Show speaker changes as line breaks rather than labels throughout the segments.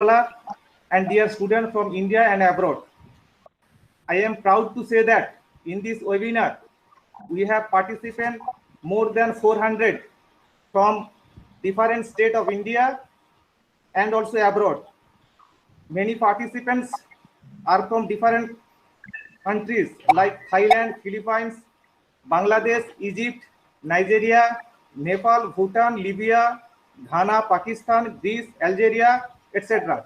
and dear students from India and abroad. I am proud to say that in this webinar, we have participants more than 400 from different states of India and also abroad. Many participants are from different countries like Thailand, Philippines, Bangladesh, Egypt, Nigeria, Nepal, Bhutan, Libya, Ghana, Pakistan, Greece, Algeria, etc.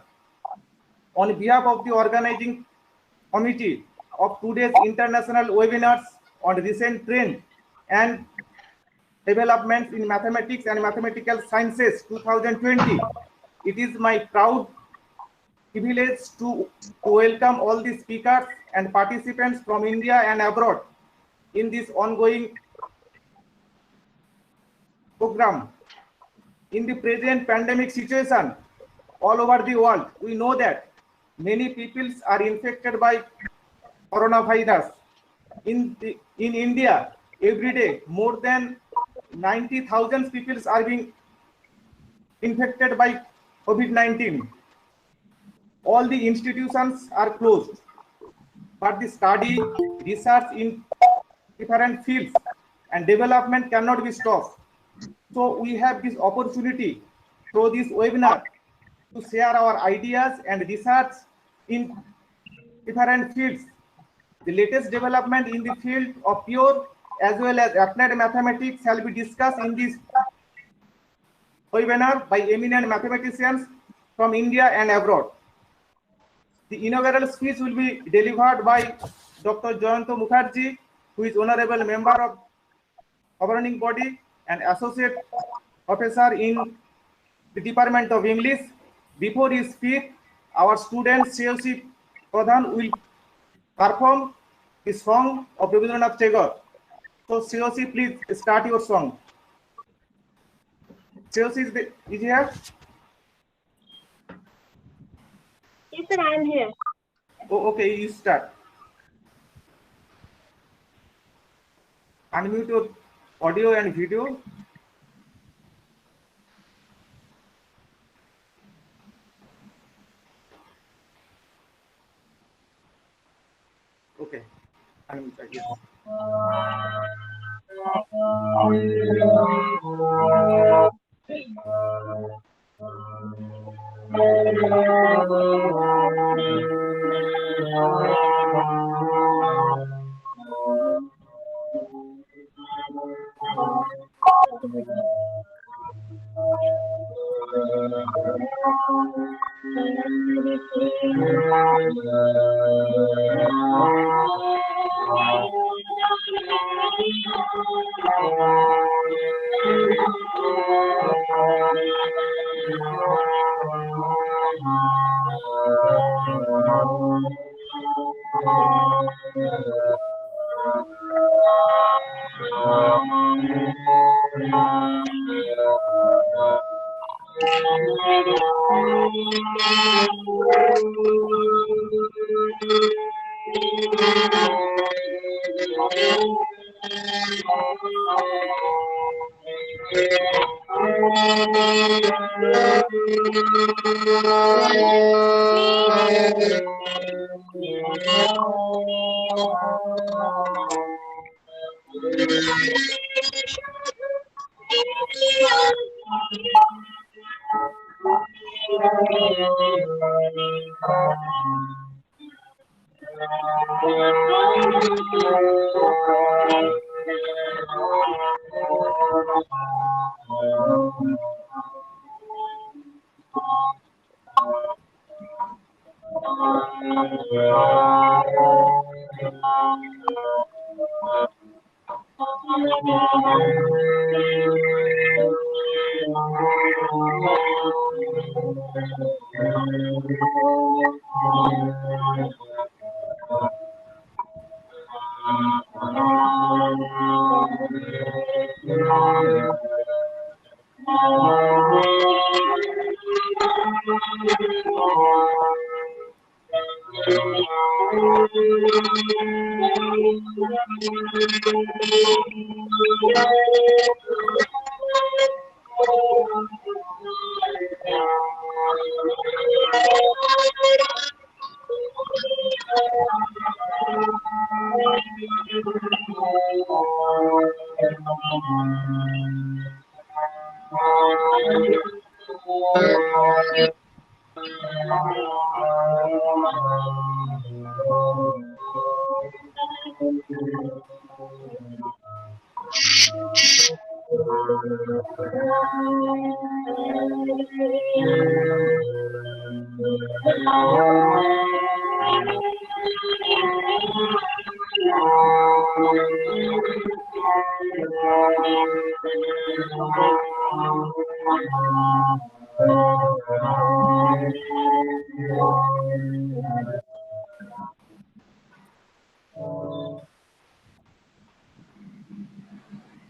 On behalf of the organizing committee of today's international webinars on recent trends and developments in mathematics and mathematical sciences 2020, it is my proud privilege to welcome all the speakers and participants from India and abroad in this ongoing program. In the present pandemic situation all over the world, we know that many people are infected by coronavirus. In India, every day, more than 90,000 people are being infected by COVID-19. All the institutions are closed, but the study, research in different fields and development cannot be stopped. So we have this opportunity through this webinar to share our ideas and research in different fields. The latest development in the field of pure as well as applied mathematics shall be discussed in this webinar by eminent mathematicians from India and abroad. The inaugural speech will be delivered by Dr. Jayanto Mukherjee, who is honorable member of governing body and associate professor in the Department of English. Before he speaks, our student COC Pradhan will perform the song of Rabindranath Tagore. So COC, please start your song. COC is here?
Yes, sir, I am here.
Oh, okay, you start. Unmute your audio and video. Okay, unmute again.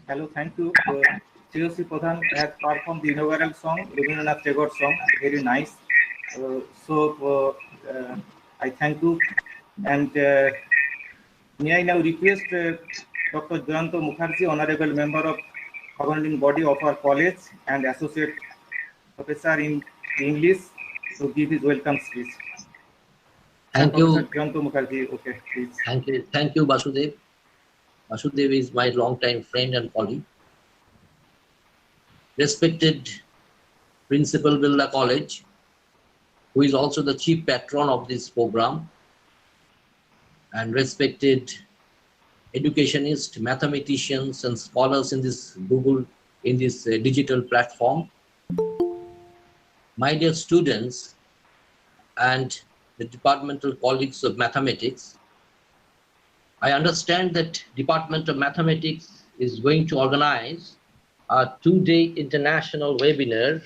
Hello, thank you. COC Pradhan has performed the inaugural song, Rabindranath Tagore song, very nice. I thank you. And may I now request Dr. Jayanto Mukherjee, Honorable Member of Governing Body of our college and Associate Professor in English, to give his welcome speech.
Thank you.
Professor Jayanto Mukherjee, okay, please.
Thank you, Vasudev. Vasudev is my longtime friend and colleague. Respected Principal Birla College, who is also the chief patron of this program, and respected educationists, mathematicians, and scholars in this digital platform. My dear students and the departmental colleagues of mathematics, I understand that Department of Mathematics is going to organize a 2-day international webinar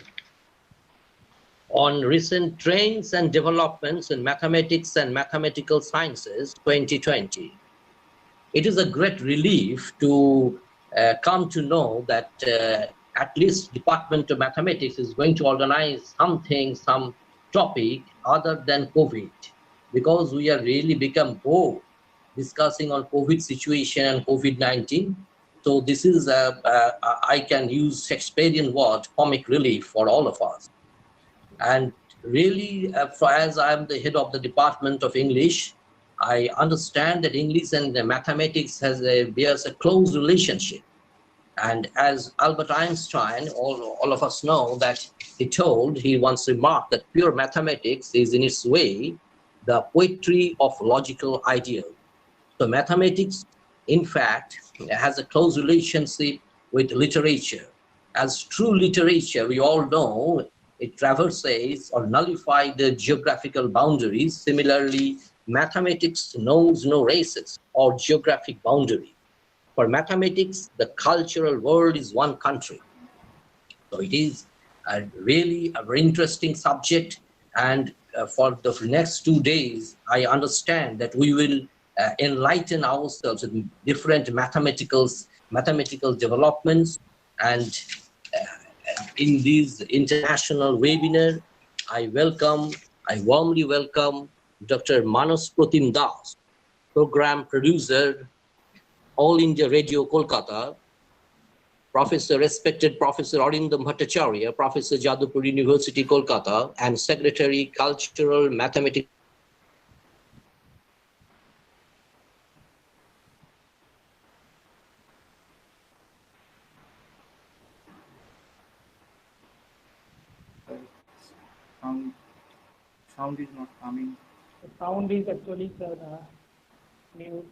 on recent trends and developments in mathematics and mathematical sciences 2020. It is a great relief to come to know that at least Department of Mathematics is going to organize some topic other than COVID, because we are really become bored discussing on COVID situation and COVID-19. So this is I can use Shakespearean word, comic relief for all of us. And really, as I am the head of the Department of English, I understand that English and mathematics bears a close relationship. And as Albert Einstein, all of us know that he once remarked that pure mathematics is in its way the poetry of logical ideal. So mathematics, in fact, has a close relationship with literature. As true literature, we all know, it traverses or nullifies the geographical boundaries. Similarly, mathematics knows no races or geographic boundary. For mathematics, the cultural world is one country. So it is really a very interesting subject. And for the next 2 days, I understand that we will enlighten ourselves with different mathematical developments. And in this international webinar, I warmly welcome Dr. Manas Pratim Das, program producer, All India Radio Kolkata, respected Professor Rtdmms Bhattacharya, Professor Jadavpur University Kolkata, and Secretary Cultural Mathematics.
Sound is not coming.
The sound is actually mute.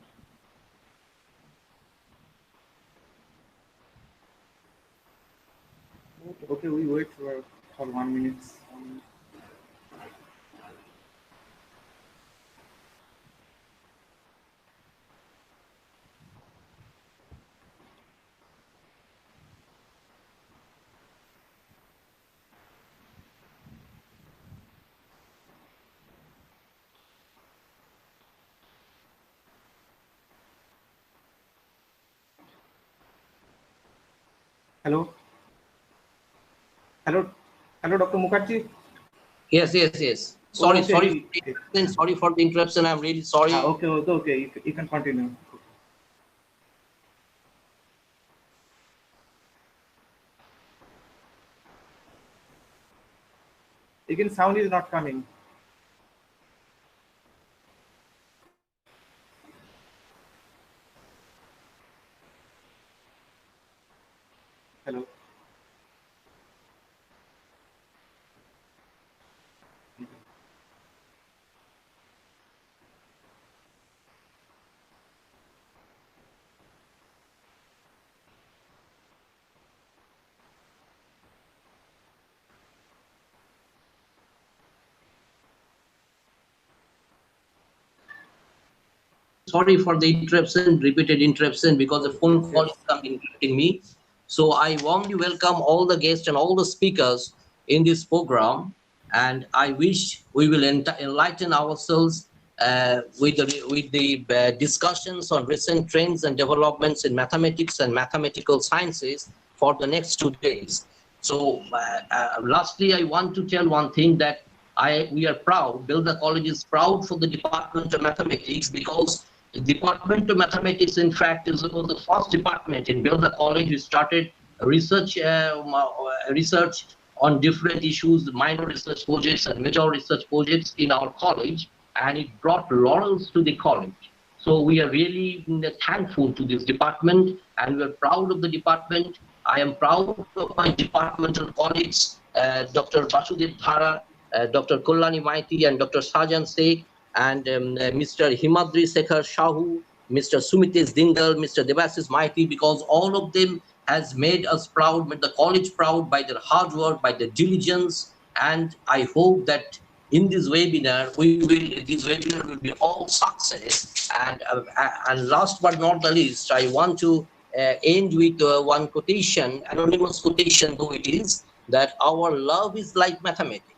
Okay, we wait for 1 minute. Hello, Dr. Mukherjee.
Yes. Sorry,
Okay.
sorry for the interruption. I'm really sorry.
Okay. You can continue. Again, sound is not coming. Hello.
Sorry for the interruption, repeated interruption, because the phone call is coming interrupting me. So I warmly welcome all the guests and all the speakers in this program, and I wish we will enlighten ourselves with the discussions on recent trends and developments in mathematics and mathematical sciences for the next 2 days. So lastly, I want to tell one thing, that we are proud, Belda College is proud for the Department of Mathematics, because the Department of Mathematics, in fact, is the first department in Belda College who started research on different issues, minor research projects and major research projects in our college, and it brought laurels to the college. So we are really thankful to this department, and we are proud of the department. I am proud of my departmental colleagues, Dr. Basudev Dhara, Dr. Kullani Maiti, and Dr. Sajan Sheikh, and Mr. Himadri Sekhar Shahu, Mr. Sumitesh Dindal, Mr. Devasis Maiti, because all of them has made us proud, made the college proud by their hard work, by their diligence. And I hope that in this webinar, this webinar will be all success. And last but not the least, I want to end with one quotation, anonymous quotation though it is, that our love is like mathematics.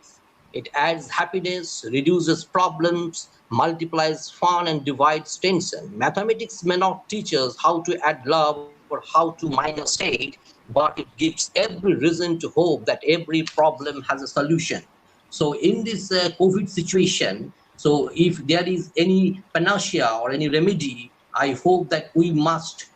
It adds happiness, reduces problems, multiplies fun, and divides tension. Mathematics may not teach us how to add love or how to minus hate, but it gives every reason to hope that every problem has a solution. So in this COVID situation, so if there is any panacea or any remedy, I hope that we must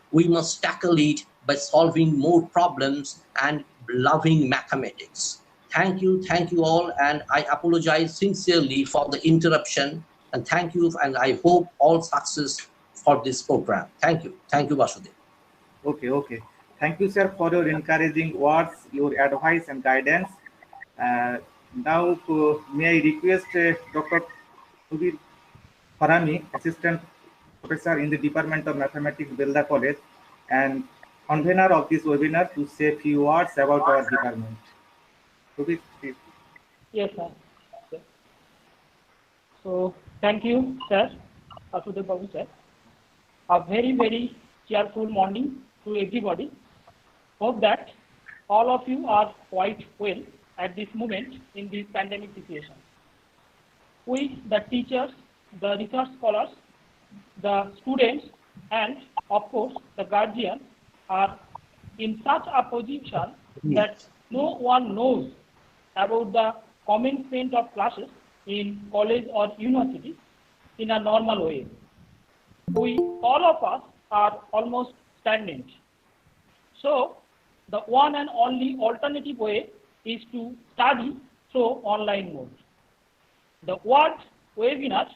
tackle it by solving more problems and loving mathematics. Thank you all, and I apologize sincerely for the interruption, and thank you, and I hope all success for this program. Thank you, Vasudev.
Okay. Thank you, sir, for your encouraging words, your advice and guidance. Now, may I request Dr. Subir Farami, Assistant Professor in the Department of Mathematics, Belda College, and convener of this webinar, to say a few words about our department. Subir, please.
Yes, sir. Yes. So, thank you, sir, Asudev Babu, sir. A very, very cheerful morning to everybody. Hope that all of you are quite well at this moment in this pandemic situation. We, the teachers, the research scholars, the students, and of course the guardians are in such a position that no one knows about the commencement of classes in college or university in a normal way. We, all of us, are almost stagnant. So the one and only alternative way is to study through online mode. The word webinar,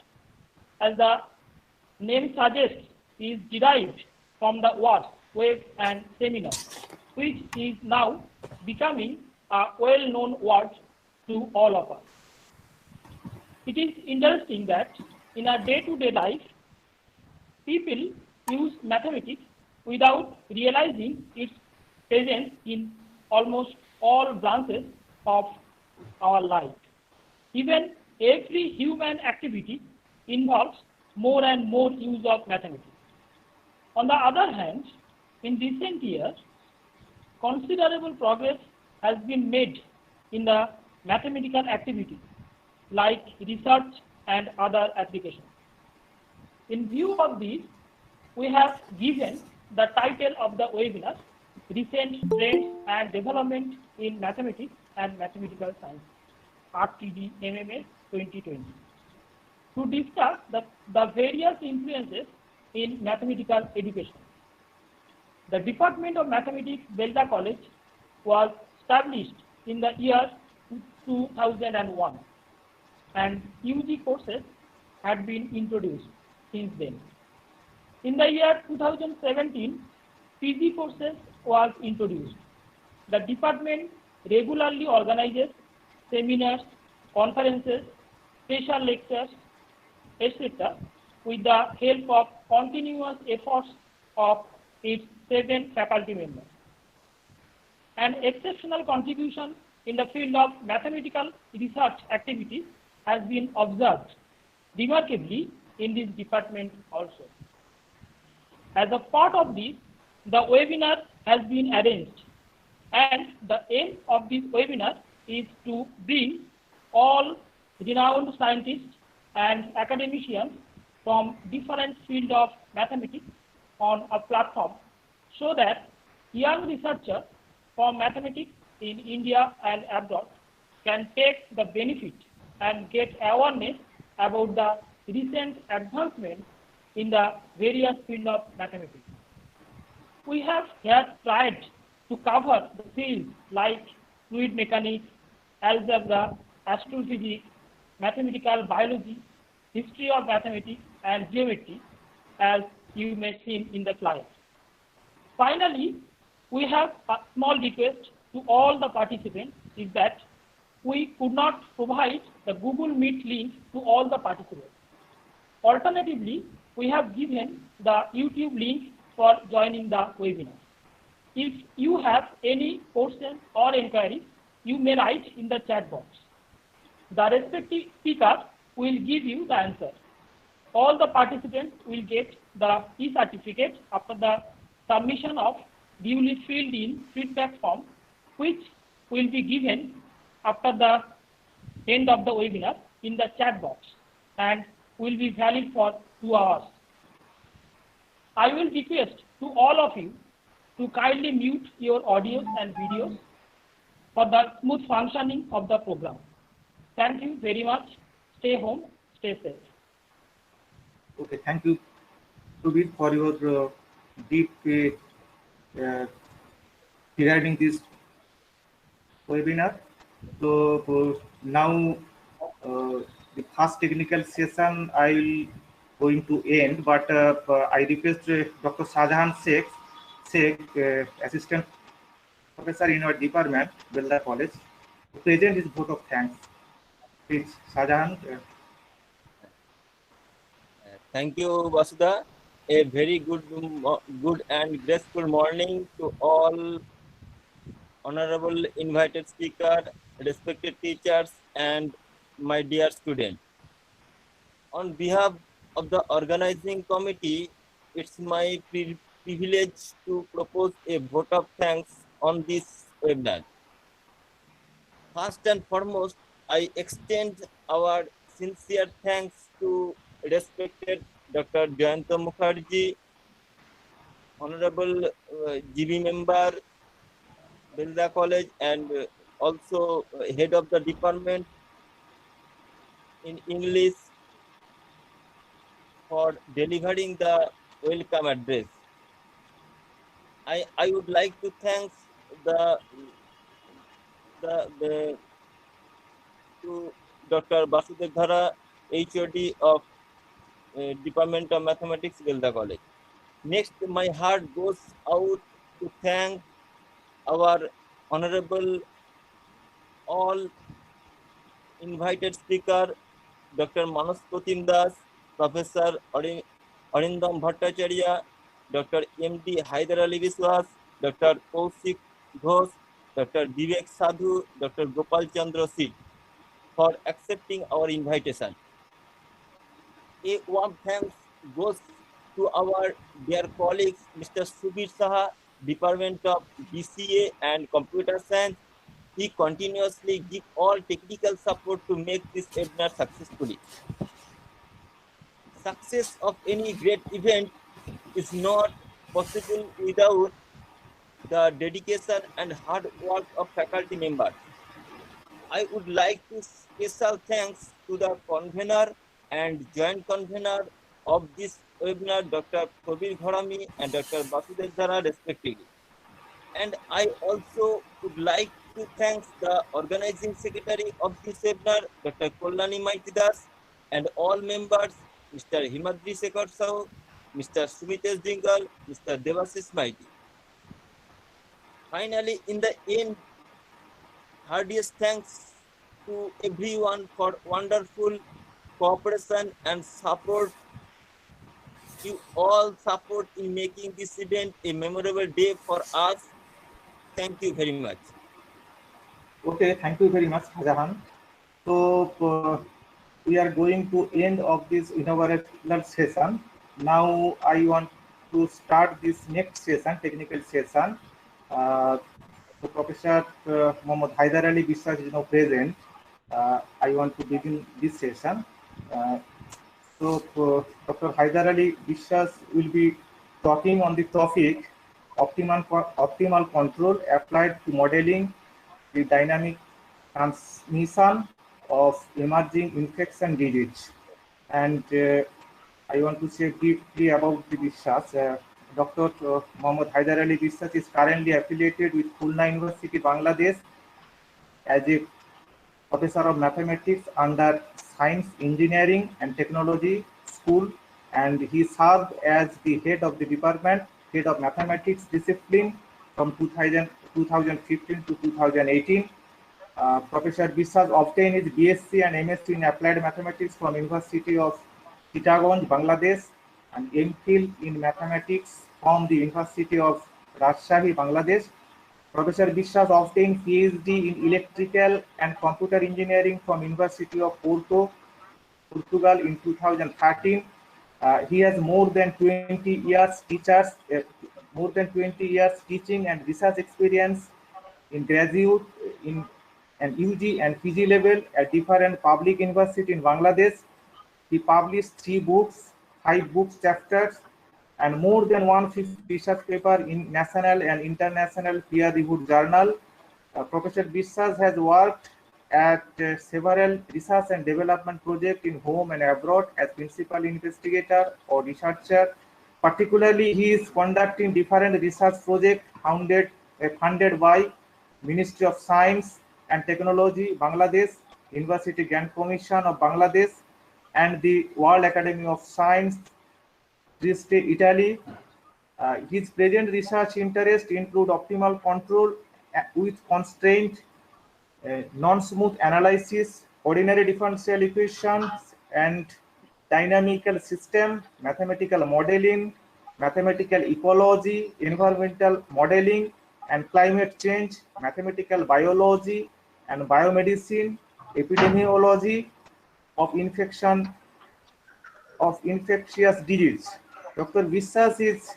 as the name suggests, is derived from the words web and seminar, which is now becoming a well-known word to all of us. It is interesting that in our day-to-day life, people use mathematics without realizing its presence in almost all branches of our life. Even every human activity involves more and more use of mathematics. On the other hand, in recent years, considerable progress has been made in the mathematical activity, like research and other applications. In view of this, we have given the title of the webinar, Recent Trends and Development in Mathematics and Mathematical Science, Rtdmms 2020, to discuss the various influences in mathematical education. The Department of Mathematics, Belda College, was established in the year 2001, and UG courses had been introduced since then. In the year 2017, PG courses was introduced. The department regularly organizes seminars, conferences, special lectures, etc. with the help of continuous efforts of its 7 faculty members. An exceptional contribution in the field of mathematical research activities has been observed remarkably in this department also. As a part of this, the webinar has been arranged, and the aim of this webinar is to bring all renowned scientists and academicians from different fields of mathematics on a platform so that young researchers from mathematics in India and abroad can take the benefit and get awareness about the recent advancements in the various fields of mathematics. We have here tried to cover the fields like fluid mechanics, algebra, astrophysics, mathematical biology, history of mathematics, and geometry, as you may see in the slide. Finally, we have a small request to all the participants is that we could not provide the Google Meet link to all the participants. Alternatively, we have given the YouTube link for joining the webinar. If you have any questions or inquiries, you may write in the chat box. The respective speaker will give you the answer. All the participants will get the e-certificate after the submission of duly filled in feedback form, which will be given after the end of the webinar in the chat box and will be valid for 2 hours. I will request to all of you to kindly mute your audios and videos for the smooth functioning of the program. Thank you very much. Stay home, stay safe.
Okay, thank you, Subir, for your deep regarding this webinar. So now the first technical session I will going to end, but I request Dr. Shahjahan Sheikh, Assistant Professor in our department, Belda College, to present his vote of thanks. Please, Shahjahan.
Thank you, Vasudha. A very good and graceful morning to all honorable invited speaker, respected teachers, and my dear students. On behalf of the organizing committee, it's my privilege to propose a vote of thanks on this webinar. First and foremost, I extend our sincere thanks to respected Dr. Jayanta Mukherjee, Honorable GB member, Belda College, and also head of the department in English, for delivering the welcome address. I would like to thank to Dr. Basudev Dhara, HOD of Department of Mathematics, Belda College. Next, my heart goes out to thank our honorable all invited speaker, Dr. Manas Pratim Das, Professor Arindam Bhattacharya, Dr. M.D. Haidar Ali Biswas, Dr. Kaushik Ghosh, Dr. Vivek Sadhu, Dr. Gopal Chandra Sit, for accepting our invitation. A warm thanks goes to our dear colleagues, Mr. Subir Saha, Department of BCA and Computer Science. He continuously gives all technical support to make this webinar successfully. Success of any great event is not possible without the dedication and hard work of faculty members. I would like to special thanks to the convener and joint convener of this webinar, Dr. Kabir Gharami and Dr. Basudev Dhara, respectively. And I also would like to thank the organizing secretary of this seminar, Dr. Kollani Maitidas, and all members, Mr. Himadri Sekhar Sahu, Mr. Sumitesh Dingal, Mr. Devasis Maiti. Finally, in the end, heartiest thanks to everyone for wonderful cooperation and support. You all support in making this event a memorable day for us. Thank you very much.
Okay, thank you very much, Jahan. So we are going to end of this inaugural session. Now I want to start this next session, technical session. So Professor Mohammad Haidar Ali Biswas is now present. I want to begin this session. Dr. Haidar Ali Biswas will be talking on the topic optimal control applied to modeling the dynamic transmission of emerging infection disease. And I want to say briefly about the Biswas. Dr. Mohammad Haidar Ali Biswas is currently affiliated with Khulna University, Bangladesh as a Professor of Mathematics under Science, Engineering and Technology School, and he served as the head of the department, head of Mathematics discipline from 2015 to 2018. Professor Biswas obtained his BSc and MSc in Applied Mathematics from University of Chittagong, Bangladesh, and MPhil in Mathematics from the University of Rajshahi, Bangladesh. Professor Biswas obtained PhD in Electrical and Computer Engineering from University of Porto, Portugal in 2013. He has more than 20 years teaching and research experience in graduate, in and UG and PG level at different public universities in Bangladesh. He published 3 books, 5 books chapters, and more than 150 research papers in national and international peer-reviewed journal. Professor Biswas has worked at several research and development projects in home and abroad as principal investigator or researcher. Particularly, he is conducting different research projects funded by Ministry of Science and Technology, Bangladesh, University Grant Commission of Bangladesh, and the World Academy of Science, Trieste, Italy. His present research interests include optimal control with constraint, non-smooth analysis, ordinary differential equations, and dynamical system, mathematical modeling, mathematical ecology, environmental modeling, and climate change, mathematical biology and biomedicine, epidemiology of infectious disease. Dr. Biswas is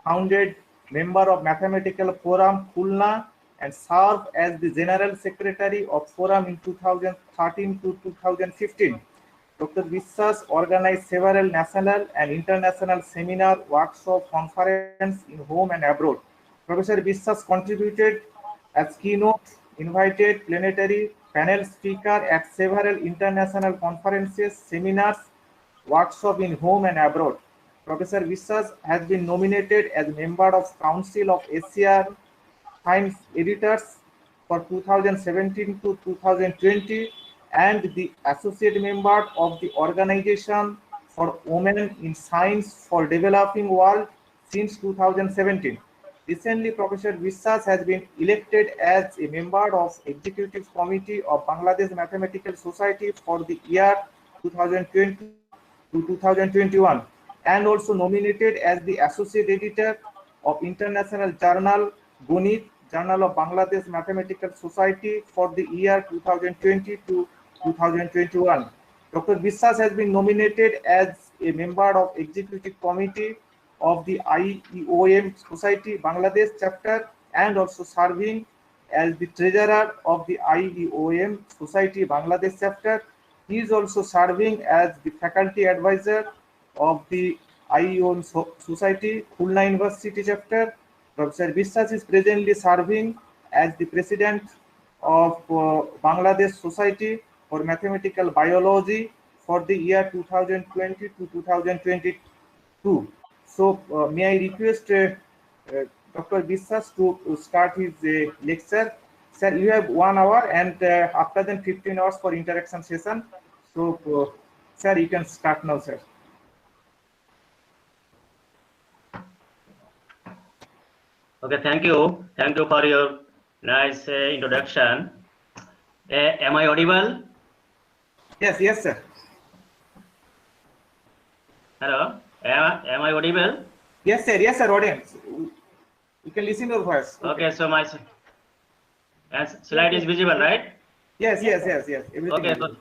founded member of Mathematical Forum Khulna and served as the General Secretary of Forum in 2013 to 2015. Dr. Biswas organized several national and international seminar, workshop, conference in home and abroad. Professor Biswas contributed as keynote invited plenary panel speaker at several international conferences, seminars, workshop in home and abroad. Professor Biswas has been nominated as member of Council of Asian Science Editors for 2017 to 2020 and the associate member of the Organization for Women in Science for Developing World since 2017. Recently, Professor Biswas has been elected as a member of Executive Committee of Bangladesh Mathematical Society for the year 2020 to 2021 and also nominated as the Associate Editor of International Journal Gunit, Journal of Bangladesh Mathematical Society for the year 2020 to 2021. Dr. Biswas has been nominated as a member of Executive Committee of the IEOM Society Bangladesh chapter and also serving as the Treasurer of the IEOM Society Bangladesh chapter. He is also serving as the Faculty Advisor of the IEOM Society Khulna University chapter. Professor Biswas is presently serving as the President of Bangladesh Society for Mathematical Biology for the year 2020 to 2022. So may I request Dr. Biswas to start his lecture. Sir, you have 1 hour and after then 15 hours for interaction session. So, sir, you can start now, sir.
Okay, thank you. Thank you for your nice introduction. Am I audible?
Yes, sir.
Hello? Am I audible?
Yes, sir, audience. You can listen to your voice.
Okay, so my slide is visible, right?
Yes. Everything
Okay,
is
so
visible.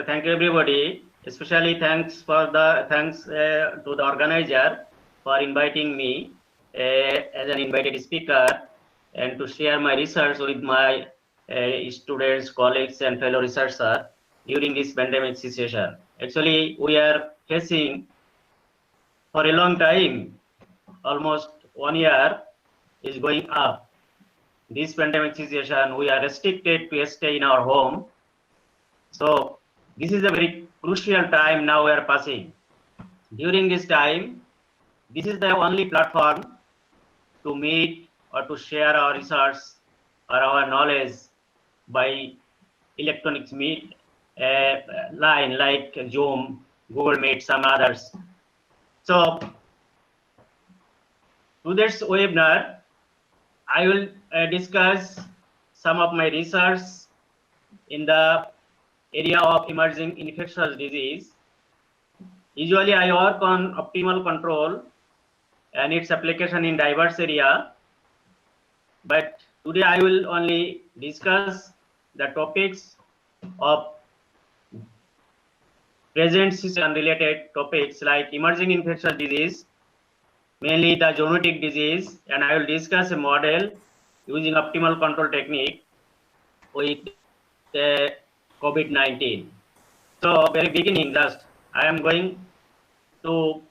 thank you everybody. Especially thanks to the organizer for inviting me as an invited speaker and to share my research with my students, colleagues, and fellow researchers during this pandemic situation. Actually, we are facing for a long time, almost 1 year is going up. This pandemic situation, we are restricted to stay in our home. So this is a very crucial time now we are passing. During this time, this is the only platform to meet or to share our research or our knowledge by electronic meet line like Zoom, Google Meet, some others. So to this webinar, I will discuss some of my research in the area of emerging infectious disease. Usually I work on optimal control and its application in diverse area, but today I will only discuss the topics of present situation related topics like emerging infectious disease, mainly the zoonotic disease, and I will discuss a model using optimal control technique with COVID-19. So very beginning, just I am going to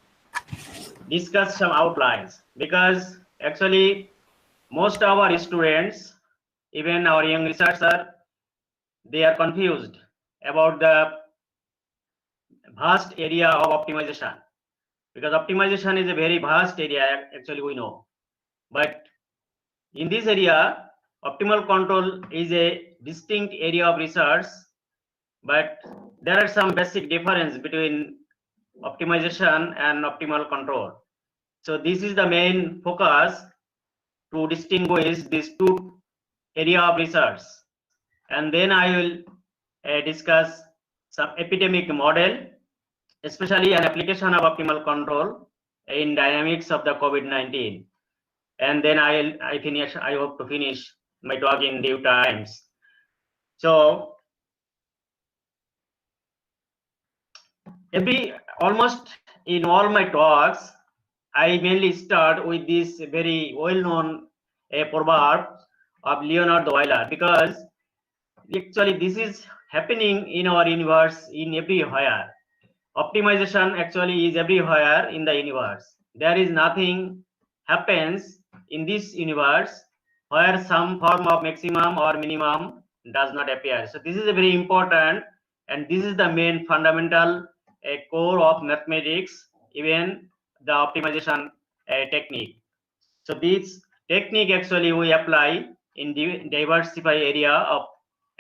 discuss some outlines, because actually most of our students, even our young researchers, they are confused about the vast area of optimization, because optimization is a very vast area, actually we know, but in this area optimal control is a distinct area of research, but there are some basic difference between optimization and optimal control. So this is the main focus, to distinguish these two area of research, and then I will discuss some epidemic model, especially an application of optimal control in dynamics of the COVID-19, and then I hope to finish my talk in due times. So almost in all my talks, I mainly start with this very well-known proverb of Leonard Euler, because actually this is happening in our universe in everywhere. Optimization actually is everywhere in the universe. There is nothing happens in this universe where some form of maximum or minimum does not appear. So this is a very important, and this is the main fundamental core of mathematics, even the optimization technique. So this technique actually we apply in diversified area of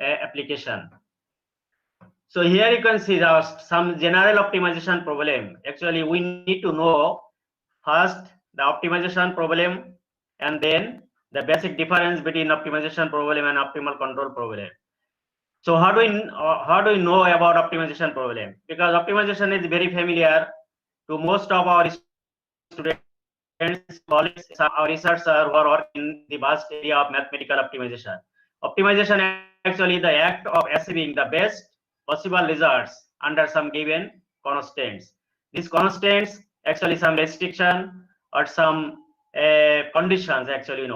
application. So here you can see some general optimization problem. Actually, we need to know first the optimization problem, and then the basic difference between optimization problem and optimal control problem. So how do we know about optimization problem? Because optimization is very familiar to most of our students, colleagues, our researchers who are working in the vast area of mathematical optimization. Optimization actually the act of achieving the best possible results under some given constraints. These constraints actually some restriction or some conditions, actually,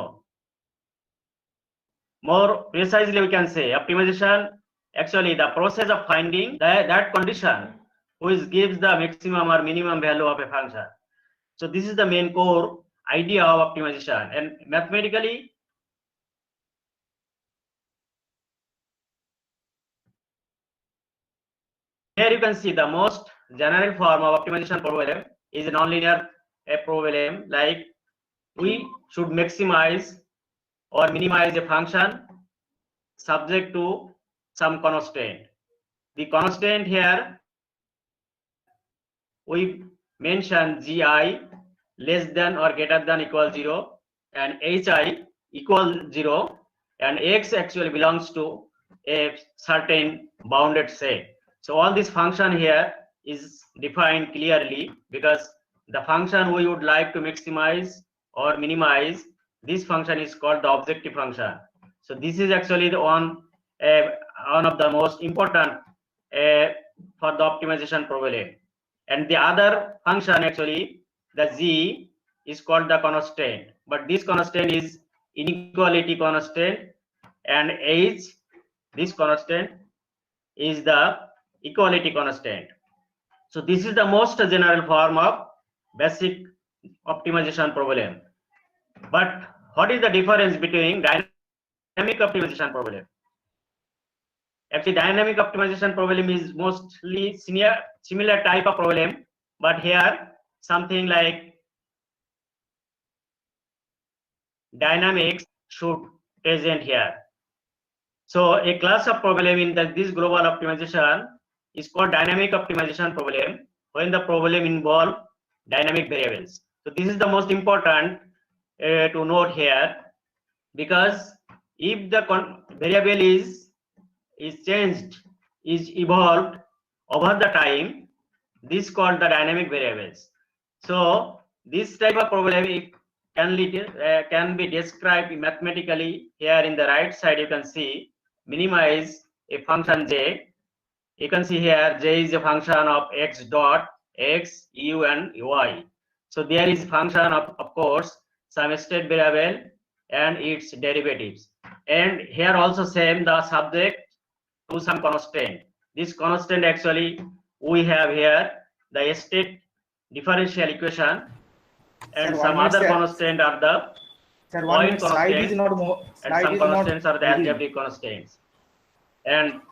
More precisely, we can say optimization actually the process of finding that condition which gives the maximum or minimum value of a function. So this is the main core idea of optimization, and mathematically here you can see the most general form of optimization problem is a nonlinear problem, like we should maximize or minimize a function subject to some constraint. The constraint here we mention gi less than or greater than equal 0 and hi equal 0, and x actually belongs to a certain bounded set. So all this function here is defined clearly, because the function we would like to maximize or minimize, this function is called the objective function. So this is actually the one of the most important for the optimization problem. And the other function, actually the z, is called the constraint, but this constraint is inequality constraint, and h, this constraint, is the equality constraint. So this is the most general form of basic optimization problem. But what is the difference between dynamic optimization problem? Actually, dynamic optimization problem is mostly similar type of problem, but here something like dynamics should present here. So a class of problem in this global optimization is called dynamic optimization problem, when the problem involve dynamic variables. So this is the most important to note here, because if the variable is changed, is evolved over the time, this is called the dynamic variables. So this type of problem can be described mathematically. Here in the right side you can see minimize a function j. You can see here j is a function of x dot x, u, and y. So there is function of course some state variable and its derivatives, and here also same, the subject to some constraint. This constraint actually we have here the state differential equation, and some other constraint are the point constraints, and some constraints are the algebraic constraints. And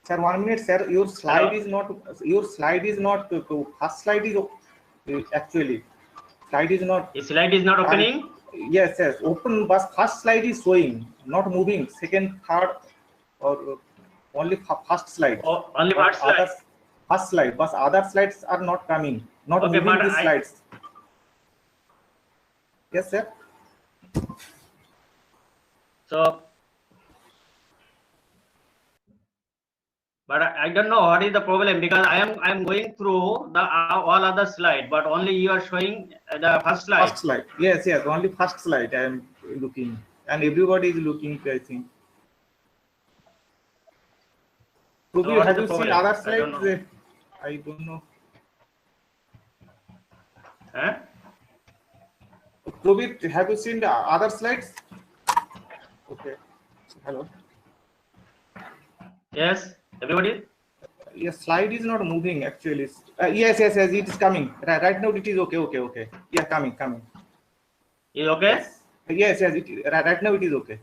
sir, 1 minute, sir. Your slide is not. First slide is actually. Slide is not.
Slide is not opening.
Yes, yes. Open, but first slide is showing, not moving. Second, third, or only first slide.
Oh, only first slide.
First slide, but other slides are not coming. Not
okay,
moving these slides. Yes, sir.
So, but I don't know what is the problem, because I am going through the all other slide, but only you are showing the first slide.
First slide. Yes, yes. Only first slide I am looking, and everybody is looking, I think. So have you seen other slides? I don't know.
Huh?
Prabir, have you seen the other slides? Okay. Hello.
Yes, everybody.
Yes, slide is not moving actually. Yes, yes, yes. It is coming. Right now it is okay, okay, okay. Yeah, coming.
Is okay?
Yes, yes. Right now it is okay.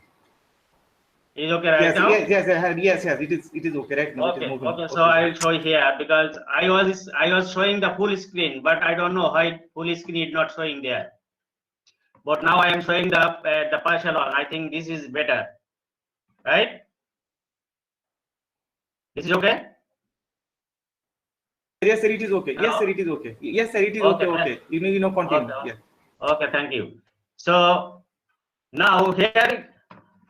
Is okay right now?
Yes. It is okay right now.
Okay.
It is moving.
Okay. So I will show here, because I was showing the full screen, but I don't know why full screen is not showing there. But now I am showing the partial one. I think this is better, right? This is okay.
Yes, sir. It is okay. Yes, sir. It is okay. Yes, sir. It is okay. Okay. You know, continue.
Okay.
Yeah.
Okay. Thank you. So now here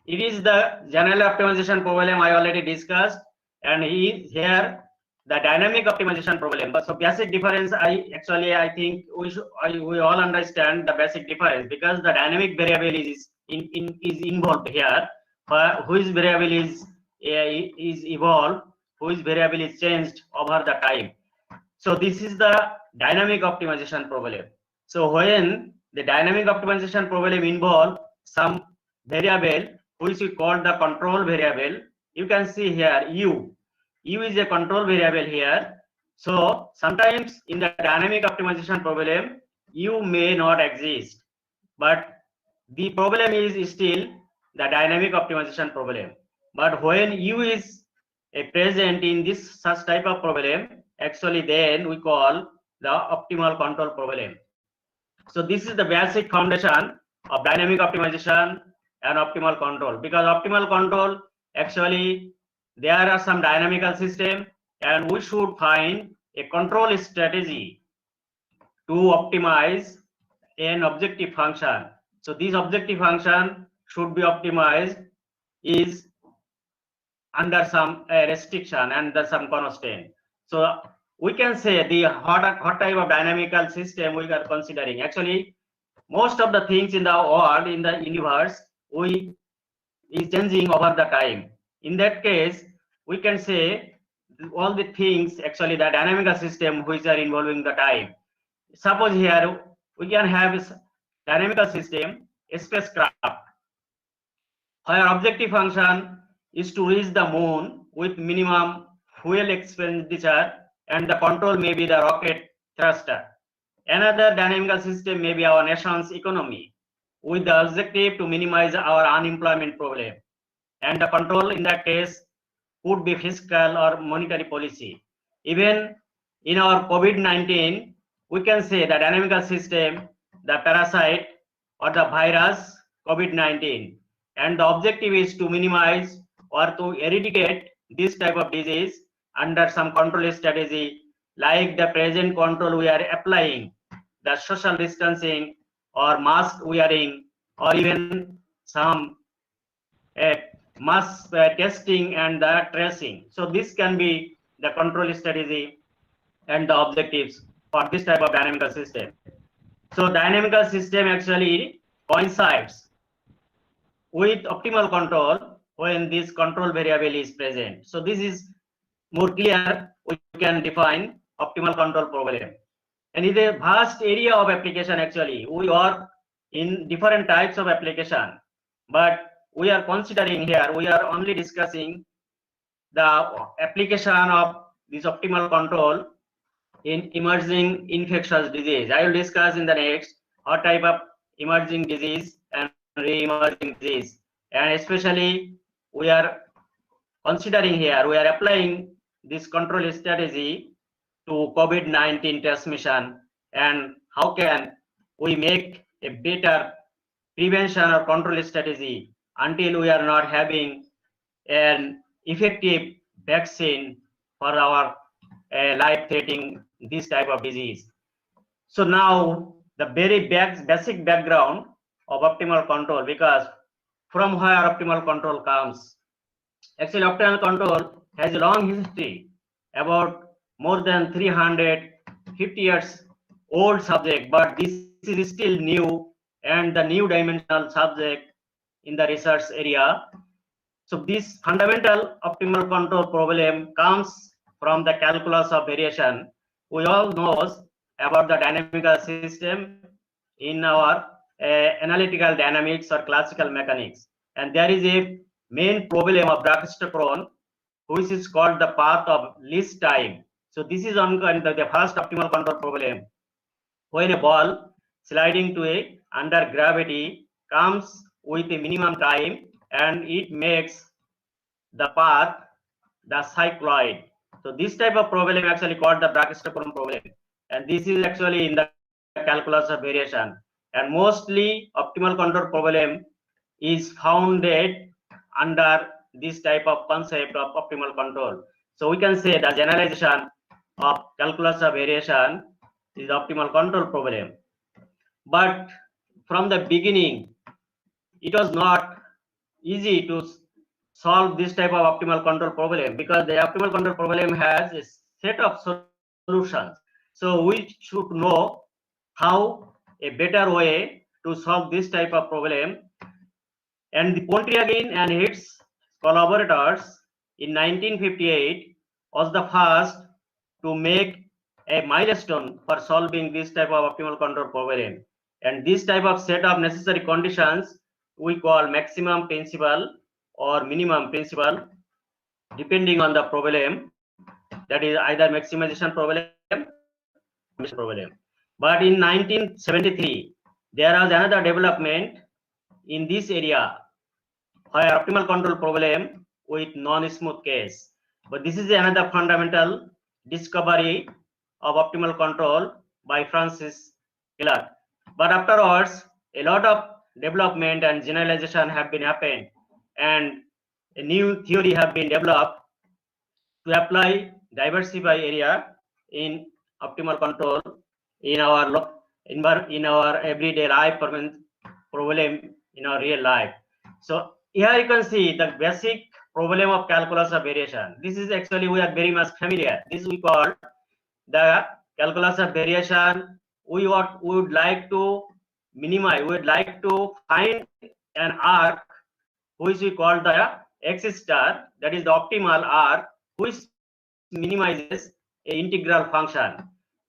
it is the general optimization problem I already discussed, and here the dynamic optimization problem. But so basic difference, I think we all understand the basic difference, because the dynamic variable is involved here. Whose variable is evolved, whose variable is changed over the time. So this is the dynamic optimization problem. So when the dynamic optimization problem involve some variable which we call the control variable, you can see here u is a control variable here. So sometimes in the dynamic optimization problem u may not exist, but the problem is still the dynamic optimization problem. But when u is present in this such type of problem, actually then we call the optimal control problem. So this is the basic foundation of dynamic optimization and optimal control, because optimal control, actually there are some dynamical system and we should find a control strategy to optimize an objective function. So this objective function should be optimized is under some restriction and under some constraint. So we can say the what type of dynamical system we are considering. Actually, most of the things in the world, in the universe, is changing over the time. In that case, we can say all the things, actually the dynamical system which are involving the time. Suppose here we can have a dynamical system, a spacecraft, where objective function is to reach the moon with minimum fuel expenditure, and the control may be the rocket thruster. Another dynamical system may be our nation's economy, with the objective to minimize our unemployment problem, and the control in that case could be fiscal or monetary policy. Even in our COVID-19, we can say the dynamical system, the parasite or the virus COVID-19, and the objective is to minimize or to eradicate this type of disease under some control strategy, like the present control we are applying, the social distancing or mask wearing, or even some mass testing and the tracing. So this can be the control strategy and the objectives for this type of dynamical system. So dynamical system actually coincides with optimal control when this control variable is present. So this is more clear. We can define optimal control problem. And in a vast area of application, actually, we work in different types of application, but we are considering here, we are only discussing the application of this optimal control in emerging infectious disease. I will discuss in the next what type of emerging disease and re-emerging disease, and especially we are considering here, we are applying this control strategy to COVID-19 transmission, and how can we make a better prevention or control strategy until we are not having an effective vaccine for our life-threatening this type of disease. So now the very basic background of optimal control, because from where optimal control comes. Actually, optimal control has a long history, about more than 350 years old subject, but this is still new and the new dimensional subject in the research area. So this fundamental optimal control problem comes from the calculus of variation. We all know about the dynamical system in our analytical dynamics or classical mechanics, and there is a main problem of Brachistochrone, which is called the path of least time. So this is on the first optimal control problem. When a ball sliding to a under gravity comes with a minimum time, and it makes the path the cycloid. So this type of problem actually called the Brachistochrone problem, and this is actually in the calculus of variation. And mostly optimal control problem is founded under this type of concept of optimal control. So we can say the generalization of calculus of variation is optimal control problem. But from the beginning, it was not easy to solve this type of optimal control problem, because the optimal control problem has a set of solutions. So we should know how a better way to solve this type of problem. And the Pontryagin and its collaborators in 1958 was the first to make a milestone for solving this type of optimal control problem. And this type of set of necessary conditions we call maximum principle or minimum principle, depending on the problem. That is either maximization problem. But in 1973, there was another development in this area, where optimal control problem with non-smooth case. But this is another fundamental discovery of optimal control by Francis Hiller. But afterwards, a lot of development and generalization have been happened, and a new theory have been developed to apply diversify area in optimal control in our everyday life problem in our real life. So here you can see the basic problem of calculus of variation. This is actually we are very much familiar. This we call the calculus of variation. We would like to minimize. We would like to find an arc which we call the x star, that is the optimal arc, which minimizes a integral function.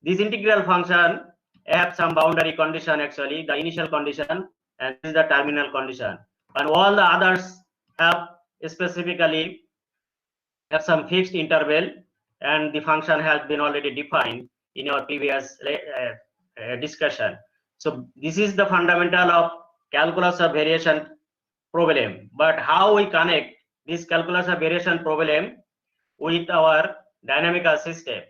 This integral function have some boundary condition, actually the initial condition, and this is the terminal condition, and all the others have specifically have some fixed interval, and the function has been already defined in our previous discussion. So this is the fundamental of calculus of variation problem. But how we connect this calculus of variation problem with our dynamical system?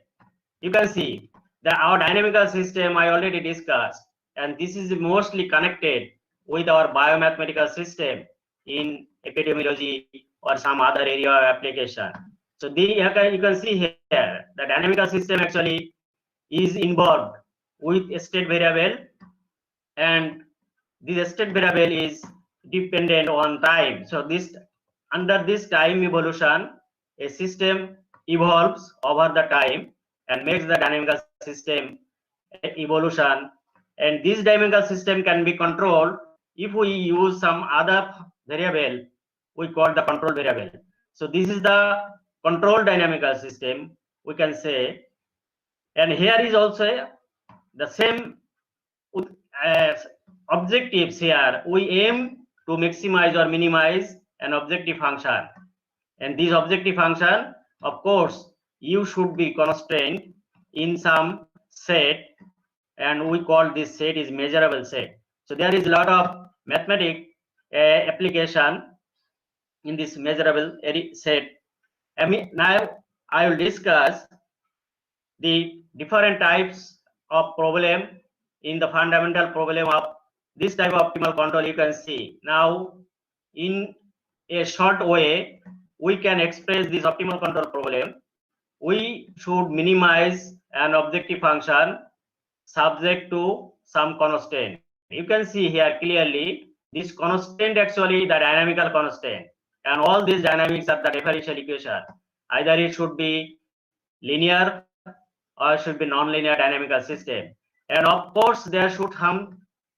You can see that our dynamical system I already discussed, and this is mostly connected with our biomathematical system in epidemiology or some other area of application. So you can see here the dynamical system actually is involved with a state variable, and this state variable is dependent on time. So this under this time evolution, a system evolves over the time and makes the dynamical system evolution, and this dynamical system can be controlled if we use some other variable we call the control variable. So this is the control dynamical system, we can say. And here is also the same objectives. Here we aim to maximize or minimize an objective function, and this objective function, of course, you should be constrained in some set, and we call this set is measurable set. So there is a lot of mathematic application in this measurable set. Now I will discuss the different types of problem in the fundamental problem of this type of optimal control. You can see now in a short way we can express this optimal control problem. We should minimize an objective function subject to some constant. You can see here clearly this constant actually the dynamical constant, and all these dynamics are the differential equation. Either it should be linear or should be non-linear dynamical system, and of course there should have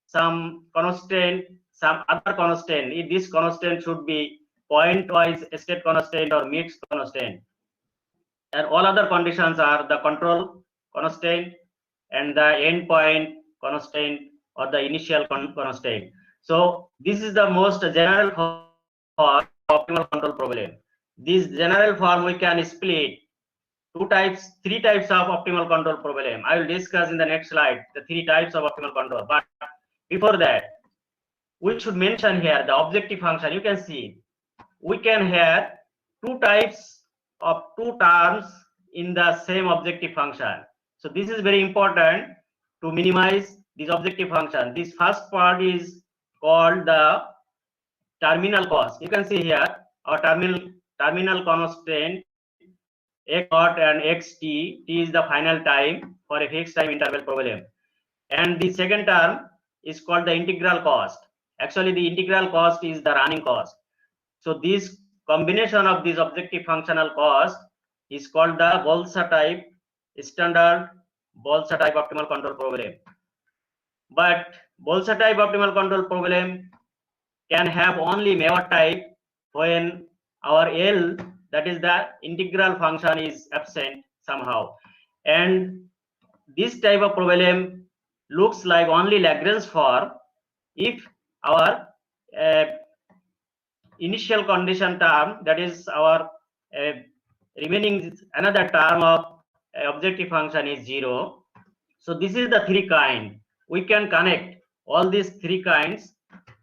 some constant, some other constant. This constant should be point-wise state constant or mixed constant, and all other conditions are the control constant and the endpoint constant or the initial constant. So this is the most general form of optimal control problem. This general form we can split three types of optimal control problem. I will discuss in the next slide the three types of optimal control. But before that, we should mention here the objective function. You can see we can have two types of two terms in the same objective function. So this is very important to minimize this objective function. This first part is called the terminal cost. You can see here our terminal constant x naught and xt. T is the final time for a fixed time interval problem, and the second term is called the integral cost. Actually the integral cost is the running cost. So this combination of this objective functional cost is called the Bolsa type standard Bolsa type optimal control problem. But Bolsa type optimal control problem can have only Mayor type when our L, that is the integral function, is absent somehow. And this type of problem looks like only Lagrange form if our initial condition term, that is our remaining another term of objective function, is 0. So this is the three kind. We can connect all these three kinds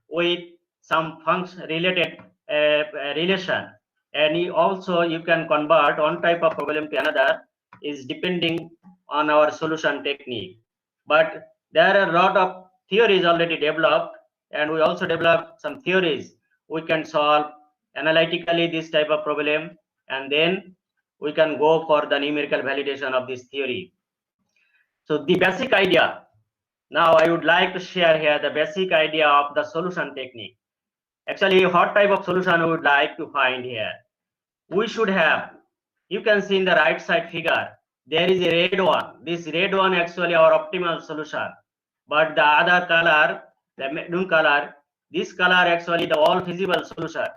with some function related relation, and you can convert one type of problem to another is depending on our solution technique. But there are a lot of theories already developed and we also developed some theories. We can solve analytically this type of problem, and then we can go for the numerical validation of this theory. So the basic idea, now I would like to share here the basic idea of the solution technique. Actually, what type of solution we would like to find here? We should have, you can see in the right side figure, there is a red one. This red one actually our optimal solution, but the other color, the maroon color, this color actually the all feasible solution.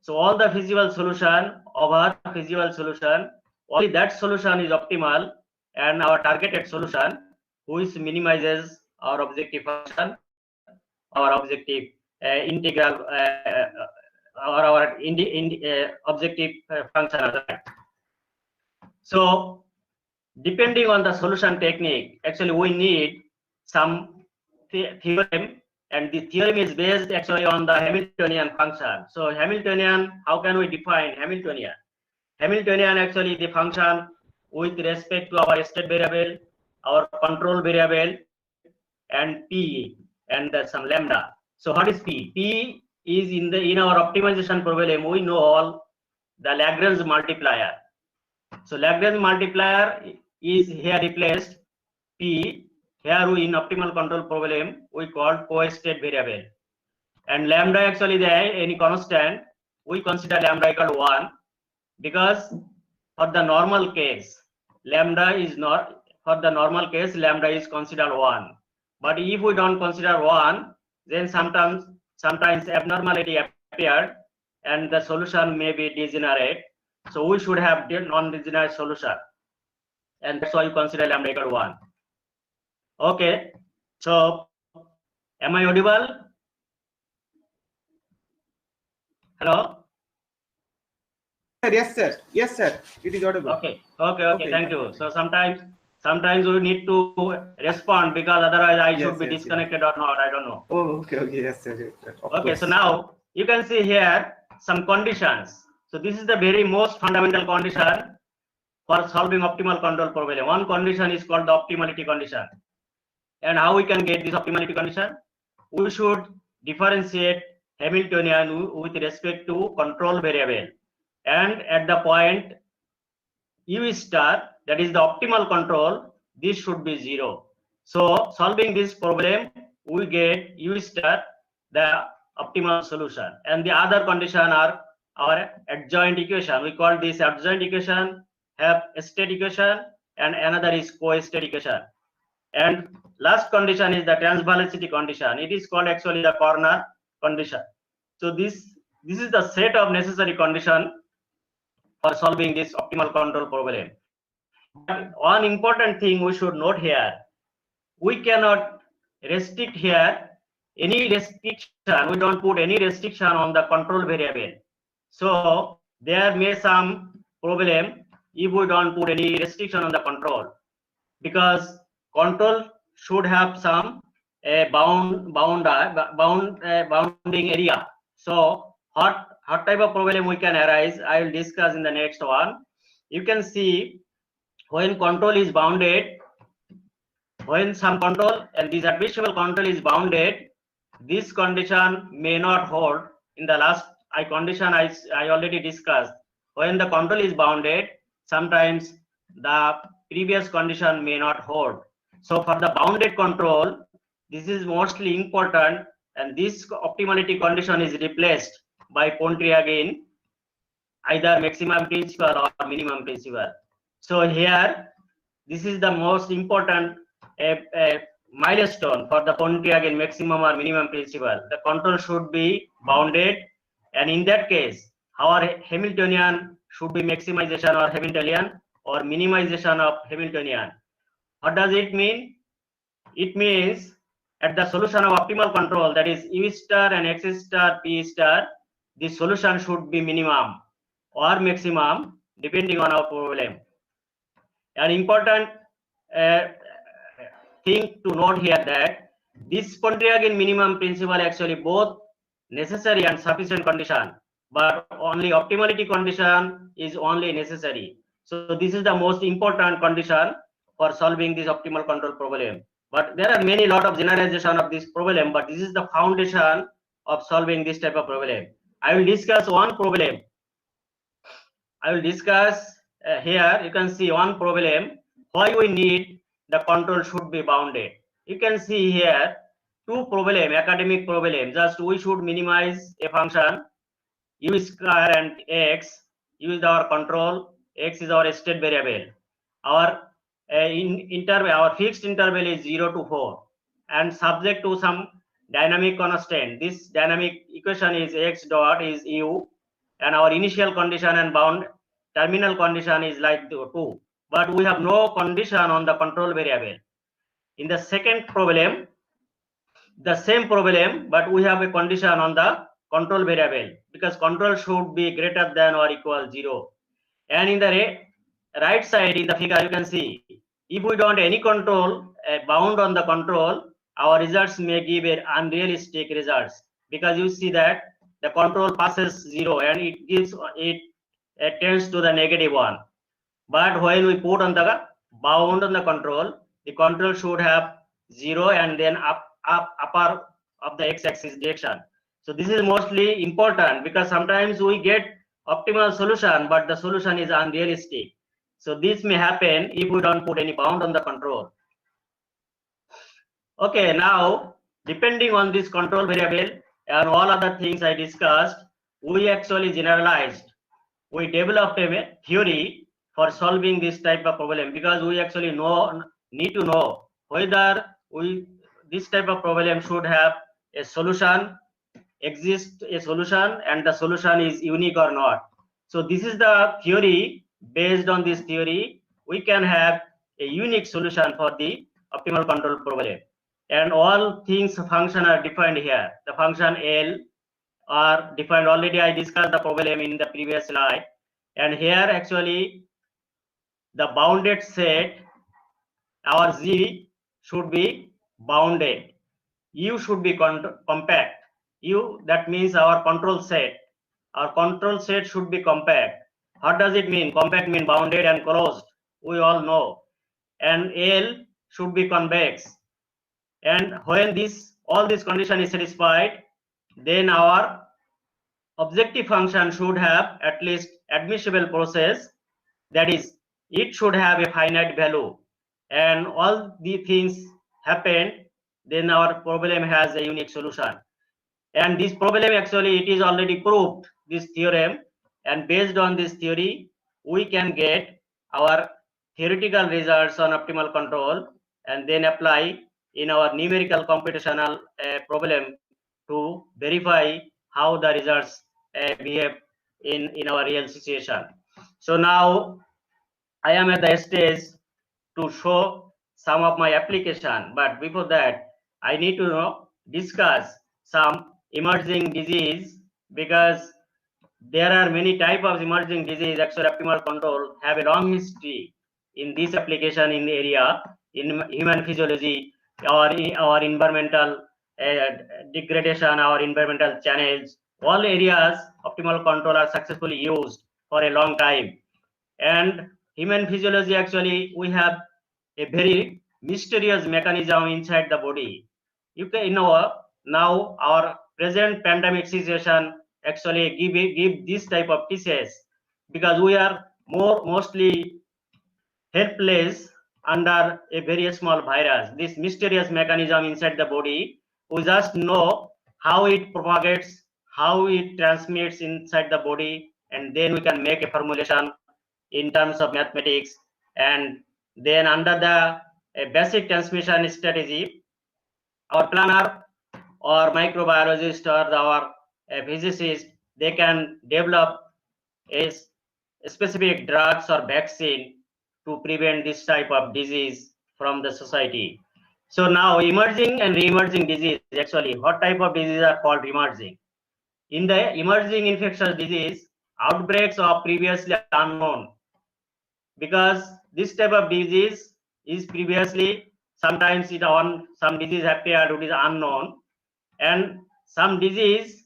So all the feasible solution, over feasible solution, only that solution is optimal, and our targeted solution, which minimizes our objective function, our objective integral, or our objective function. So depending on the solution technique, actually we need some theorem, and the theorem is based actually on the Hamiltonian function. So Hamiltonian, how can we define Hamiltonian? Hamiltonian actually the function with respect to our state variable, our control variable, and P, and some lambda. So what is P? P is in our optimization problem, we know all the Lagrange multiplier. So Lagrange multiplier is here replaced P. Here we in optimal control problem we called co-state variable, and lambda actually there any constant we consider lambda equal to 1, because for the normal case lambda is not, for the normal case lambda is considered 1. But if we don't consider 1, then sometimes abnormality appeared and the solution may be degenerate. So we should have non-degenerate solution, and that's why you consider lambda equal to 1. Okay, so am I audible? Hello?
Yes, sir. Yes, sir. It is audible.
Okay. Thank you. So sometimes we need to respond, because otherwise I should be disconnected or not. I don't know.
Oh, okay. Yes, sir. Yes, sir.
Okay, so now you can see here some conditions. So this is the very most fundamental condition for solving optimal control problem. One condition is called the optimality condition. And how we can get this optimality condition? We should differentiate Hamiltonian with respect to control variable, and at the point U star, that is the optimal control, this should be 0. So solving this problem, we get U star, the optimal solution, and the other condition are our adjoint equation. We call this adjoint equation have a state equation, and another is co-state equation. And last condition is the transvalency condition. It is called actually the corner condition. So this is the set of necessary condition for solving this optimal control problem. But one important thing we should note here, we cannot restrict here any restriction. We don't put any restriction on the control variable. So there may some problem if we don't put any restriction on the control, because control should have some bounding area. So what type of problem we can arise, I will discuss in the next one. You can see when control is bounded, when some control and this admissible control is bounded, this condition may not hold. In the last condition I already discussed, when the control is bounded, sometimes the previous condition may not hold. So for the bounded control, this is mostly important, and this optimality condition is replaced by Pontryagin, either maximum principle or minimum principle. So here, this is the most important milestone for the Pontryagin maximum or minimum principle. The control should be bounded, and in that case, our Hamiltonian should be maximization or Hamiltonian, or minimization of Hamiltonian. What does it mean? It means at the solution of optimal control, that is U star and X star, P star, the solution should be minimum or maximum depending on our problem. An important thing to note here that this Pontryagin minimum principle actually both necessary and sufficient condition, but only optimality condition is only necessary. So this is the most important condition for solving this optimal control problem. But there are many lot of generalization of this problem, but this is the foundation of solving this type of problem. I will discuss one problem. I will discuss here. You can see one problem why we need the control should be bounded. You can see here two problem, academic problem. Just we should minimize a function u square and x. U is our control, x is our state variable. Our our fixed interval is 0 to 4 and subject to some dynamic constant. This dynamic equation is x dot is u, and our initial condition and bound terminal condition is like 2, but we have no condition on the control variable. In the second problem, the same problem, but we have a condition on the control variable because control should be greater than or equal 0. And in the right side in the figure, you can see if we don't any control bound on the control, our results may give a unrealistic results, because you see that the control passes 0 and it tends to the -1. But when we put on the bound on the control should have 0 and then upper of the x-axis direction. So this is mostly important because sometimes we get optimal solution, but the solution is unrealistic. So this may happen if we don't put any bound on the control. Okay, now depending on this control variable and all other things I discussed, we actually generalized. We developed a theory for solving this type of problem, because we actually need to know whether this type of problem should have a solution, exist a solution, and the solution is unique or not. So this is the theory. Based on this theory, we can have a unique solution for the optimal control problem. And all things function are defined here. The function L are defined already. I discussed the problem in the previous slide. And here actually the bounded set, our Z should be bounded. U should be compact. U, that means our control set. Our control set should be compact. What does it mean? Compact means bounded and closed. We all know. And L should be convex. And when all this condition is satisfied, then our objective function should have at least admissible process. That is, it should have a finite value. And all the things happen, then our problem has a unique solution. And this problem actually it is already proved, this theorem. And based on this theory, we can get our theoretical results on optimal control and then apply in our numerical computational problem to verify how the results behave in our real situation. So now I am at the stage to show some of my application, but before that I need to discuss some emerging disease, because there are many types of emerging disease. Actually, optimal control have a long history in this application in the area in human physiology or environmental degradation or environmental channels. All areas optimal control are successfully used for a long time. And human physiology, actually we have a very mysterious mechanism inside the body. You can now our present pandemic situation actually give this type of disease, because we are mostly helpless under a very small virus. This mysterious mechanism inside the body, we just know how it propagates, how it transmits inside the body, and then we can make a formulation in terms of mathematics. And then under the basic transmission strategy, our planner or microbiologist or our physicist, they can develop a specific drugs or vaccine to prevent this type of disease from the society. So now emerging and re-emerging disease, actually what type of diseases are called emerging? In the emerging infectious disease, outbreaks are previously unknown, because this type of disease is previously, sometimes some disease appeared which is unknown, and some disease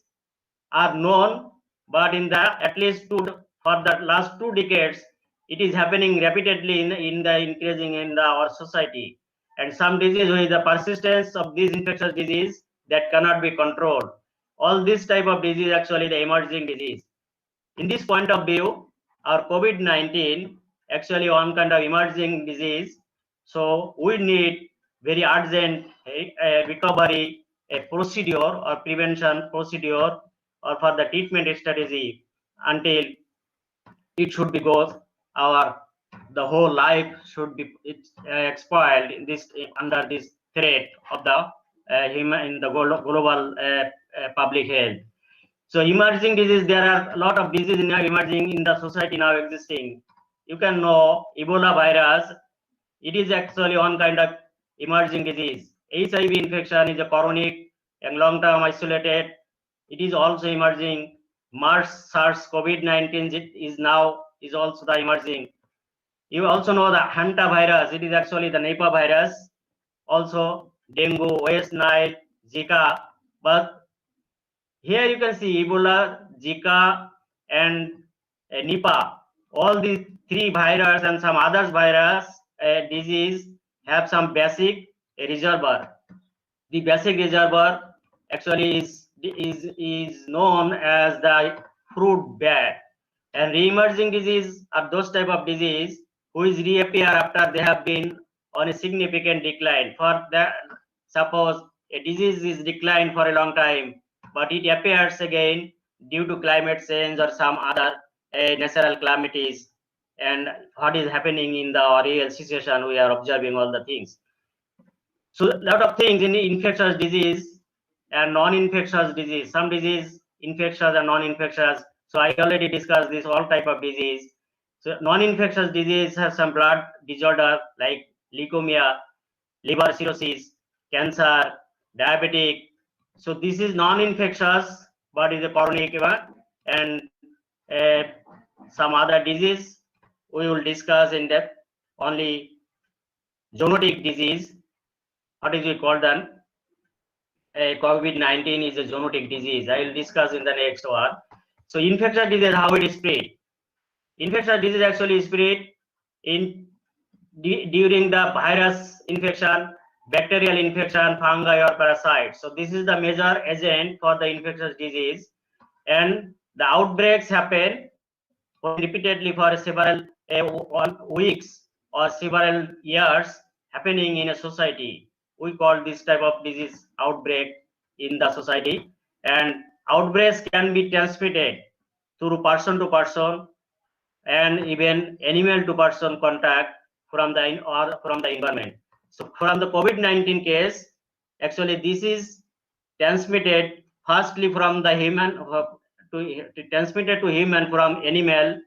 are known, but in the at least for the last 2 decades it is happening rapidly in the increasing in our society. and some disease with the persistence of these infectious disease that cannot be controlled. All this type of disease actually the emerging disease. In this point of view, our COVID-19 actually one kind of emerging disease. So we need very urgent recovery, a procedure or prevention procedure or for the treatment strategy until it should be goes the whole life should be spoiled in this under this threat of the in the global public health. So emerging disease, there are a lot of diseases now emerging in the society now existing. You can know Ebola virus. It is actually one kind of emerging disease. HIV infection is a chronic and long-term isolated. It is also emerging. SARS COVID-19 is also the emerging. You also know the hantavirus. It is actually the Nipah virus. Also dengue, West Nile, Zika. But here you can see Ebola, Zika, and Nipah. All these three viruses and some others virus disease have some basic reservoir. The basic reservoir actually is known as the fruit bat. And re-emerging disease are those type of disease which reappear after they have been on a significant decline. For that, suppose a disease is declined for a long time, but it appears again due to climate change or some other natural calamities, and what is happening in the real situation, we are observing all the things. So a lot of things in the infectious disease and non-infectious disease. Some disease infectious and non-infectious. So I already discussed this all type of disease. So non-infectious disease have some blood disorder like leukemia, liver cirrhosis, cancer, diabetic. So this is non-infectious, but is a chronic event, and some other disease we will discuss in depth. Only zoonotic disease, what is it called then? COVID-19 is a zoonotic disease. I will discuss in the next one. So infectious disease, how it is spread. Infectious disease actually spread during the virus infection, bacterial infection, fungi or parasites. So this is the major agent for the infectious disease, and the outbreaks happen repeatedly for several weeks or several years happening in a society. We call this type of disease outbreak in the society, and outbreaks can be transmitted through person to person and even animal to person contact from the environment. So from the COVID-19 case, actually this is transmitted firstly from the human transmitted to human from animal,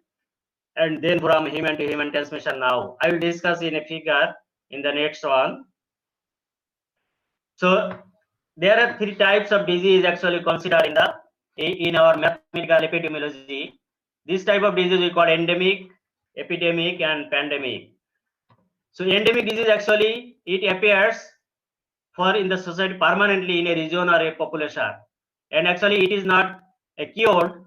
and then from human to human transmission. Now I will discuss in a figure in the next one. So there are three types of disease actually considered in our mathematical epidemiology. This type of disease we call endemic, epidemic, and pandemic. So endemic disease actually it appears for in the society permanently in a region or a population, and actually it is not cured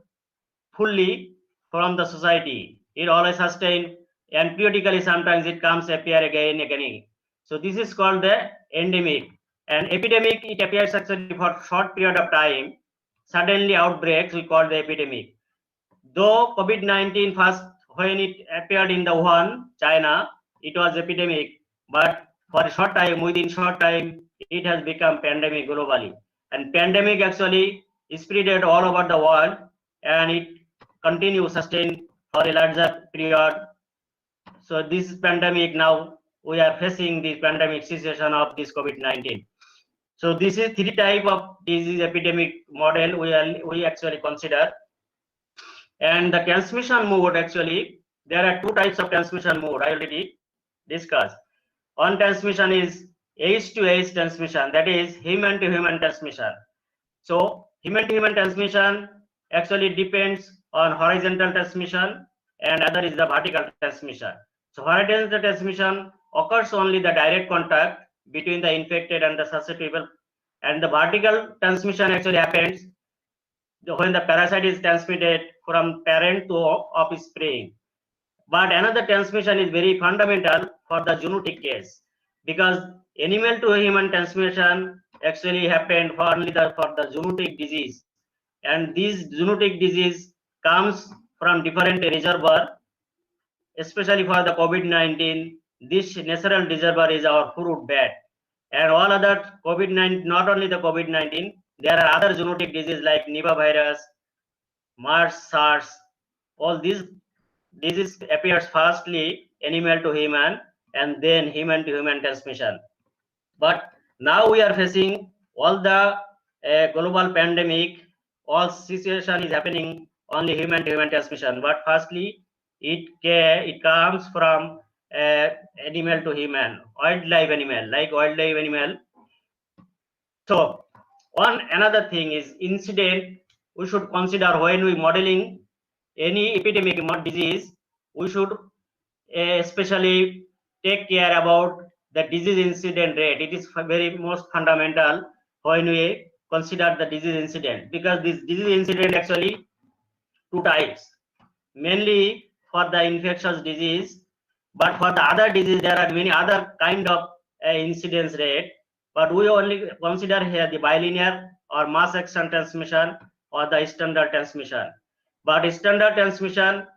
fully from the society. It always sustained, and periodically sometimes it comes appear again. So this is called the endemic. And epidemic, it appears actually for short period of time. Suddenly outbreaks, we call the epidemic. Though COVID-19 first, when it appeared in the Wuhan, China, it was epidemic, but for a short time, within short time, it has become pandemic globally. And pandemic actually is spread all over the world, and it continues sustained for a larger period. So this pandemic, now we are facing the pandemic situation of this COVID-19. So this is three type of disease epidemic model we actually consider. And the transmission mode, actually, there are two types of transmission mode I already discussed. One transmission is H to H transmission, that is human to human transmission. So human to human transmission actually depends on horizontal transmission, and other is the vertical transmission. So horizontal transmission occurs only the direct contact between the infected and the susceptible, and the vertical transmission actually happens when the parasite is transmitted from parent to offspring. But another transmission is very fundamental for the zoonotic case. because animal to human transmission actually happened for only for the zoonotic disease, and this zoonotic disease comes from different reservoir, especially for the COVID-19. This natural reservoir is our fruit bat, and all other COVID-19, not only the COVID-19, there are other zoonotic diseases like Nipah virus, MERS, SARS. All these disease appears firstly animal to human and then human to human transmission. But now we are facing all the global pandemic. All situation is happening only human to human transmission. But firstly, it comes from animal to human, wildlife animal, like wildlife animal. So one another thing is incident we should consider when we modeling any epidemic disease. We should especially take care about the disease incident rate. It is very most fundamental when we consider the disease incident, because this disease incident actually two types, mainly for the infectious disease, but for the other disease there are many other kind of incidence rate, but we only consider here the bilinear or mass action transmission or the standard transmission. But standard transmission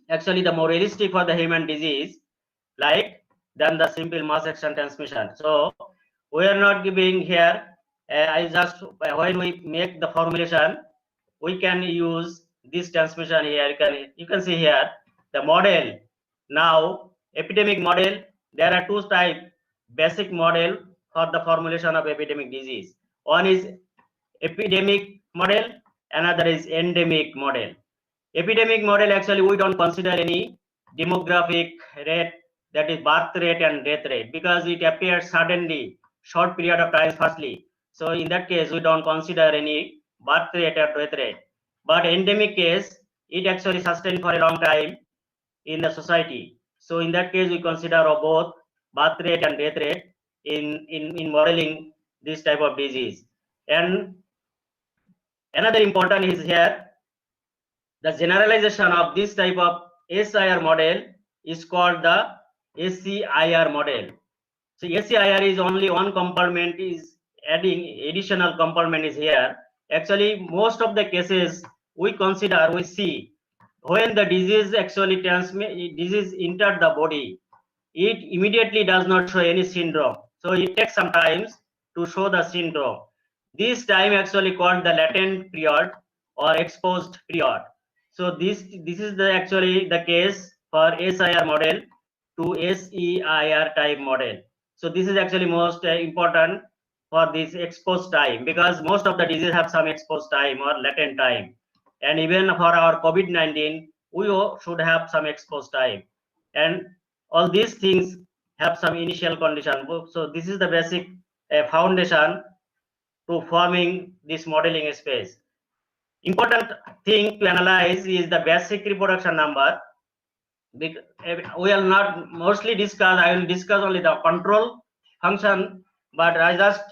actually the more realistic for the human disease, like than the simple mass action transmission. So we are not giving here. I just when we make the formulation, we can use this transmission here. You can see here the model. Now epidemic model. There are two types basic model for the formulation of epidemic disease. One is epidemic model, another is endemic model. Epidemic model actually we don't consider any demographic rate, that is birth rate and death rate, because it appears suddenly short period of time firstly. So in that case we don't consider any birth rate or death rate. But endemic case, it actually sustained for a long time in the society. So in that case we consider both birth rate and death rate in modeling this type of disease. And another important is here the generalization of this type of SIR model is called the SCIR model. So SCIR is only one component, is adding additional component is here. Actually, most of the cases we consider, we see when the disease actually disease entered the body, it immediately does not show any syndrome. So it takes some time to show the syndrome. This time actually called the latent period or exposed period. So this is the actually the case for SIR model to SEIR type model. So this is actually most important for this exposed time, because most of the diseases have some exposed time or latent time, and even for our COVID-19 we should have some exposed time, and all these things have some initial condition. So this is the basic foundation to forming this modeling space. Important thing to analyze is the basic reproduction number. We will not mostly discuss, I will discuss only the control function, but I just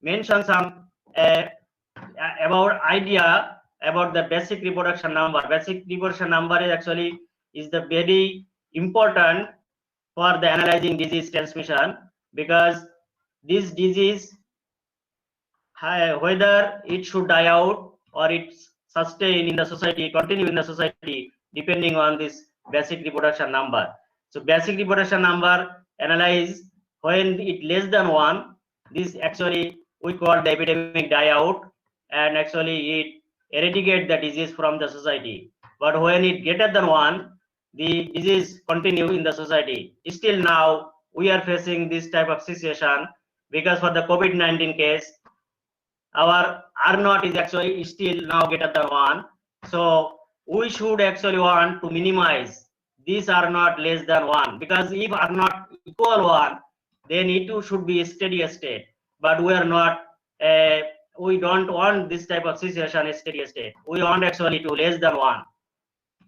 mention some about idea about the basic reproduction number. Basic reproduction number is actually is the very important for the analyzing disease transmission, because this disease, whether it should die out or it's sustain in the society, continue in the society, depending on this basic reproduction number. So basic reproduction number analyze when it less than 1, this actually we call the epidemic die out, and actually it eradicate the disease from the society. But when it greater than 1, the disease continue in the society. Still now we are facing this type of situation, because for the COVID-19 case, our R0 is actually still now greater than 1. So we should actually want to minimize these R0 less than 1, because if R0 equal 1, then it too should be a steady state. But we are not, we don't want this type of situation a steady state. We want actually to less than 1.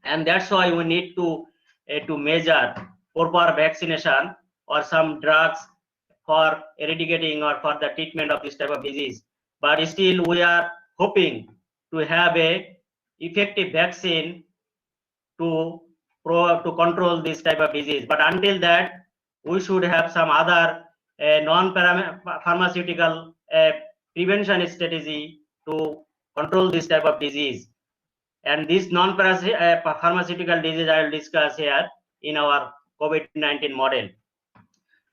And that's why we need to measure proper vaccination or some drugs for eradicating or for the treatment of this type of disease. But still we are hoping to have a effective vaccine to control this type of disease. But until that, we should have some other a non-pharmaceutical prevention strategy to control this type of disease. And this non-pharmaceutical disease I will discuss here in our COVID-19 model.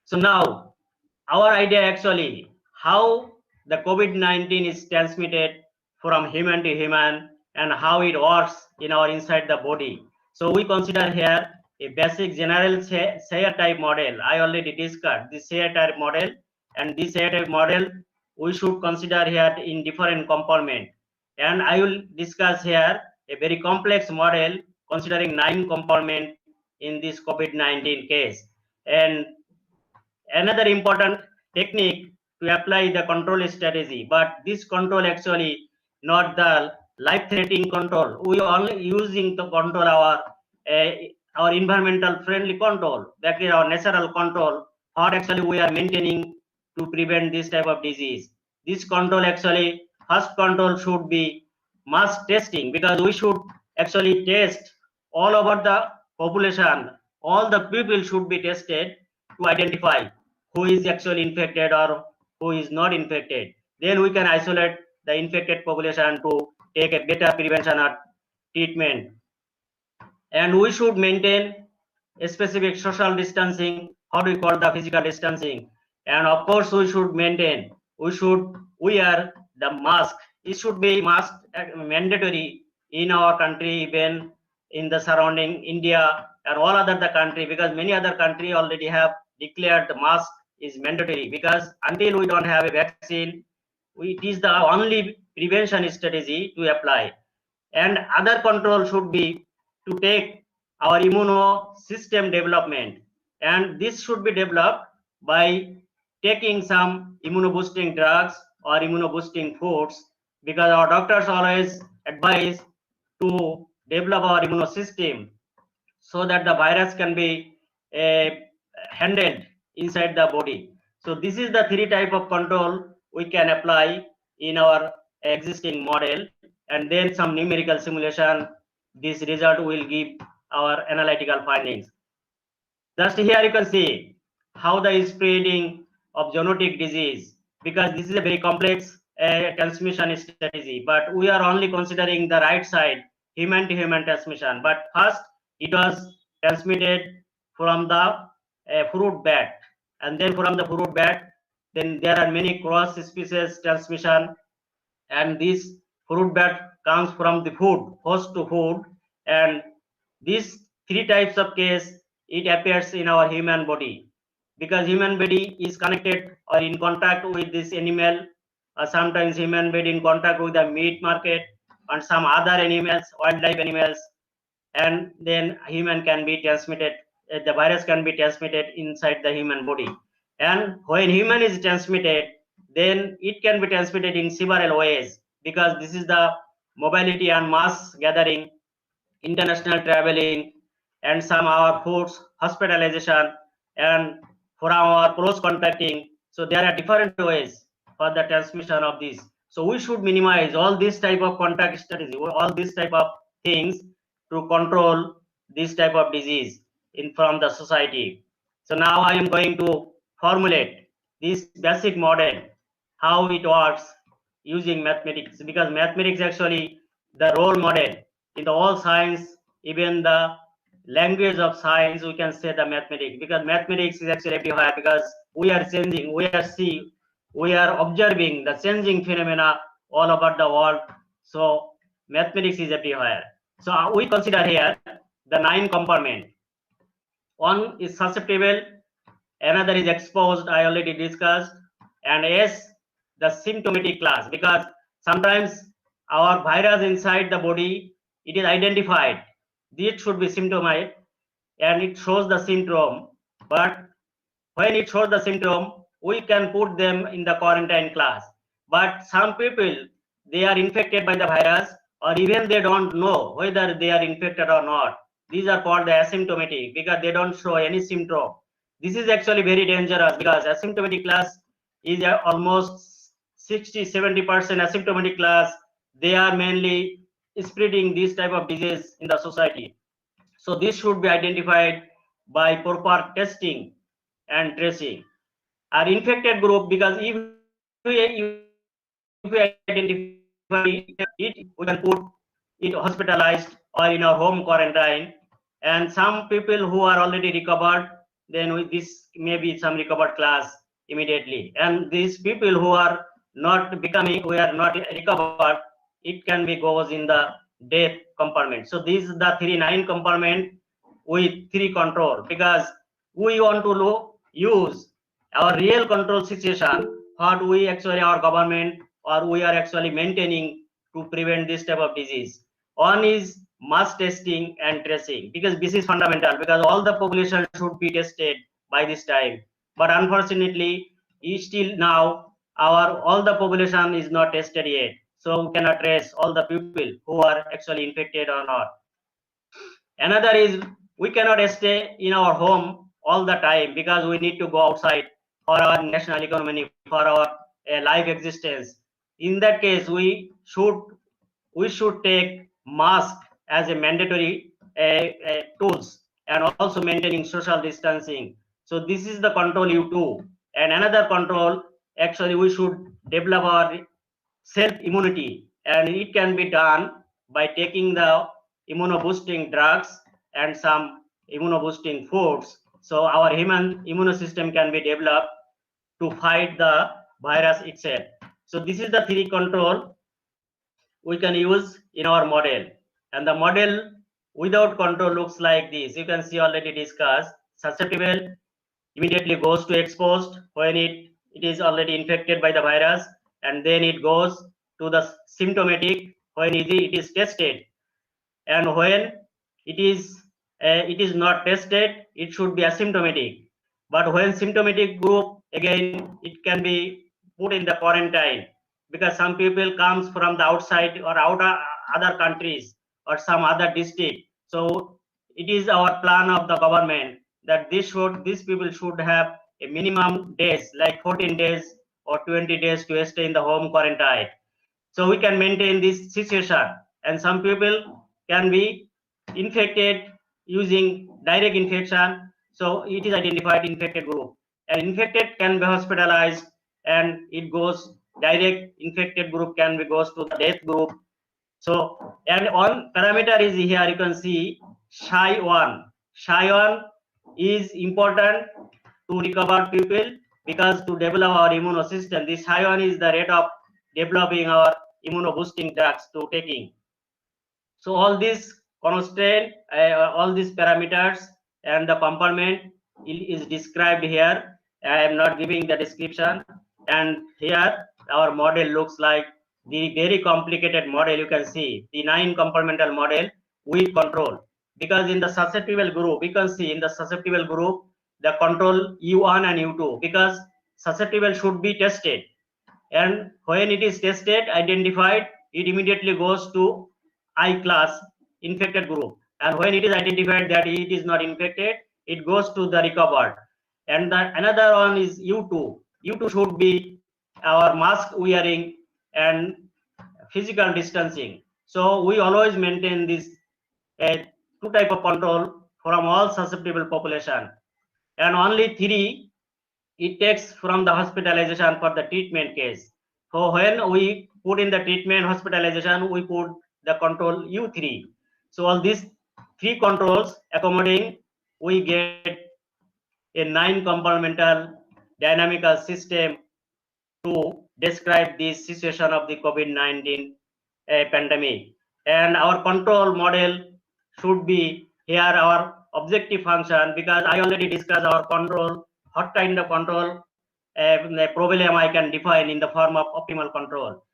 So now, our idea actually how the COVID-19 is transmitted from human to human and how it works in our inside the body. So we consider here a basic general Scir type model. I already discussed this Scir type model, and this Scir type model we should consider here in different components. And I will discuss here a very complex model considering 9 components in this COVID-19 case. And another important technique to apply the control strategy, but this control actually not the life-threatening control. We are only using to control our environmental friendly control, that is our natural control, or actually we are maintaining to prevent this type of disease. This control actually, first control should be mass testing, because we should actually test all over the population. All the people should be tested to identify who is actually infected or who is not infected. Then we can isolate the infected population to take a better prevention or treatment. And we should maintain a specific social distancing, how do we call the physical distancing. And of course, we should wear the mask. It should be mask mandatory in our country, even in the surrounding India and all other the country, because many other country already have declared the mask is mandatory, because until we don't have a vaccine, it is the only prevention strategy to apply. And other control should be to take our immunosystem development, and this should be developed by taking some immunoboosting drugs or immunoboosting foods, because our doctors always advise to develop our immunosystem so that the virus can be handled inside the body. So this is the 3 type of control we can apply in our existing model, and then some numerical simulation. This result will give our analytical findings. Just here you can see how the spreading of zoonotic disease, because this is a very complex transmission strategy, but we are only considering the right side, human to human transmission. But first it was transmitted from the fruit bat, and then from the fruit bat, then there are many cross species transmission, and this fruit bat comes from the food, host to food. And these 3 types of case, it appears in our human body, because human body is connected or in contact with this animal. Sometimes human body in contact with the meat market and some other animals, wildlife animals, and then human can be transmitted, the virus can be transmitted inside the human body. And when human is transmitted, then it can be transmitted in several ways, because this is the mobility and mass gathering, international traveling, and some our foods, hospitalization, and from our close contacting. So there are different ways for the transmission of this. So we should minimize all this type of contact strategy, all this type of things to control this type of disease from the society. So now I am going to formulate this basic model, how it works using mathematics, because mathematics actually the role model in all science, even the language of science, we can say the mathematics, because mathematics is actually everywhere, because we are changing, we are observing the changing phenomena all over the world. So mathematics is everywhere. So we consider here the 9 components. One is susceptible, another is exposed, I already discussed, and S, the symptomatic class, because sometimes our virus inside the body, it is identified, this should be symptomatic and it shows the symptom, but when it shows the symptom, we can put them in the quarantine class. But some people, they are infected by the virus, or even they don't know whether they are infected or not. These are called the asymptomatic, because they don't show any symptom. This is actually very dangerous, because asymptomatic class is almost 60-70% asymptomatic class. They are mainly spreading this type of disease in the society. So this should be identified by proper testing and tracing. are infected group, because if we identify it, we can put it hospitalized or in a home quarantine. And some people who are already recovered, then this may be some recovered class immediately. And these people who are not recovered, it can be goes in the death compartment. So these are the 9 compartment with 3 control, because we want to use our real control situation, what we actually our government or we are actually maintaining to prevent this type of disease. One is mass testing and tracing, because this is fundamental, because all the population should be tested by this time. But unfortunately, still now all the population is not tested yet, so we cannot trace all the people who are actually infected or not. Another is we cannot stay in our home all the time, because we need to go outside for our national economy, for our life existence. In that case, we should take mask as a mandatory tools, and also maintaining social distancing. So this is the control U2. And another control, actually we should develop our self immunity, and it can be done by taking the immunoboosting drugs and some immunoboosting foods. So our human immune system can be developed to fight the virus itself. So this is the 3 control we can use in our model. And the model without control looks like this. You can see already discussed. Susceptible immediately goes to exposed when it is already infected by the virus, and then it goes to the symptomatic when it is tested. And when it is not tested, it should be asymptomatic. But when symptomatic group, again it can be put in the quarantine, because some people comes from the outside or other countries or some other district. So it is our plan of the government that these people should have a minimum days, like 14 days or 20 days to stay in the home quarantine. So we can maintain this situation. And some people can be infected using direct infection. So it is identified infected group. And infected can be hospitalized, and it goes direct infected group can be goes to the death group. So, and one parameter is here, you can see Psi1. Psi1 is important to recover people, because to develop our immune system, this Psi1 is the rate of developing our immunoboosting drugs to taking. So all these constant, all these parameters and the component is described here. I am not giving the description. And here our model looks like the very complicated model. You can see the 9 compartmental model with control, because in the susceptible group, you can see in the susceptible group the control U1 and U2, because susceptible should be tested, and when it is tested, identified, it immediately goes to I class infected group. And when it is identified that it is not infected, it goes to the recovered. And another one is U2. U2 should be our mask wearing and physical distancing. So we always maintain this 2 type of control from all susceptible population. And only 3 it takes from the hospitalization for the treatment case. So when we put in the treatment hospitalization, we put the control U3. So all these 3 controls accommodating, we get a 9 compartmental dynamical system to describe this situation of the COVID-19 pandemic. And our control model should be here our objective function, because I already discussed our control, what kind of control problem I can define in the form of optimal control.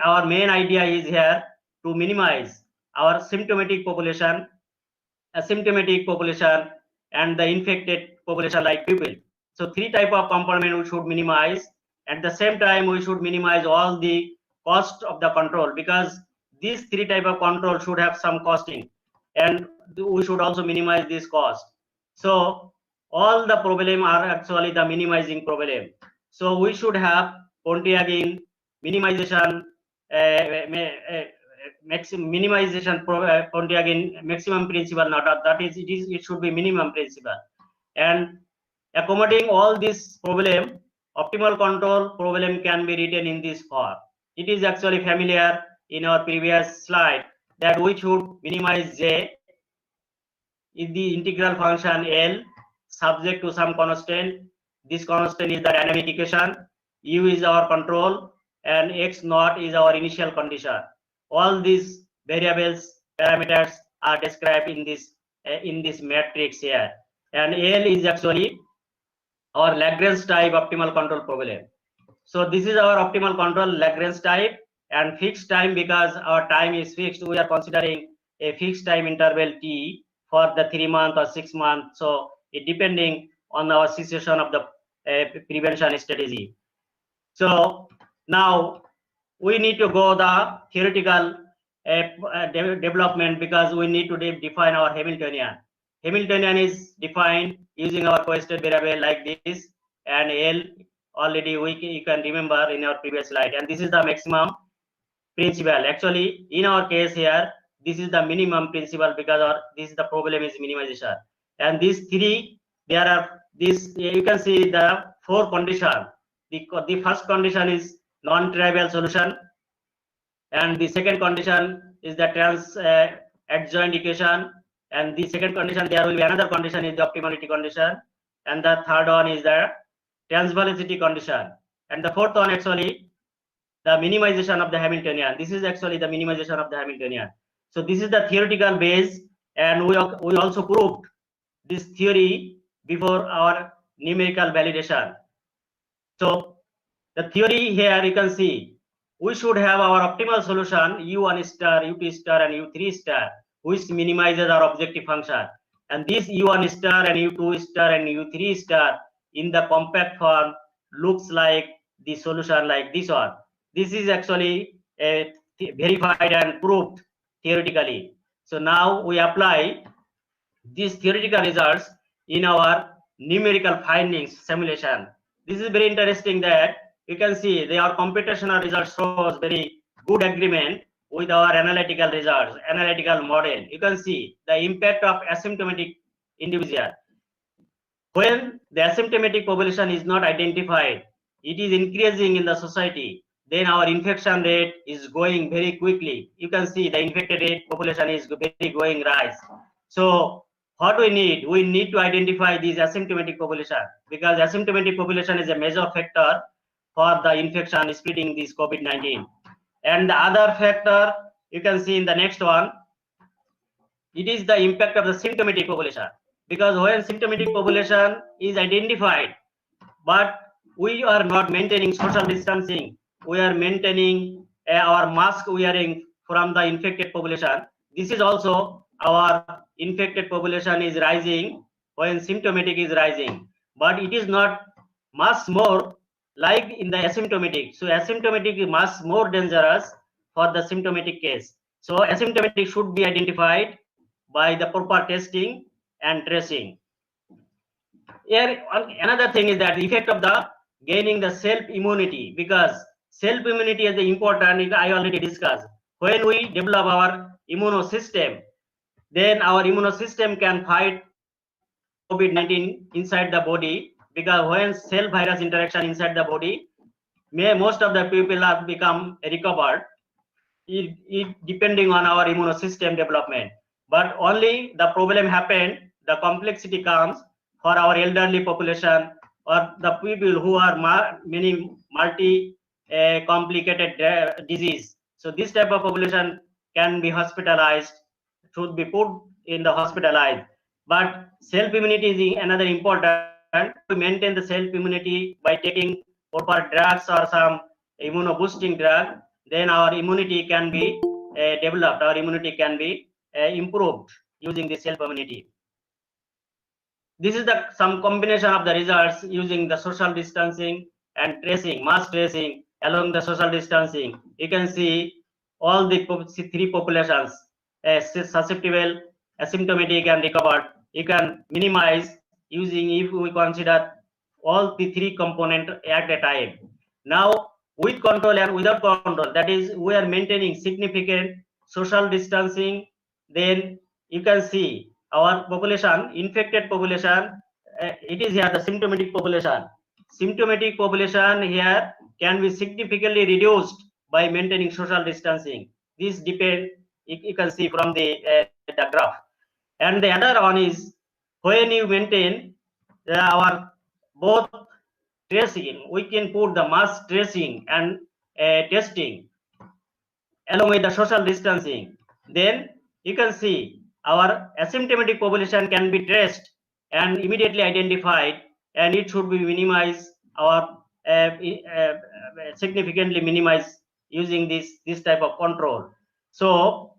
Our main idea is here to minimize our symptomatic population, asymptomatic population, and the infected population like people. So 3 type of component we should minimize. At the same time, we should minimize all the cost of the control, because these 3 type of control should have some costing, and we should also minimize this cost. So all the problem are actually the minimizing problem. So we should have Pontiac-in minimization, Pontiac-in maximum principle, not that is it should be minimum principle. And accommodating all this problem, optimal control problem can be written in this form. It is actually familiar in our previous slide that we should minimize J in the integral function L subject to some constant. This constant is the dynamic equation. U is our control and X naught is our initial condition. All these variables parameters are described in this matrix here, and L is actually our Lagrange type optimal control problem. So this is our optimal control Lagrange type, and fixed time, because our time is fixed, we are considering a fixed time interval T for the 3 month or 6 months. So it depending on our situation of the prevention strategy. So now we need to go the theoretical development, because we need to define our Hamiltonian. Hamiltonian is defined using our co-state variable like this, and L already you can remember in our previous slide, and this is the maximum principal. Actually, in our case here, this is the minimum principal, because this is the problem is minimization. And these three, there are this, you can see the 4 conditions. The first condition is non-trivial solution, and the second condition is the adjoint equation, and the second condition, there will be another condition, is the optimality condition, and the third one is the transversity condition, and the fourth one actually the minimization of the Hamiltonian. This is actually the minimization of the Hamiltonian. So this is the theoretical base, and we also proved this theory before our numerical validation. So the theory here, you can see we should have our optimal solution U1 star, U2 star, and U3 star, which minimizes our objective function. And this U1 star and U2 star and U3 star in the compact form looks like the solution like this one. This is actually verified and proved theoretically. So now we apply these theoretical results in our numerical findings simulation. This is very interesting that you can see our computational results shows very good agreement with our analytical results, analytical model. You can see the impact of asymptomatic individual. When the asymptomatic population is not identified, it is increasing in the society, then our infection rate is going very quickly. You can see the infected rate population is very going rise. So what we need to identify these asymptomatic population, because asymptomatic population is a major factor for the infection spreading this COVID-19. And the other factor you can see in the next one, it is the impact of the symptomatic population, because when symptomatic population is identified, but we are not maintaining social distancing, we are maintaining our mask wearing from the infected population. This is also our infected population is rising when symptomatic is rising, but it is not much more like in the asymptomatic. So asymptomatic is much more dangerous for the symptomatic case. So asymptomatic should be identified by the proper testing and tracing. Here another thing is that the effect of the gaining the self-immunity, because self-immunity is the important, I already discussed. When we develop our immunosystem, then our immunosystem can fight COVID-19 inside the body, because when cell virus interaction inside the body, most of the people have become recovered, it depending on our immunosystem development. But only the problem happened, the complexity comes for our elderly population or the people who are many multi complicated disease. So this type of population can be hospitalized, should be put in the hospitalized. But self-immunity is another important. To maintain the self-immunity by taking proper drugs or some immunoboosting drug, then our immunity can be developed, our immunity can be improved using the self-immunity. This is some combination of the results using the social distancing and tracing, mass tracing along the social distancing. You can see all the 3 populations, susceptible, asymptomatic, and recovered. You can minimize using, if we consider all the 3 components at a time. Now with control and without control, that is we are maintaining significant social distancing, then you can see our population, infected population, it is here the symptomatic population. symptomatic population here can be significantly reduced by maintaining social distancing. This depend, you can see from the graph. And the other one is when you maintain our both tracing, we can put the mass tracing and testing along with the social distancing. Then you can see our asymptomatic population can be traced and immediately identified, and it should be minimized or significantly minimized using this type of control. So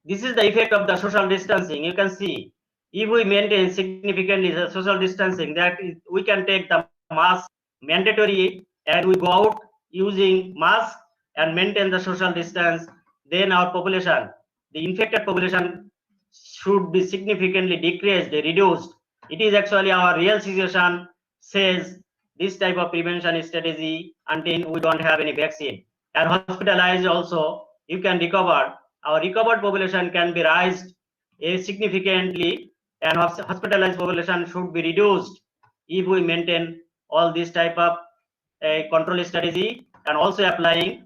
this is the effect of the social distancing. You can see if we maintain significantly the social distancing, that is, we can take the mask mandatory and we go out using mask and maintain the social distance, then our population, the infected population, should be significantly decreased, reduced. It is actually our real situation says this type of prevention strategy until we don't have any vaccine. And hospitalized also, you can recover. Our recovered population can be raised significantly, and hospitalized population should be reduced if we maintain all this type of control strategy, and also applying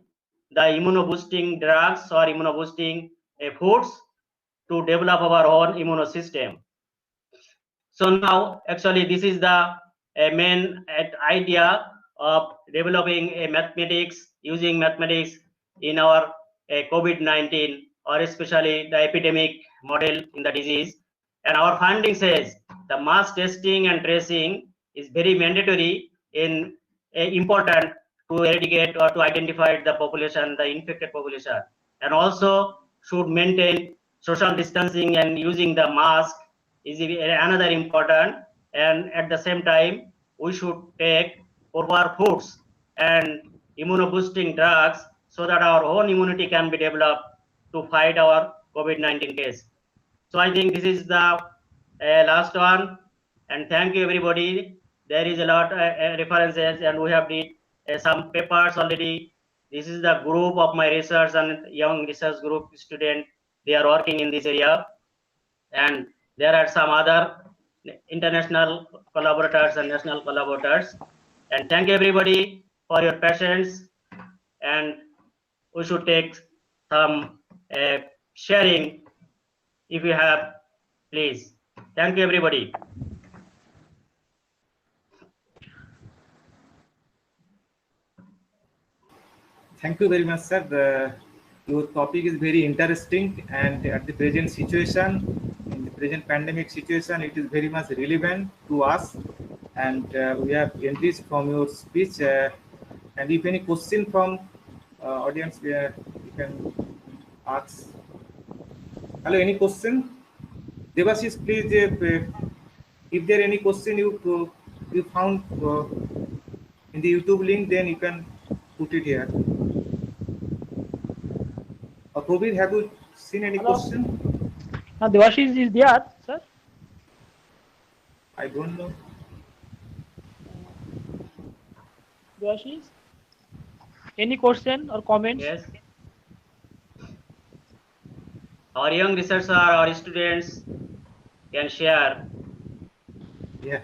the immunoboosting drugs or immunoboosting foods to develop our own immune system. So now actually this is the main idea of developing a mathematics, using mathematics in our COVID-19, or especially the epidemic model in the disease. And our finding says the mass testing and tracing is very mandatory in important to eradicate or to identify the population, the infected population, and also should maintain social distancing and using the mask is another important. And at the same time, we should take proper foods and immunoboosting drugs so that our own immunity can be developed to fight our COVID-19 case. So I think this is the last one, and thank you everybody. There is a lot of references, and we have did some papers already. This is the group of my research and young research group student. They are working in this area, and there are some other international collaborators and national collaborators. And thank you everybody for your patience, and we should take some sharing if you have, please. Thank you everybody.
Thank you very much, sir. Your topic is very interesting, and at the present situation, in the present pandemic situation, it is very much relevant to us. And we have enriched from your speech. And if any question from audience, you can ask. Hello, any question? Devashish, please, if there any question you found in the YouTube link, then you can put it here. Prabir, have you seen any question?
Devashish is there, sir?
I don't know.
Devashish, any question or comments?
Yes. Our young researchers, our students can share.
Yeah.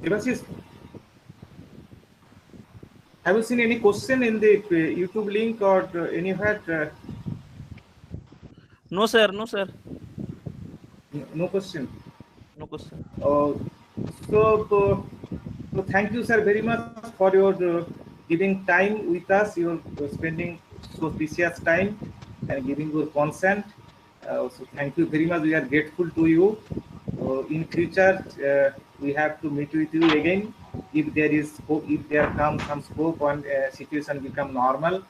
Devashish, have you seen any question in the YouTube link or anywhere?
No, sir. No, sir.
No question.
No question.
So thank you, sir, very much for your giving time with us. You're spending so precious time and giving your consent. So thank you very much. We are grateful to you. In future, we have to meet with you again if there is scope, if there comes some scope and situation become normal.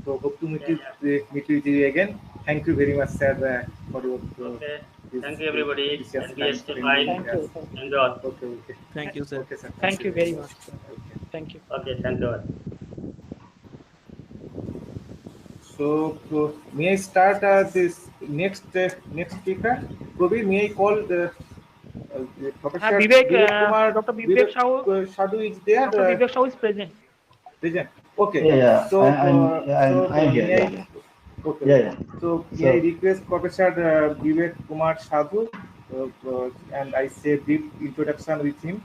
So hope to meet with you again. Thank you very much, sir, for your.
Thank you everybody. And be
Yes.
Enjoy.
Okay.
Thank you, sir.
Okay, sir.
Thank you very much. Thank you.
Okay, thank you.
So may I start this next speaker? Prabir, may I call the Professor
Vivek,
Kumar,
Dr. Vivek
Sadhu is there.
Dr. Vivek Shaw is present.
Present. Okay.
Yeah.
So,
I'm here. Yeah.
Okay.
Yeah.
So, may I request Professor Vivek Kumar Sadhu and I say brief introduction with him.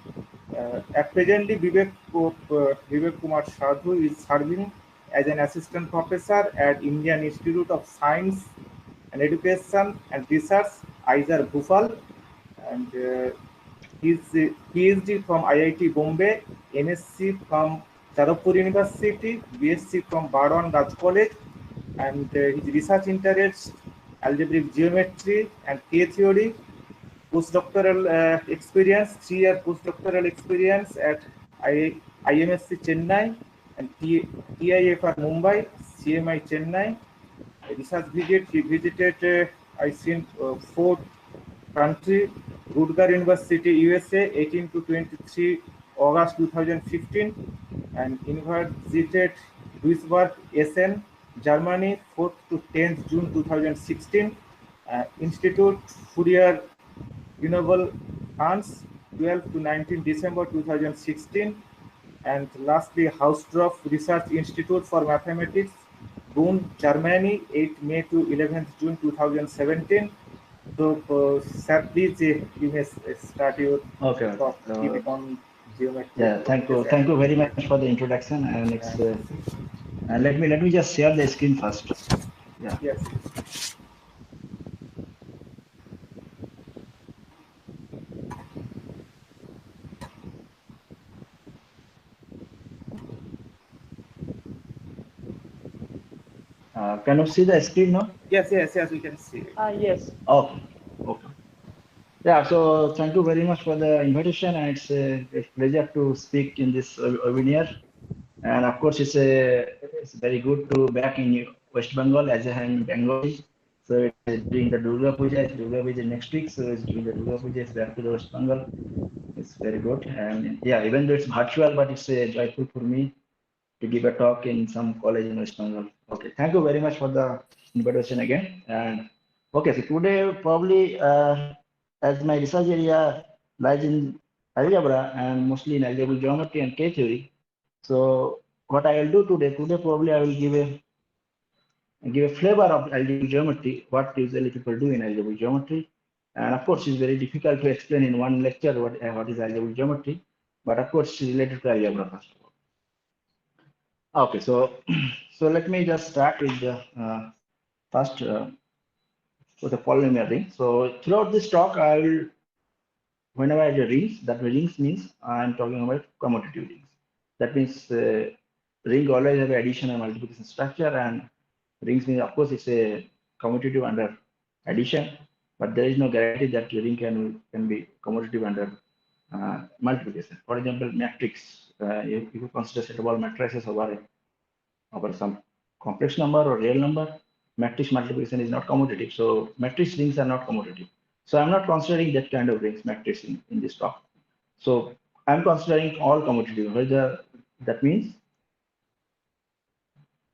At presently, Vivek Kumar Sadhu is serving as an assistant professor at Indian Institute of Science and Education and Research, IISER Bhopal, and his PhD from IIT Bombay, MSc from Jadavpur University, BSc from Bardwan Raj College, and his research interests algebraic geometry and K-theory. Postdoctoral experience, 3-year postdoctoral experience at IMSC Chennai and TIFR Mumbai, CMI Chennai. Research visit, he visited, I think, 4 countries: Rutgers University, USA, 18 to 23 August 2015, and visited Duisburg, Essen, Germany, 4th to 10th June 2016. Institute Fourier Renewable Funds, 12 to 19 December 2016, and lastly Hausdorff Research Institute for Mathematics, Bonn, Germany, 8 May to 11th June 2017. So, sir, please you may start your talk on geometry.
Yeah, thank you very much for the introduction, and it's let me just share the screen first. Yeah.
Yes.
Can you see the screen now?
Yes, we can see.
Yes.
Okay. Yeah, so thank you very much for the invitation, and it's a pleasure to speak in this webinar. And of course, it's very good to back in West Bengal as I am in Bengali. So it's during the Durga Puja next week. So it's during the Durga Puja, it's back to the West Bengal. It's very good, and yeah, even though it's virtual, but it's joyful for me to give a talk in some college in West Bengal. Okay, thank you very much for the invitation again. And okay, so today probably as my research area lies in algebra and mostly in algebraic geometry and K-theory. So what I will do today probably I will give a flavor of algebraic geometry, what usually people do in algebraic geometry. And of course, it's very difficult to explain in one lecture what is algebraic geometry, but of course, it's related to algebra first of all. Okay, so let me just start with the first with the polynomial ring. So throughout this talk, I will, whenever I do rings, that rings means I'm talking about commutative rings. That means ring always have addition and multiplication structure, and rings means, of course, it's a commutative under addition, but there is no guarantee that the ring can be commutative under multiplication. For example, matrix, if you consider set of all matrices over some complex number or real number, matrix multiplication is not commutative. So matrix rings are not commutative. So I'm not considering that kind of rings, matrix in this talk. So I'm considering all commutative, whether that means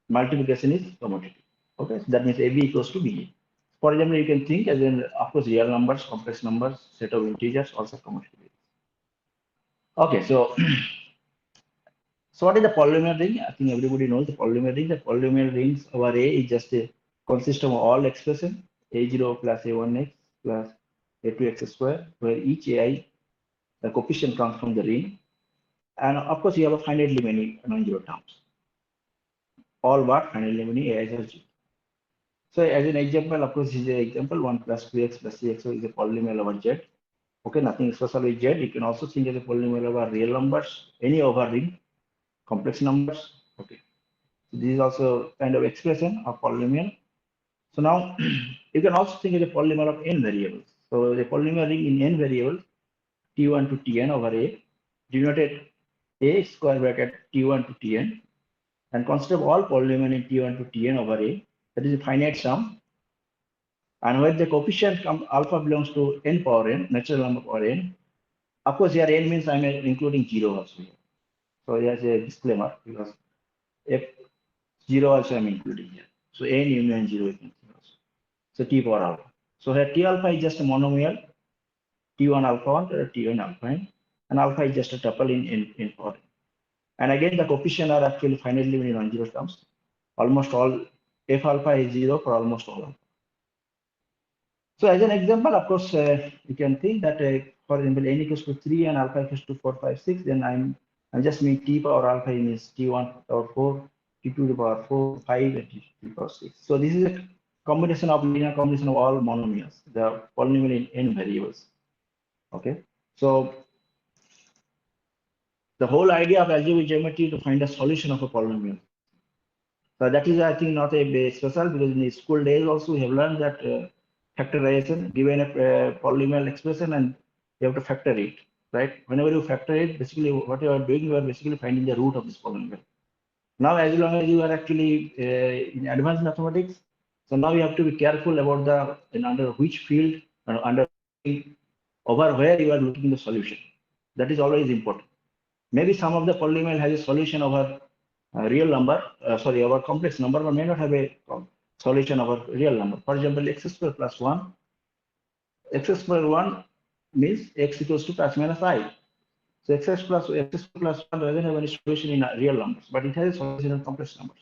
multiplication is commutative. Okay, so that means AB equals to BA. For example, you can think as in, of course, real numbers, complex numbers, set of integers, also commutative. Okay, so what is the polynomial ring? I think everybody knows the polynomial ring. The polynomial rings over A is just a consist of all expression A0 plus A1x plus A2x square, where each AI, the coefficient comes from the ring. And of course, you have a finitely many non-zero terms. All what? Finitely many AIs are zero. So as an example, of course, this is an example 1 plus 2x plus 3x is a polynomial over Z. Okay, nothing special with Z. You can also think as a polynomial over real numbers, any over ring, complex numbers. Okay, so this is also kind of expression of polynomial. So now you can also think of the polynomial of n variables. So the polynomial ring in n variables, T1 to Tn over A, denoted A square bracket T1 to Tn, and consider all polynomial in T1 to Tn over A, that is a finite sum. And where the coefficient alpha belongs to n power n, natural number power n. Of course, here n means I'm including 0 also here. So here's a disclaimer, because if 0 also I'm including here. So n union 0 is also. So T power alpha. So here T alpha is just a monomial, T1 alpha 1 or T1 alpha n, and alpha is just a tuple in power n. And again, the coefficient are actually finitely many non-zero terms. Almost all, f alpha is 0 for almost all alpha. So as an example, of course, you can think that, for example, n equals to 3 and alpha equals to 4, 5, 6, then I'm just mean t power alpha is t1 power 4, t2 to the power 4, 5, and t to the power 6. So this is a combination of linear combination of all monomials, the polynomial in n variables. Okay, so the whole idea of algebraic geometry is to find a solution of a polynomial. So that is, I think, not a special, because in the school days also we have learned that factorization, given a polynomial expression and you have to factor it, right? Whenever you factor it, basically what you are doing, you are basically finding the root of this polynomial. Now, as long as you are actually in advanced mathematics, so now you have to be careful about under which field, over where you are looking the solution. That is always important. Maybe some of the polynomial has a solution over real number, over complex number, but may not have a solution over real number. For example, x square plus 1. X square 1 means x equals to plus minus I. So x square plus 1 doesn't have any solution in real numbers, but it has a solution in complex numbers.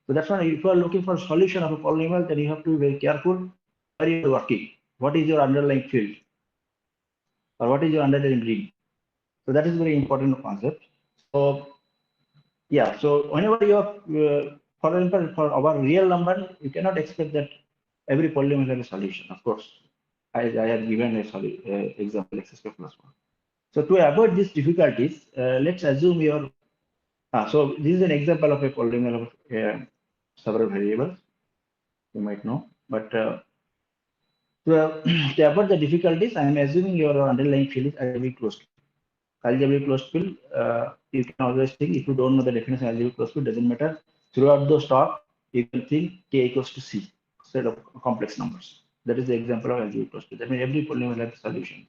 So that's why if you are looking for a solution of a polynomial, then you have to be very careful where you are working. What is your underlying field? Or what is your underlying ring? So that is very important concept. So yeah, so whenever you are, for example, for our real number, you cannot expect that every polynomial has a solution. Of course, I have given a example x square plus 1. So to avoid these difficulties, let's assume your. So this is an example of a polynomial of several variables. You might know, but to avoid the difficulties, I am assuming your underlying field is algebraic closed field. Algebraic closed field, you can always think, if you don't know the definition of algebraic closed field, doesn't matter. Throughout those talk, you can think k equals to c instead of complex numbers. That is the example of algebraic closed field. That means every polynomial has a solution.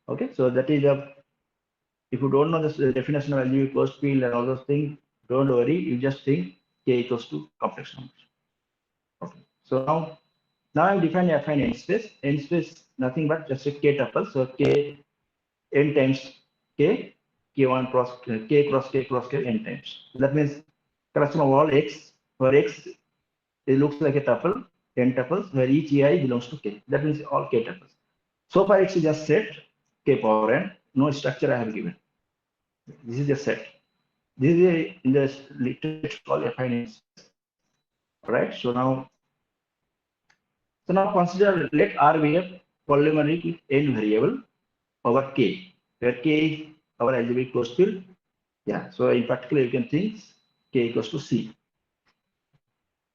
Okay, so that is a. If you don't know the definition of algebraic closed field and all those things, don't worry. You just think k equals to complex numbers. Okay, so now I'm defining affine n space. N space nothing but just a k tuple. So k n times k, k1 cross k cross k cross k n times. So that means collection of all x, where x it looks like a tuple, n tuples, where each ei belongs to k. That means all k tuples. So far it's just set k power n. No structure I have given. This is a set. This is in the literature called affine n space. Right. So now consider, let R be a polynomial with n variable over k, where k is our algebraic closed field. Yeah, so in particular, you can think k equals to c.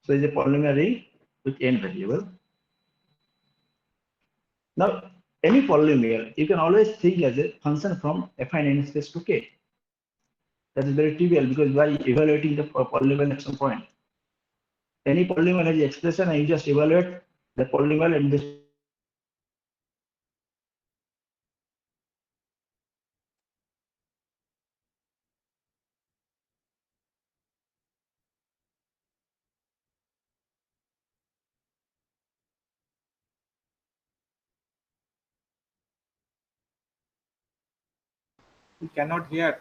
So it's a polynomial ring with n variable. Now, any polynomial, you can always think as a function from affine n space to k. That is very trivial, because by evaluating the polynomial at some point, any polynomial has the expression, and you just evaluate the polynomial and this.
We cannot hear.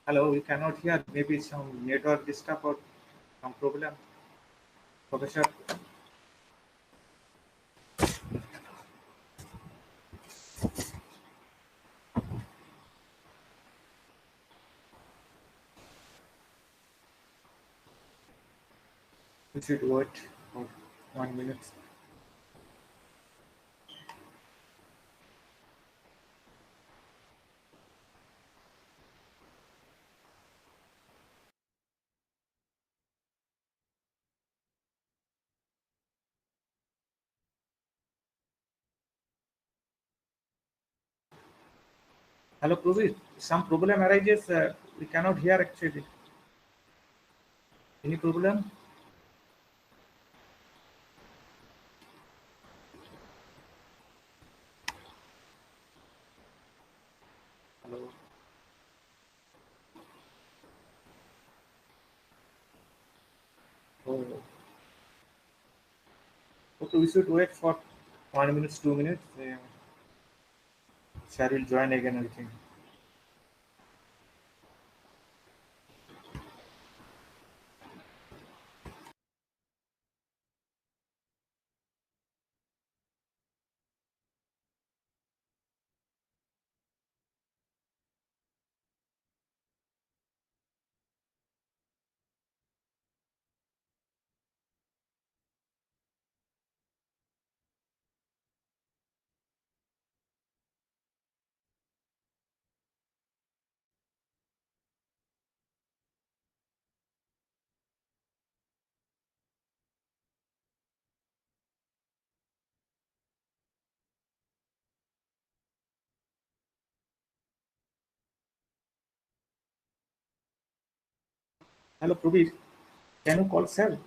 Hello, we cannot hear. Maybe some network disturb or some problem. Professor. We should wait for 1 minute. Hello, Prabhu. Some problem arises. We cannot hear actually. Any problem? Hello. Oh. Okay, we should wait for 1 minute, 2 minutes. Shall will join again, I think. Hello, Prabir. Can you call sir?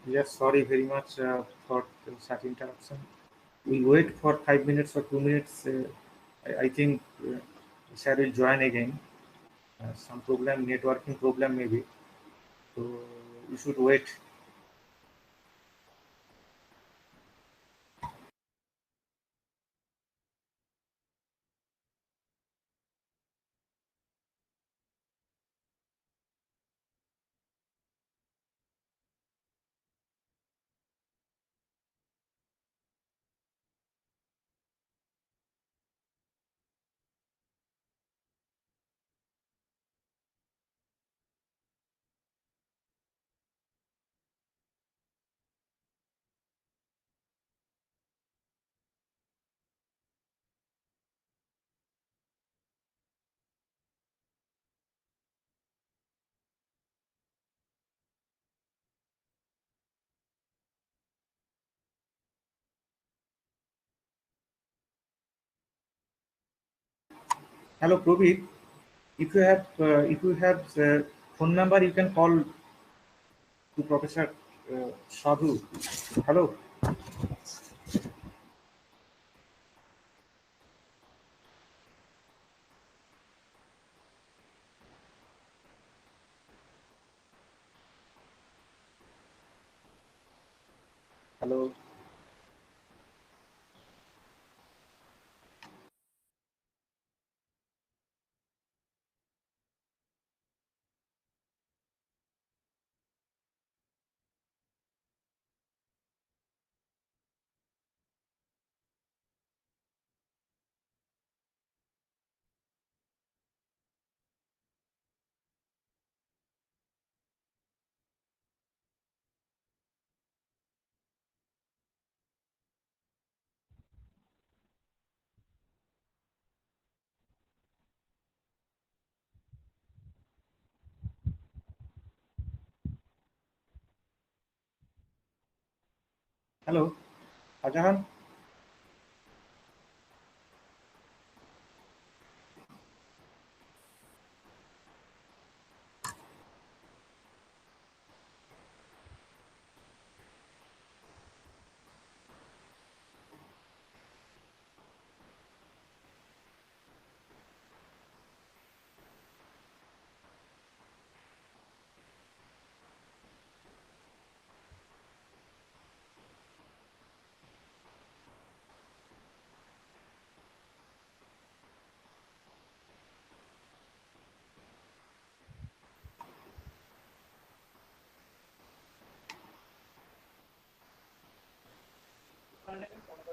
Yes, sorry very much for such interruption. We wait for 5 minutes or 2 minutes. I think sir will join again. Some problem, networking problem maybe. So you should wait. Hello, Prabir. If you have phone number, you can call to Professor Sadhu. Hello. Hello. Hello. Ajahan.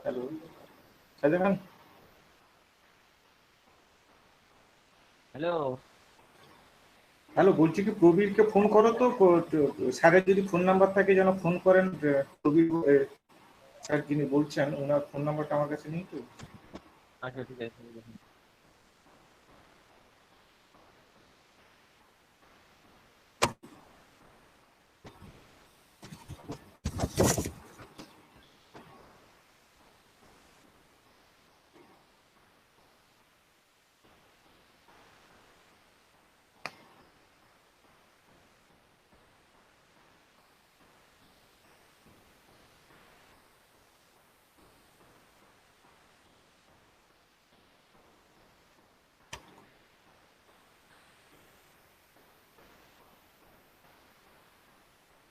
Hello Shahjahan.
Hello
hello, বলছি কি প্রবীরকে phone করো তো, স্যারের যদি phone number থাকে যেন phone করেন। Prabir sir যিনি বলছেন ওনার ফোন নাম্বারটা আমার কাছে নেই তো।
আচ্ছা ঠিক আছে।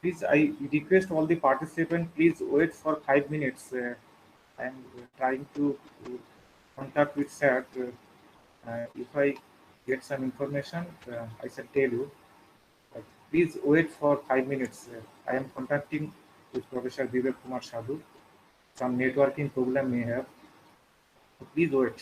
Please, I request all the participants, please wait for 5 minutes. I am trying to contact with Sir. If I get some information, I shall tell you. Please wait for 5 minutes. I am contacting with Professor Vivek Kumar Sadhu. Some networking problem may have. So please wait.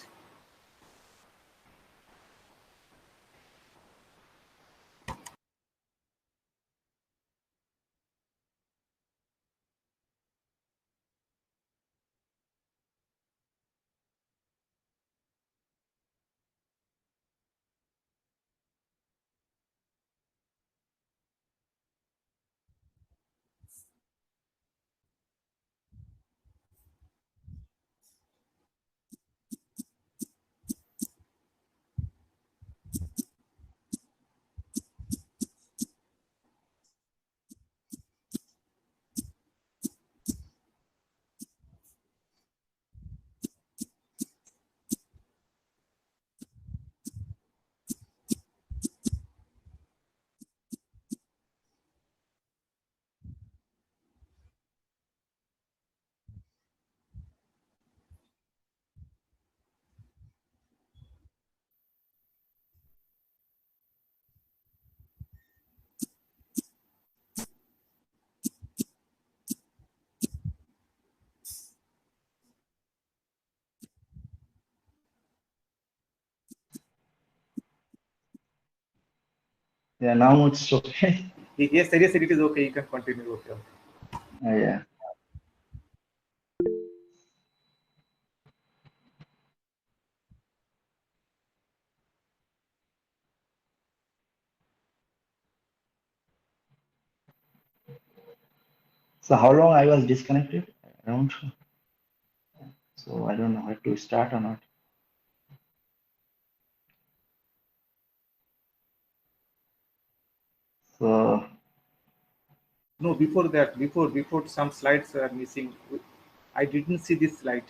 Yeah, now it's okay.
Yes, sir, yes, it is okay. You can continue. Okay.
Yeah. So how long I was disconnected? Around. So I don't know how to start or not. So
No, before that, before some slides are missing. I didn't see this slide.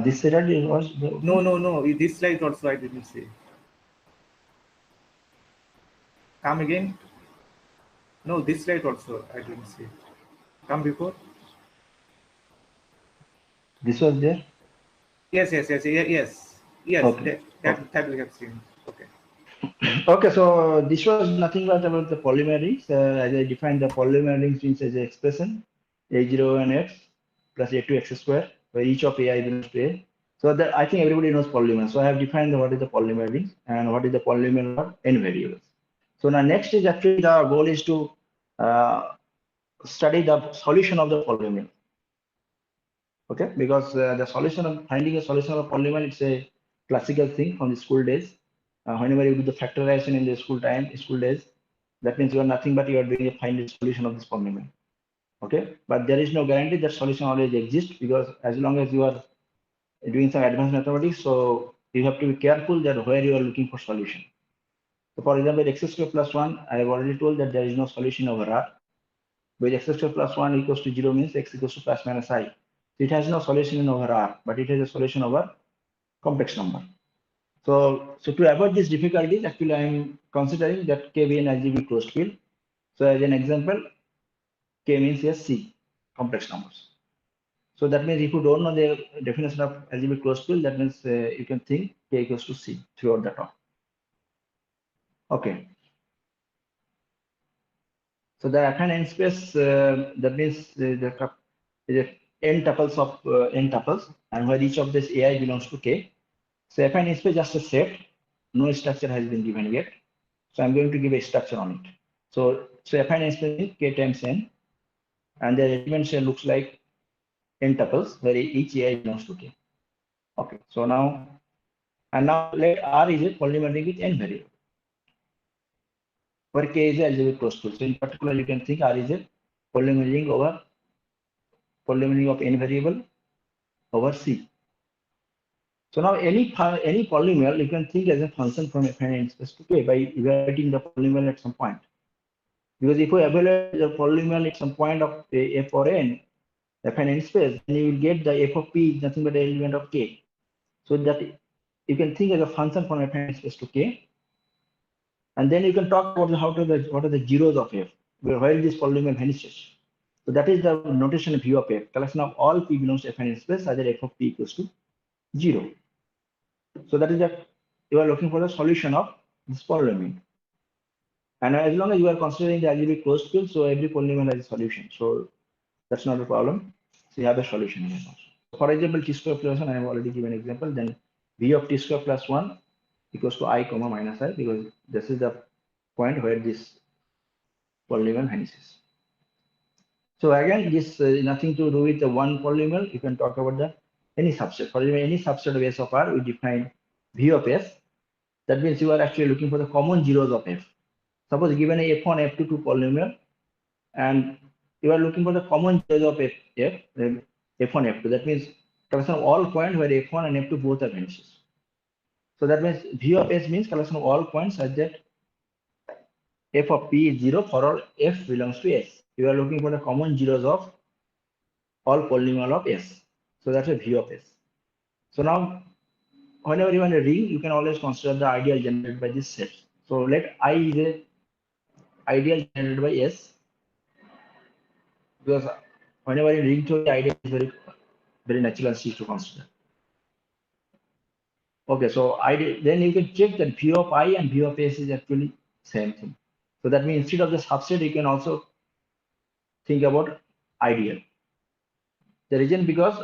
this Saturday was
No. This slide also I didn't see. Come again. No, this slide also I didn't see. Come before.
this was there.
Yes. Yes.
Okay.
That we have seen. Okay.
Okay, so this was nothing but about the polymer rings. As I defined the polymer rings means as an expression a0 and x plus a2 x square, where each of ai belongs to a. So that I think everybody knows polymer. So I have defined what is the polymer rings and what is the polynomial of n variables. So now next is actually the goal is to study the solution of the polynomial. Okay, because the solution of finding a solution of a polynomial, it's a classical thing from the school days. Whenever you do the factorization in the school days, that means you are nothing but you are doing a find a solution of this polynomial. Okay, but there is no guarantee that solution always exists, because as long as you are doing some advanced mathematics, so you have to be careful that where you are looking for solution. So for example, x square plus 1, I have already told that there is no solution over R. With x square plus 1 equals to 0 means x equals to plus minus I. So it has no solution in over R, but it has a solution over complex number. So to avoid these difficulties, actually I am considering that K be an algebraic closed field. So as an example, K means yes, C, complex numbers. So that means if you don't know the definition of algebraic closed field, that means you can think K equals to C throughout the talk. Okay. So the affine n space, that means the n tuples of n tuples, and where each of this ai belongs to K. So affine n space is just a set. No structure has been given yet. So I'm going to give a structure on it. So affine n space is K times n, and the elements looks like n tuples where each ai belongs to k. Okay, so now let R is a polynomial ring with n variable, where k is a algebraic closed field. So in particular, you can think R is a polynomial ring over polynomial ring of n variable over C. So now any polynomial you can think as a function from f and n space to k by evaluating the polynomial at some point. Because if we evaluate the polynomial at some point of f or n, f and n space, then you will get the f of p is nothing but an element of k. So that you can think as a function from f and n space to k, and then you can talk about what are the zeros of f, where this polynomial vanishes. So that is the notation of v of f. Collection of all p belongs to f and n space, either f of p equals to 0. So that is that you are looking for the solution of this polynomial. And as long as you are considering the algebraic closed field, so every polynomial has a solution. So that's not a problem. So you have a solution here also. For example, t square plus 1, I have already given an example. Then v of t square plus 1 equals to I comma minus I, because this is the point where this polynomial vanishes. So again, this nothing to do with the one polynomial. You can talk about the any subset. For any subset of S of R, we define v of S. That means you are actually looking for the common zeros of f. Suppose given a f1, f2 two polynomial, and you are looking for the common zeros of f1, f2. That means collection of all points where f1 and f2 both are vanishes. So that means v of s means collection of all points such that f of p is 0 for all f belongs to s. You are looking for the common zeros of all polynomial of s. So that's a v of s. So now, whenever you want a ring, you can always consider the ideal generated by this set. So let I is a ideal generated by S, because whenever in ring theory, ideal is very natural C to consider. Okay, so then you can check that V of I and V of S is actually same thing. So that means instead of the subset, you can also think about ideal. The reason because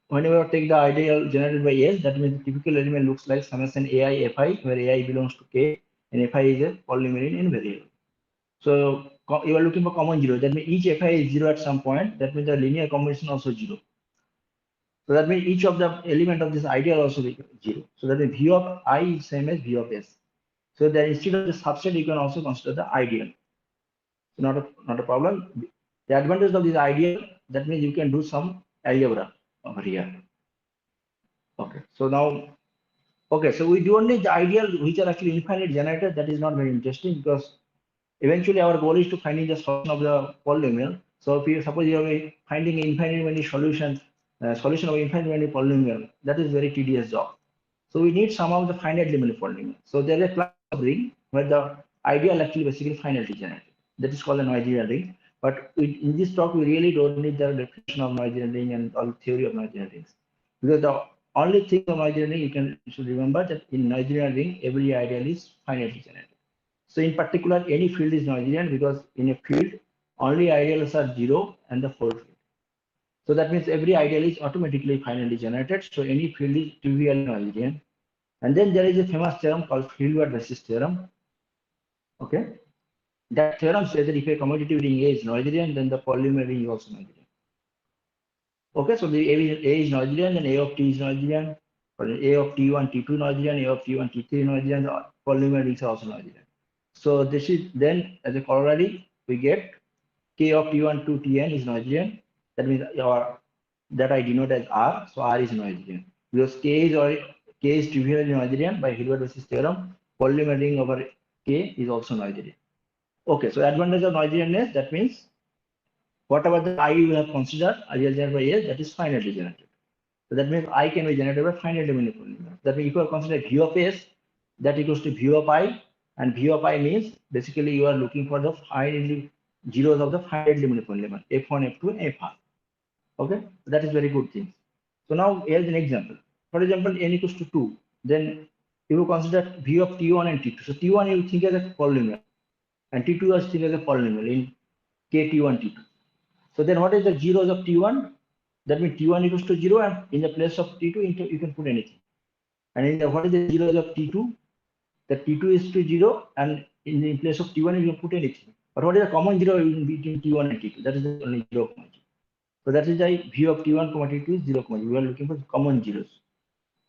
whenever you take the ideal generated by S, that means the typical element looks like summation AI Fi, where AI belongs to K and Fi is a polynomial in n variable. So you are looking for common zero. That means each Fi is 0 at some point. That means the linear combination also 0. So that means each of the element of this ideal also be 0. So that means V of I is same as V of S. So that instead of the subset, you can also consider the ideal. So not a problem. The advantage of this ideal, that means you can do some algebra over here. Okay. So now, okay. So we do only the ideal, which are actually infinite generated. That is not very interesting, because eventually our goal is to finding the solution of the polynomial. So if you suppose you are finding infinite many solutions, solution of infinite many polynomial, that is very tedious job. So we need some of the finitely many polynomial. So there is a class of ring where the ideal actually basically finitely generated. That is called a Noetherian ring. But in this talk, we really don't need the definition of Noetherian ring and all theory of Noetherian rings, because the only thing of Noetherian ring you should remember that in Noetherian ring every ideal is finitely generated. So in particular, any field is Noetherian because in a field, only ideals are 0 and the full field. So that means every ideal is automatically finally generated. So any field is trivially Noetherian. And then there is a famous theorem called Hillywood basis theorem. Okay. That theorem says that if a commutative ring A is Noetherian, then the polynomial ring is also Noetherian. Okay. So the A is Noetherian, then A of T is Noetherian. For A of T1, T2 Noetherian, A of T1, T3 Noetherian, the polynomial rings are also Noetherian. So this is then as a corollary, we get K of T1 to Tn is Noetherian. That means that I denote as R. So R is Noetherian because K is trivially Noetherian by Hillywood basis theorem. Polynomial ring over K is also Noetherian. Okay, so advantage of Noetherianness, that means whatever the I you have considered ideal generated by S, that is finitely generated. So that means I can be generated by finitely many polynomials. That means if you are considering V of S, that equals to V of I, and V of I means basically you are looking for the finitely zeros of the finitely many polynomial F1, F2, and Fr. Okay, that is very good thing. So now here's an example. For example, n equals to 2, then you will consider V of T1 and T2. So T1 you think as a polynomial, and T2 you think as a polynomial in K T1, T2. So then what is the zeros of T1? That means T1 equals to 0, and in the place of T2, you can put anything. And in the, what is the zeros of T2? The T2 is to 0, and in place of T1, you can put anything. But what is the common zero between T1 and T2? That is the only 0. So that is why v of t1, t2 is 0, we are looking for common zeros.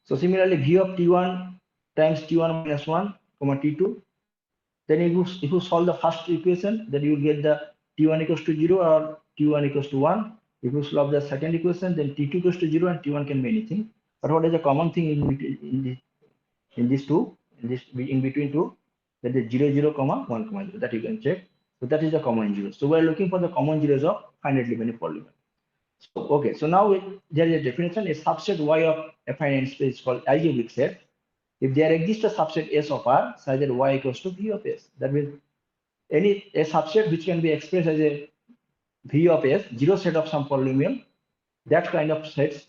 So similarly, v of t1 times t1 minus 1, t2. Then if you solve the first equation, then you will get the t1 equals to 0 or t1 equals to 1. If you solve the second equation, then t2 equals to 0 and t1 can be anything. But what is the common thing in these two, in between two? That is 0, 0, 1, 0. That you can check. So that is the common zero. So we are looking for the common zeros of finitely many polynomial. So okay, so now there is a definition: a subset Y of a finite space is called algebraic set. If there exists a subset S of R, such that Y equals to V of S. That means a subset which can be expressed as a V of S, zero set of some polynomial, that kind of subset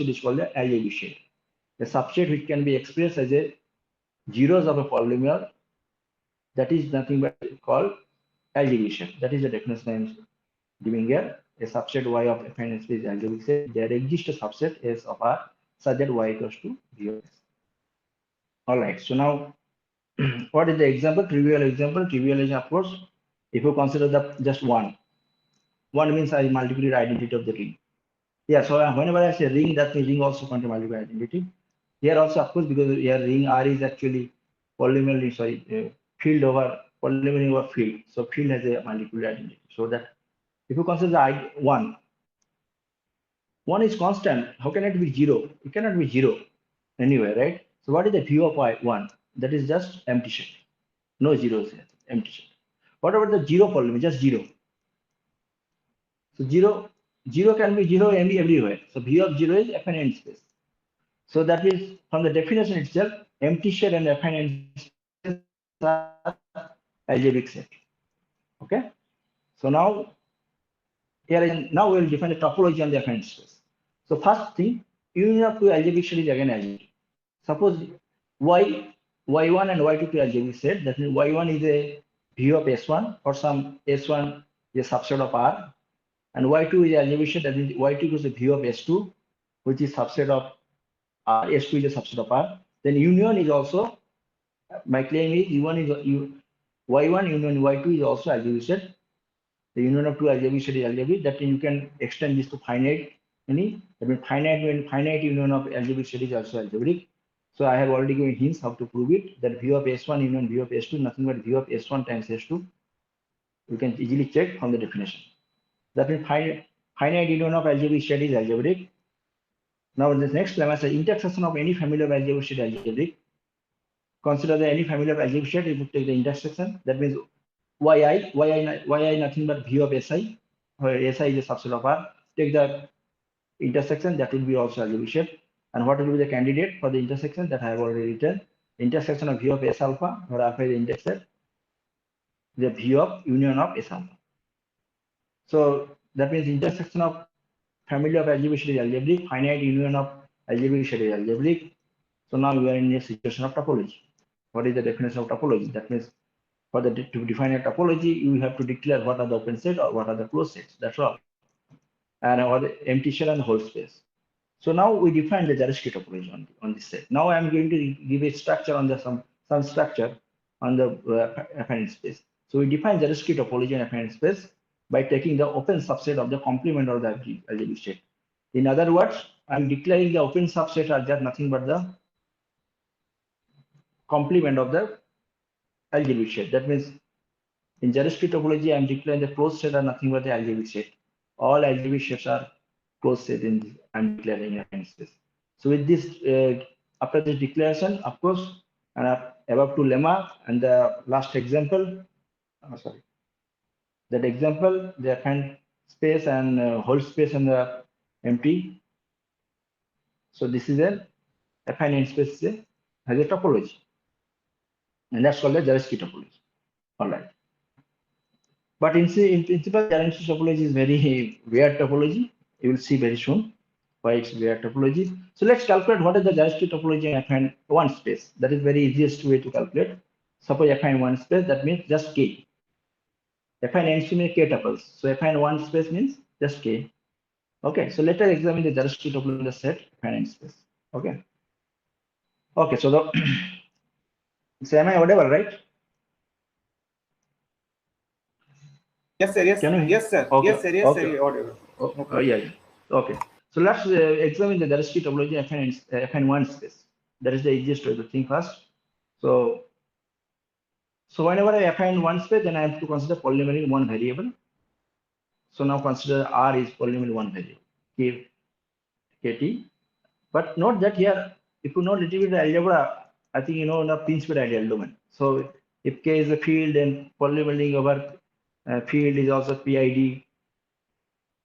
is called the algebraic set. A subset which can be expressed as a zeros of a polynomial, that is nothing but called algebraic set. That is the definition I am giving here. A subset Y of a finite space is algebraic set. There exists a subset S of R such that Y equals to V of S. All right. So now, what is the example? Trivial example. Trivial is, of course, if you consider the just one. One means I multiply the identity of the ring. Yeah. So whenever I say ring, that means ring also contains multiple identity. Here also, of course, because here ring R is actually polynomial. Sorry, field over polynomial over field. So field has a multiple identity. So that if you consider the one is constant, how can it be 0? It cannot be 0 anywhere, right? So what is the view of one? That is just empty set. No zeros here, empty set. What about the 0 polynomial? Just 0. So 0 can be 0 everywhere. So view of 0 is affine space. So that is from the definition itself, empty set and affine space are algebraic set. Okay. So now now we will define the topology on the affine space. So first thing, union of two algebraic set is again algebraic. Suppose y1 and y2 to algebraic set. That means y1 is a view of s1 or some s1 is a subset of R, and y2 is algebraic set. That means y2 is a view of s2, which is subset of R. S2 is a subset of R. Then union is also, my claim is y1 union y2 is also algebraic set. The union of two algebraic set is algebraic. That means you can extend this to finite. That means finite union of algebraic set is also algebraic. So I have already given hints how to prove it. That view of S1 union view of S2, nothing but view of S1 times S2. You can easily check from the definition. That means finite union of algebraic set is algebraic. Now in this next lemma says intersection of any family of algebraic set is algebraic. Consider that any family of algebraic set, if you take the intersection, that means yi nothing but view of Si, where Si is a subset of R. Take the intersection, that will be also algebraic set. And what will be the candidate for the intersection that I have already written? Intersection of view of S alpha, where alpha is the index set, the view of union of S alpha. So that means intersection of family of algebraic set is algebraic, finite union of algebraic set is algebraic. So now we are in a situation of topology. What is the definition of topology? That means to define a topology, you have to declare what are the open set or what are the closed sets. That's all. And what the empty set and whole space. So now we define the Zariski topology on this set. Now I am going to give a structure on the some structure on the affine space. So we define Zariski topology on affine space by taking the open subset of the complement of the algebraic set. In other words, I am declaring the open subset are just nothing but the complement of the algebraic set. That means in Zariski topology, I am declaring the closed set are nothing but the algebraic set. All algebraic sets are closed set in this, I'm declaring affine space. So with this, after this declaration, of course, and above to lemma and the last example, that example, the affine space and whole space and the empty. So this is an affine space has a topology, and that's called the Zariski topology. All right. But in principle, Zariski topology is very weird topology. You will see very soon why it's weird topology. So let's calculate what is the Zariski topology in affine one space. That is very easiest way to calculate. Suppose affine one space, that means just K. Affine n means K tuples. So affine one space means just K. Okay, so let us examine the Zariski topology in the set affine n space. Okay. Okay, so the so am I audible, right?
Yes, sir. Yes,
Can you?
Yes, sir.
Okay.
Yes, sir. Yes,
Okay.
sir. Audible.
Yeah. Okay. So let's examine the Zariski topology Fn1 space. That is the easiest way to think first. So whenever I find one space, then I have to consider polynomial in one variable. So now consider R is polynomial one variable, Kt. But note that here, if you know a little bit of algebra, I think you know the principal ideal domain. So if K is a field, then polynomial over field is also PID,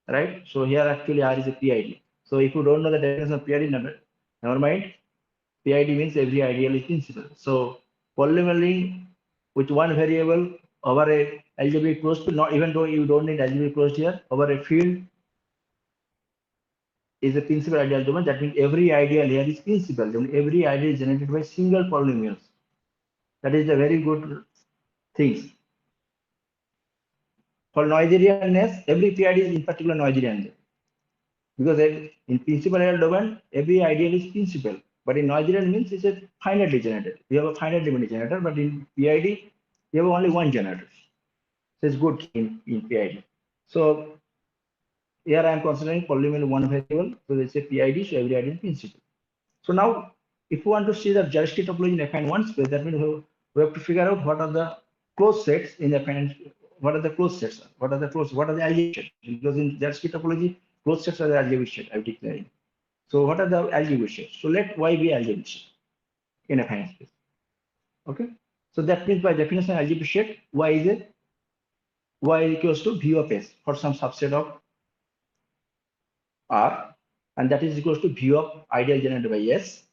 right? So here actually R is a PID. So if you don't know the definition of PID, never mind. PID means every ideal is principal. So polynomial with one variable over a algebraic closed field, not even though you don't need algebraic closed here, over a field is a principal ideal domain. That means every ideal here is principal. Then every ideal is generated by single polynomials. That is a very good thing. For Noetherianness, every PID is in particular Noetherian. Because in principal ideal domain, every ideal is principal. But in Noetherian means it's a finitely generated. We have a finite limit generator, but in PID, we have only one generator. So it's good in PID. So here I am considering polynomial one variable. So they say PID, so every ideal is principal. So now, if you want to see the Zariski topology in Fn1 space, that means we have to figure out what are the closed sets in Fn. What are the closed sets? What are the algebraic sets? Because in Zariski topology, closed sets are the algebraic set. I've declared. So what are the algebraic sets? So let Y be algebraic set in Fn space. Okay. So that means by definition, algebraic set Y is equals to V of S for some subset of R, and that is equals to V of ideal generated by S.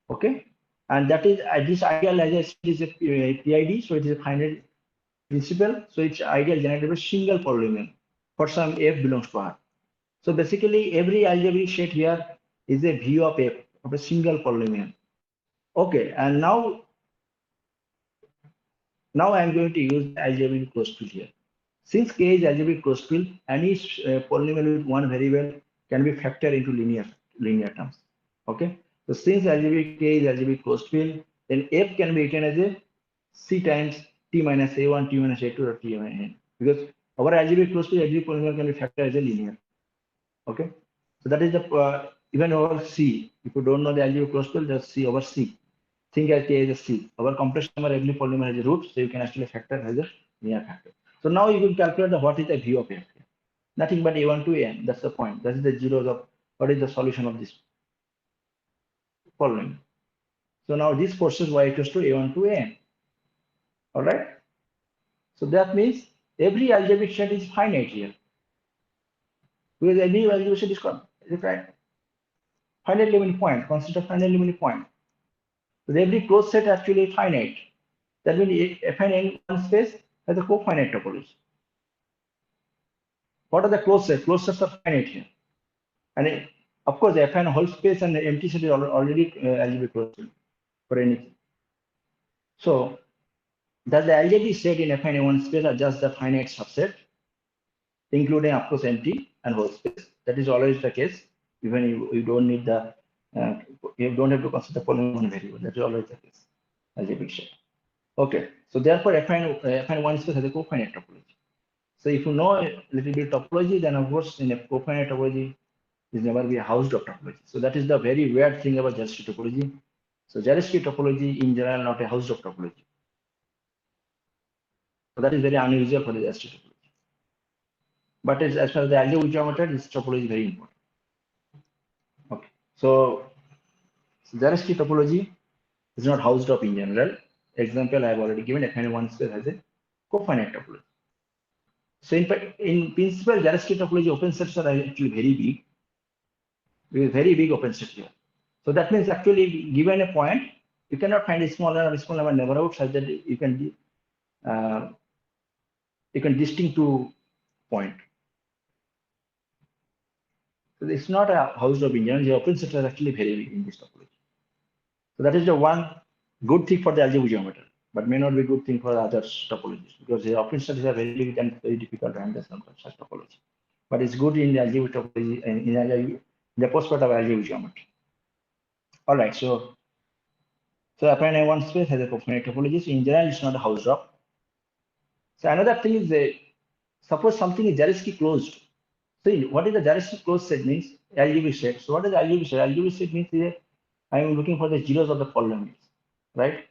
Okay, and that is this ideal, as I said, is a PID, so it is a finite principal, so it's ideal generated by single polynomial for some F belongs to R. So basically, every algebraic set here is a V of F of a single polynomial. Okay, and now I am going to use the algebraic closed field here. Since K is algebraic closed field, any polynomial with one variable can be factored into linear terms. Okay. So since algebraic K is algebraic closed field, then F can be written as a C times T minus A1, T minus A2, or T minus N. Because our algebraic closed field, every polynomial can be factored as a linear. Okay. So that is the even over C. If you don't know the algebraic closed field, just C over C. Think as K as a C. Our complex number, every polynomial has a root, so you can actually factor as a linear factor. So now you can calculate what is the V of F. Nothing but A1 to An. That's the point. That is the zeros of what is the solution of this polynomial. So now this forces Y equals to A1 to An. All right. So that means every algebraic set is finite here. Because every algebraic set is right. Finite limiting point. Consider finite limiting point. So every closed set actually finite. That means Fn one space has a cofinite topology. What are the closed sets? Closed sets are finite here. And of course, Fn whole space and the empty set is already algebraic closed for anything. So that the algebraic set in Fn1 space are just the finite subset, including of course empty and whole space. That is always the case. Even you don't need the you don't have to consider polynomial variable. That is always the case. Algebraic set. Okay. So therefore, Fn1 space has a cofinite topology. So if you know a little bit topology, then of course in a cofinite topology is never be a housed of topology. So that is the very weird thing about Zariski topology. So Zariski topology in general not a housed of topology. So that is very unusual for the Zariski topology. But as far as the algebraic geometry, this topology is very important. Okay. So Zariski topology is not housed of in general. Example I have already given. Fn1 space has a cofinite topology. So in principle, Zariski topology open sets are actually very big. With very big open set here. So that means actually given a point, you cannot find a smaller neighborhood such that you can distinct two point. So it's not a house of in general. The open sets are actually very big in this topology. So that is the one good thing for the algebraic geometry, but may not be good thing for other topologies because the open sets are very big and very difficult to handle such topology. But it's good in the algebraic topology and in the prospect of algebraic geometry. All right, so Fn1 space has a cofinite topology. So in general, it's not a housed up. So another thing is suppose something is Zariski closed. So what is the directly closed set means? LGB set. So what is LGB set? LGB set means here I am looking for the zeros of the polynomials, right?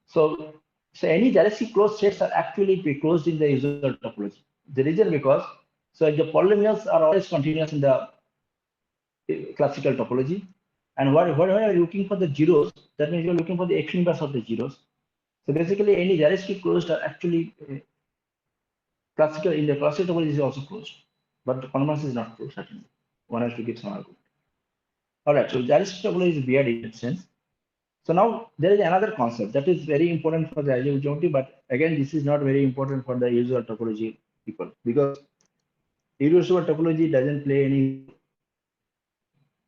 So any directly closed sets are actually closed in the usual topology. The reason because so the polynomials are always continuous in the classical topology, and whenever you're looking for the zeros, that means you're looking for the x inverse of the zeros. So basically, any directly closed are actually classical in the classical topology is also closed, but the converse is not closed. Certainly, one has to give some argument. All right, so directly topology is weird in that sense. So now there is another concept that is very important for the algebraic geometry, but again, this is not very important for the usual topology people because irreducible topology doesn't play any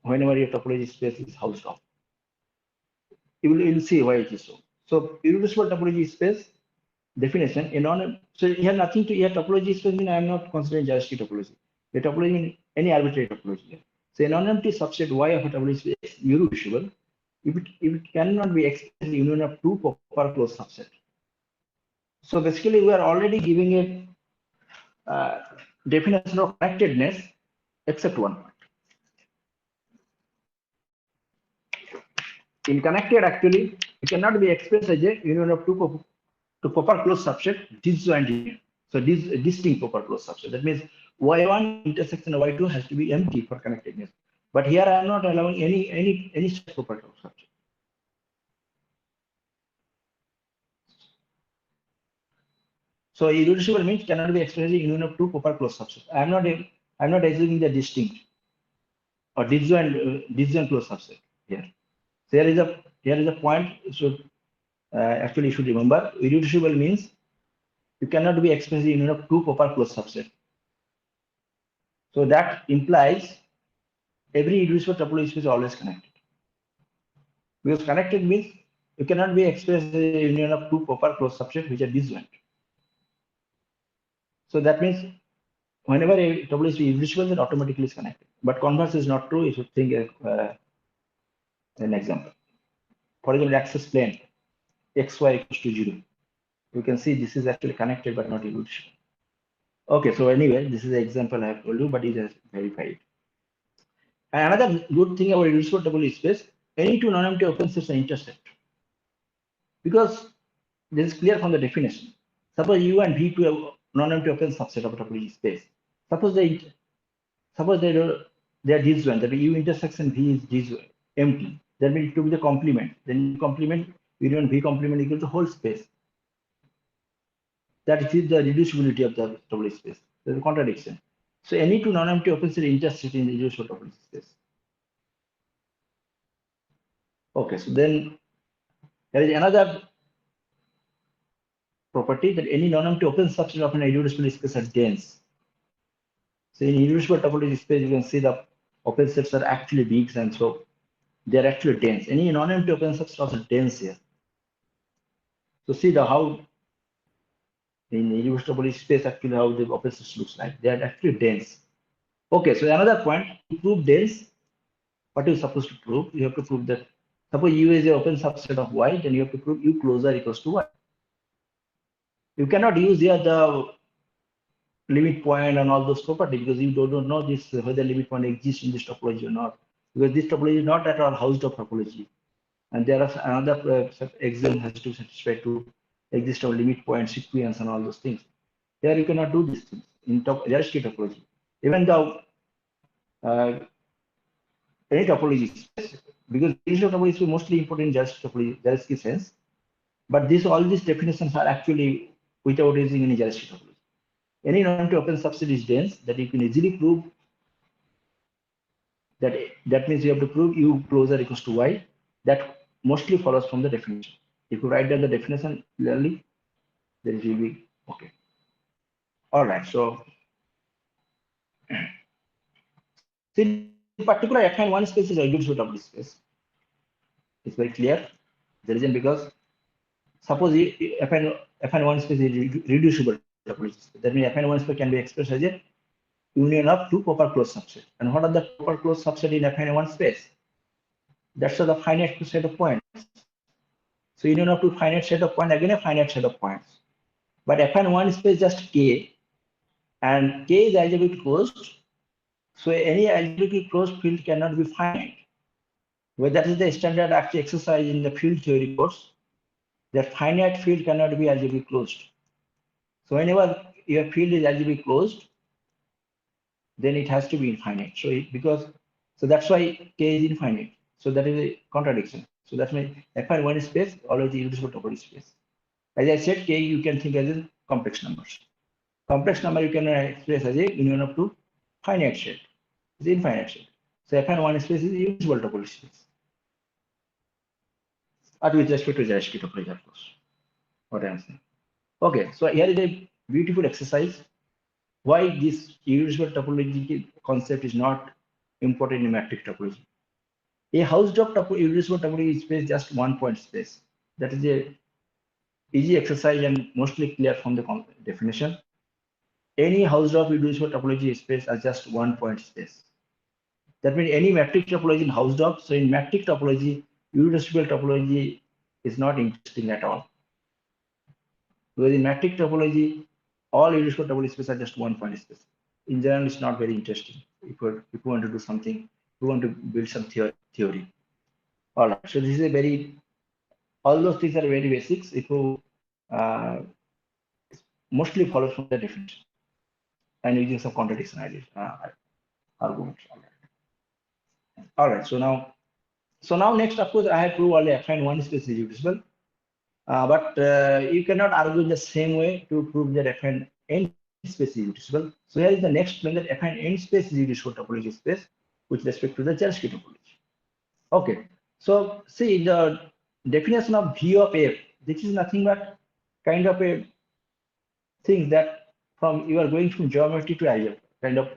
whenever your topology space is housed off. You will see why it is so. So irreducible topology space definition in non so you have nothing to here topology space mean I am not considering just topology. The topology mean any arbitrary topology. So a non-empty subset Y of a topology space is irreducible if it cannot be expressed in the union of two proper closed subset. So basically we are already giving a definition of connectedness except one point. In connected actually it cannot be expressed as a union of two proper closed subset disjoint union. So this distinct proper closed subset. That means Y1 intersection Y2 has to be empty for connectedness. But here I am not allowing any such proper closed subset. So irreducible means cannot be expressed in union of two proper closed subsets. I am not assuming the distinct or disjoint closed subset here. So here is a point. So actually you should remember irreducible means you cannot be expressed in union of two proper closed subset. So that implies every irreducible topology space is always connected. Because connected means you cannot be expressed in a union of two proper closed subsets which are disjoint. So that means whenever a topology is irreducible, then automatically is connected. But converse is not true. You should think an example. For example, axis plane xy equals to 0. You can see this is actually connected but not irreducible. Okay, so anyway, this is the example I have told you, but it is verified. And another good thing about irreducible topology space, any two non-empty open sets are intersect. Because this is clear from the definition. Suppose U and V to a non-empty open subset of a topology space. Suppose they are disjoint, that U intersection V is disjoint, empty. That means to be the complement. Then complement union V complement equal to whole space. That is the reducibility of the topology space. There is a contradiction. So any two non-empty open sets intersect in the irreducible topology space. Okay, so then there is another property that any non-empty open subset of an irreducible space are dense. So in irreducible topology space, you can see the open sets are actually big, and so they are actually dense. Any non-empty open subset are dense here. So see how in irreducible topology space actually how the open sets looks like. They are actually dense. Okay, so another point to prove dense, what are you supposed to prove? You have to prove that suppose U is an open subset of Y, then you have to prove U closer equals to Y. You cannot use here the limit point and all those properties because you don't know this whether limit point exists in this topology or not, because this topology is not at all housed of topology, and there are another axiom has to satisfy to exist of limit point sequence and all those things. There you cannot do these things in Zariski topology. Even though any topology, because this topology is mostly important in Zariski sense, but all these definitions are actually without using any Zariski topology. Any non-empty open subset is dense, that you can easily prove that. That means you have to prove U closer equals to Y. That mostly follows from the definition. If you write down the definition clearly, then it will be okay. All right. So, in particular, affine one space is a irreducible topology space. It's very clear. The reason because suppose affine one space is reducible topology space. That means affine one space can be expressed as a union of two proper closed subsets. And what are the proper closed subsets in affine one space? That's the finite set of points. So union of two finite set of points, again a finite set of points. But affine one space just K, and K is algebraically closed So any algebraically closed field cannot be finite. Well, that is the standard actually exercise in the field theory course. That finite field cannot be algebraically closed. So whenever your field is algebraically closed, then it has to be infinite. So that's why K is infinite. So that is a contradiction. So that's why Fn1 space always irreducible topology space. As I said, K you can think as a complex numbers. Complex number you can express as a union of two finite set. It's infinite set. So Fn1 space is irreducible topology space. But with respect to Zariski topology, of course. What I am saying. Okay, so here is a beautiful exercise. Why this irreducible topology concept is not important in matrix topology. A Hausdorff irreducible topology space just one point space. That is a easy exercise and mostly clear from the definition. Any Hausdorff irreducible topology space are just one point space. That means any matrix topology in Hausdorff. So in matrix topology, irreducible topology is not interesting at all. Because in matrix topology, all irreducible topology spaces are just one point space. In general, it's not very interesting. If you want to do something, you want to build some theory. All right. So this is a very, all those things are very basics. If you mostly follow from the definition and using some contradiction ideas, arguments. All right. So now next, of course, I have proved only Fn1 space is irreducible. But you cannot argue in the same way to prove that Fn space is irreducible. So here is the next claim that Fn space is irreducible topology space with respect to the Zariski topology. Okay, so see the definition of V of F. This is nothing but kind of a thing that from you are going from geometry to algebra, kind of.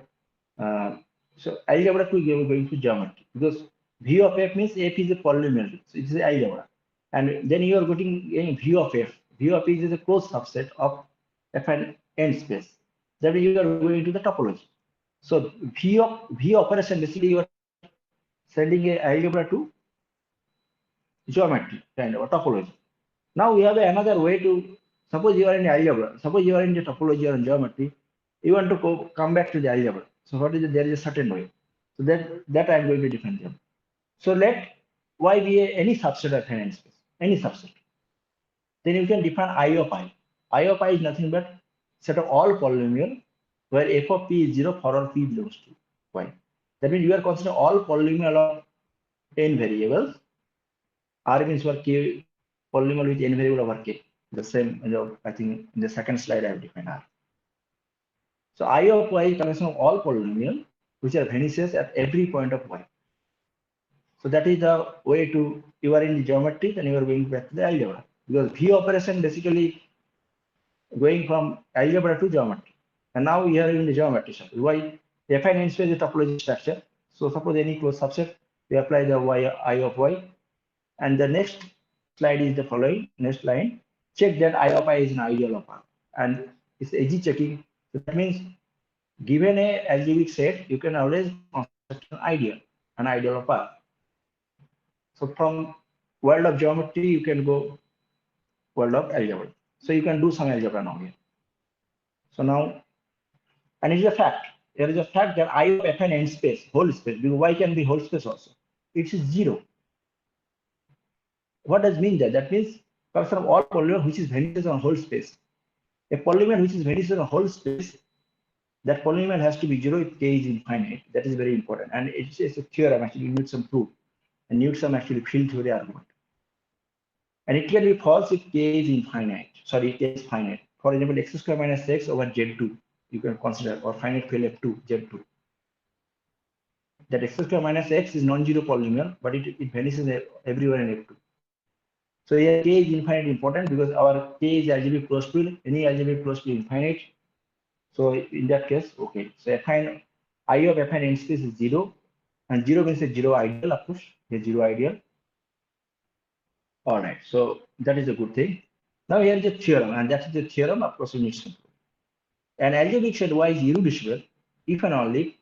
So algebra to you are going to geometry because V of F means F is a polynomial, so it is algebra. And then you are getting a V of F. V of F is a closed subset of Fn space. That you are going to the topology. So V operation basically you are sending a algebra to geometry kind of a topology. Now we have another way to suppose you are in algebra. Suppose you are in the topology or in geometry. You want to come back to the algebra. So what is there is a certain way. So that I am going to define them. So let Y be any subset of Fn space. Any subset. Then you can define I of I. I of I is nothing but set of all polynomial where f of p is 0 for all p belongs to y. That means you are considering all polynomial of n variables. R means for k polynomial with n variable over k. The same, I think in the second slide I have defined R. So I of y is collection of all polynomial which are vanishes at every point of y. So that is the way to, you are in the geometry, then you are going back to the algebra. Because V operation basically going from algebra to geometry. And now we are in the geometry. Why? Fn space is a topology structure. So suppose any closed subset, we apply the y I of y. And the next slide is the following, next line. Check that I of I is an ideal of R. And it's easy checking. So that means given a algebraic set, you can always construct an ideal of R. So from world of geometry, you can go world of algebra. So you can do some algebra now here. So now, and it is a fact. There is a fact that I of Fn end space, whole space, because Y can be whole space also. It is 0. What does mean that? That means collection of all polynomial which is vanishes on whole space. A polynomial which is vanishes on whole space, that polynomial has to be 0 if k is infinite. That is very important. And it's a theorem, actually, you need some proof. And need some actually field theory argument. And it can be false if k is infinite. Sorry, k is finite. For example, x square minus x over z2, you can consider, or finite field f2, z2. That x square minus x is non-zero polynomial, but it vanishes everywhere in f2. So here k is infinite important because our k is algebraic closed field. Any algebraic closed field infinite. So in that case, okay. So I of Fn n space is 0, and 0 means a 0 ideal, of course, a 0 ideal. All right, so that is a good thing. Now here is the theorem, and that is the theorem, of course, we need some proof. An algebraic set Y is irreducible if and only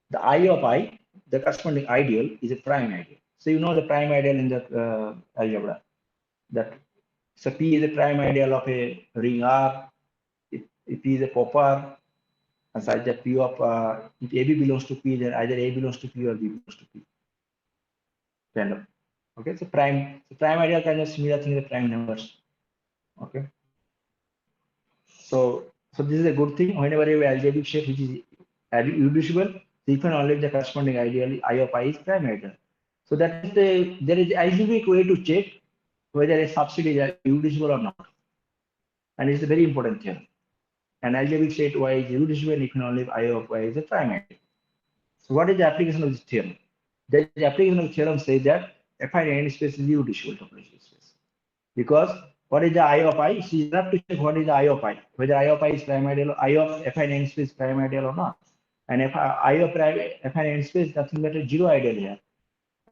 the I of I, the corresponding ideal, is a prime ideal. So you know the prime ideal in the algebra. That so P is a prime ideal of a ring R. If P is a proper, and such that P of if AB belongs to P, then either A belongs to P or B belongs to P. Kind of. Okay, so prime ideal kind of similar thing with prime numbers. Okay. So this is a good thing. Whenever you have algebraic shape which is irreducible, you can only the corresponding ideally I of I is prime ideal. So that is there is algebraic way to check whether a subset is irreducible or not, and it's a very important theorem. An algebraic set Y is irreducible if and only if I of Y is a prime ideal. So what is the application of this theorem? The application of the theorem says that affine n space is irreducible topological space. Because what is the I of I? So you have to check what is the I of I, whether I of I is prime ideal, I of affine n space prime ideal or not. And if I of affine n space nothing but a zero ideal here.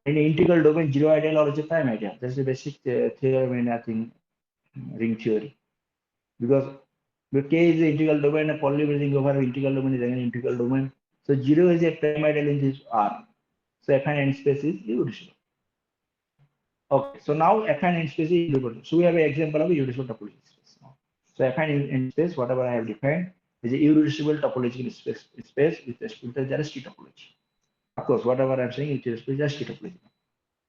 In the integral domain, zero ideal or is a prime ideal. That's the basic theorem in nothing ring theory. Because K is the integral domain, a polynomial ring over integral domain is again integral domain. So zero is a prime ideal in this R. So affine n space is irreducible. Okay, so now affine n space is irreducible. So we have an example of a irreducible topological space. So affine n space, whatever I have defined, is a irreducible topological space with respect to the Zariski topology. Of course, whatever I'm saying is with respect to Zariski topology.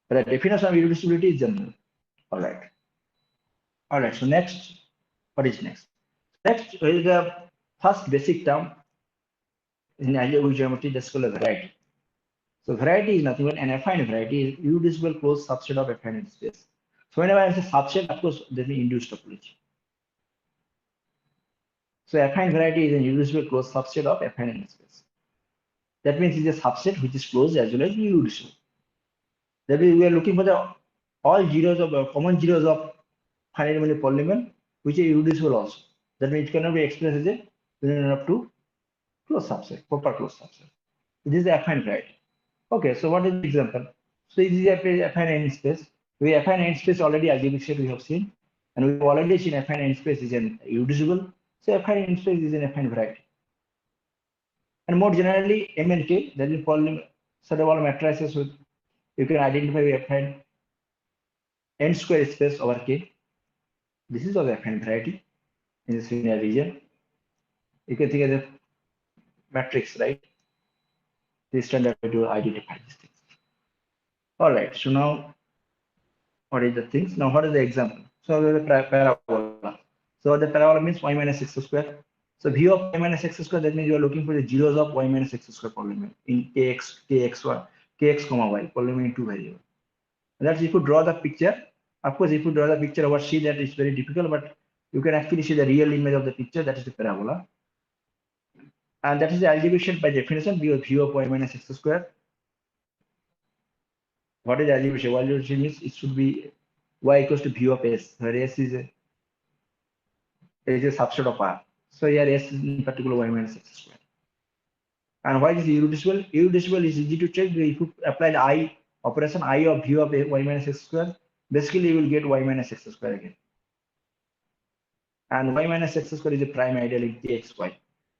But the definition of irreducibility is general. All right. All right. So next, what is next? Next is the first basic term in algebraic geometry that's called a variety. So variety is nothing but an affine variety is irreducible closed subset of affine space. So whenever I say subset, of course, that means induced topology. So affine variety is an irreducible closed subset of affine space. That means it's a subset which is closed as well as irreducible. That means we are looking for the all zeros of common zeros of finite element polynomial which are irreducible also. That means it cannot be expressed as a union of two closed subset, proper closed subset. This is the affine variety. Okay, so what is the example? So this is a affine n space. We affine n space already algebraic shape we have seen, and we have already seen affine n space is an irreducible. So affine n space is an affine variety. And more generally, M and K, that is polynomial set of all matrices with you can identify affine n square space over K. This is also affine variety in the linear region. You can think as a matrix, right? This standard way to identify these things. All right, so now what is the things? Now what is the example? So the parabola. So the parabola means y minus x square. So v of y minus x square, that means you are looking for the zeros of y minus x square polynomial in kx comma y polynomial in two variables. That's if you draw the picture. Of course, if you draw the picture over C, that is very difficult, but you can actually see the real image of the picture. That is the parabola. And that is the algebraic shape by definition, v of y minus x square. What is the algebraic shape? Algebraic shape means it should be y equals to v of s, where s is a subset of R. So here s is in particular y minus x square. And why is it irreducible? Irreducible is easy to check. If you apply the I operation, I of v of y minus x square, basically you will get y minus x square again. And y minus x square is a prime ideal in kxy.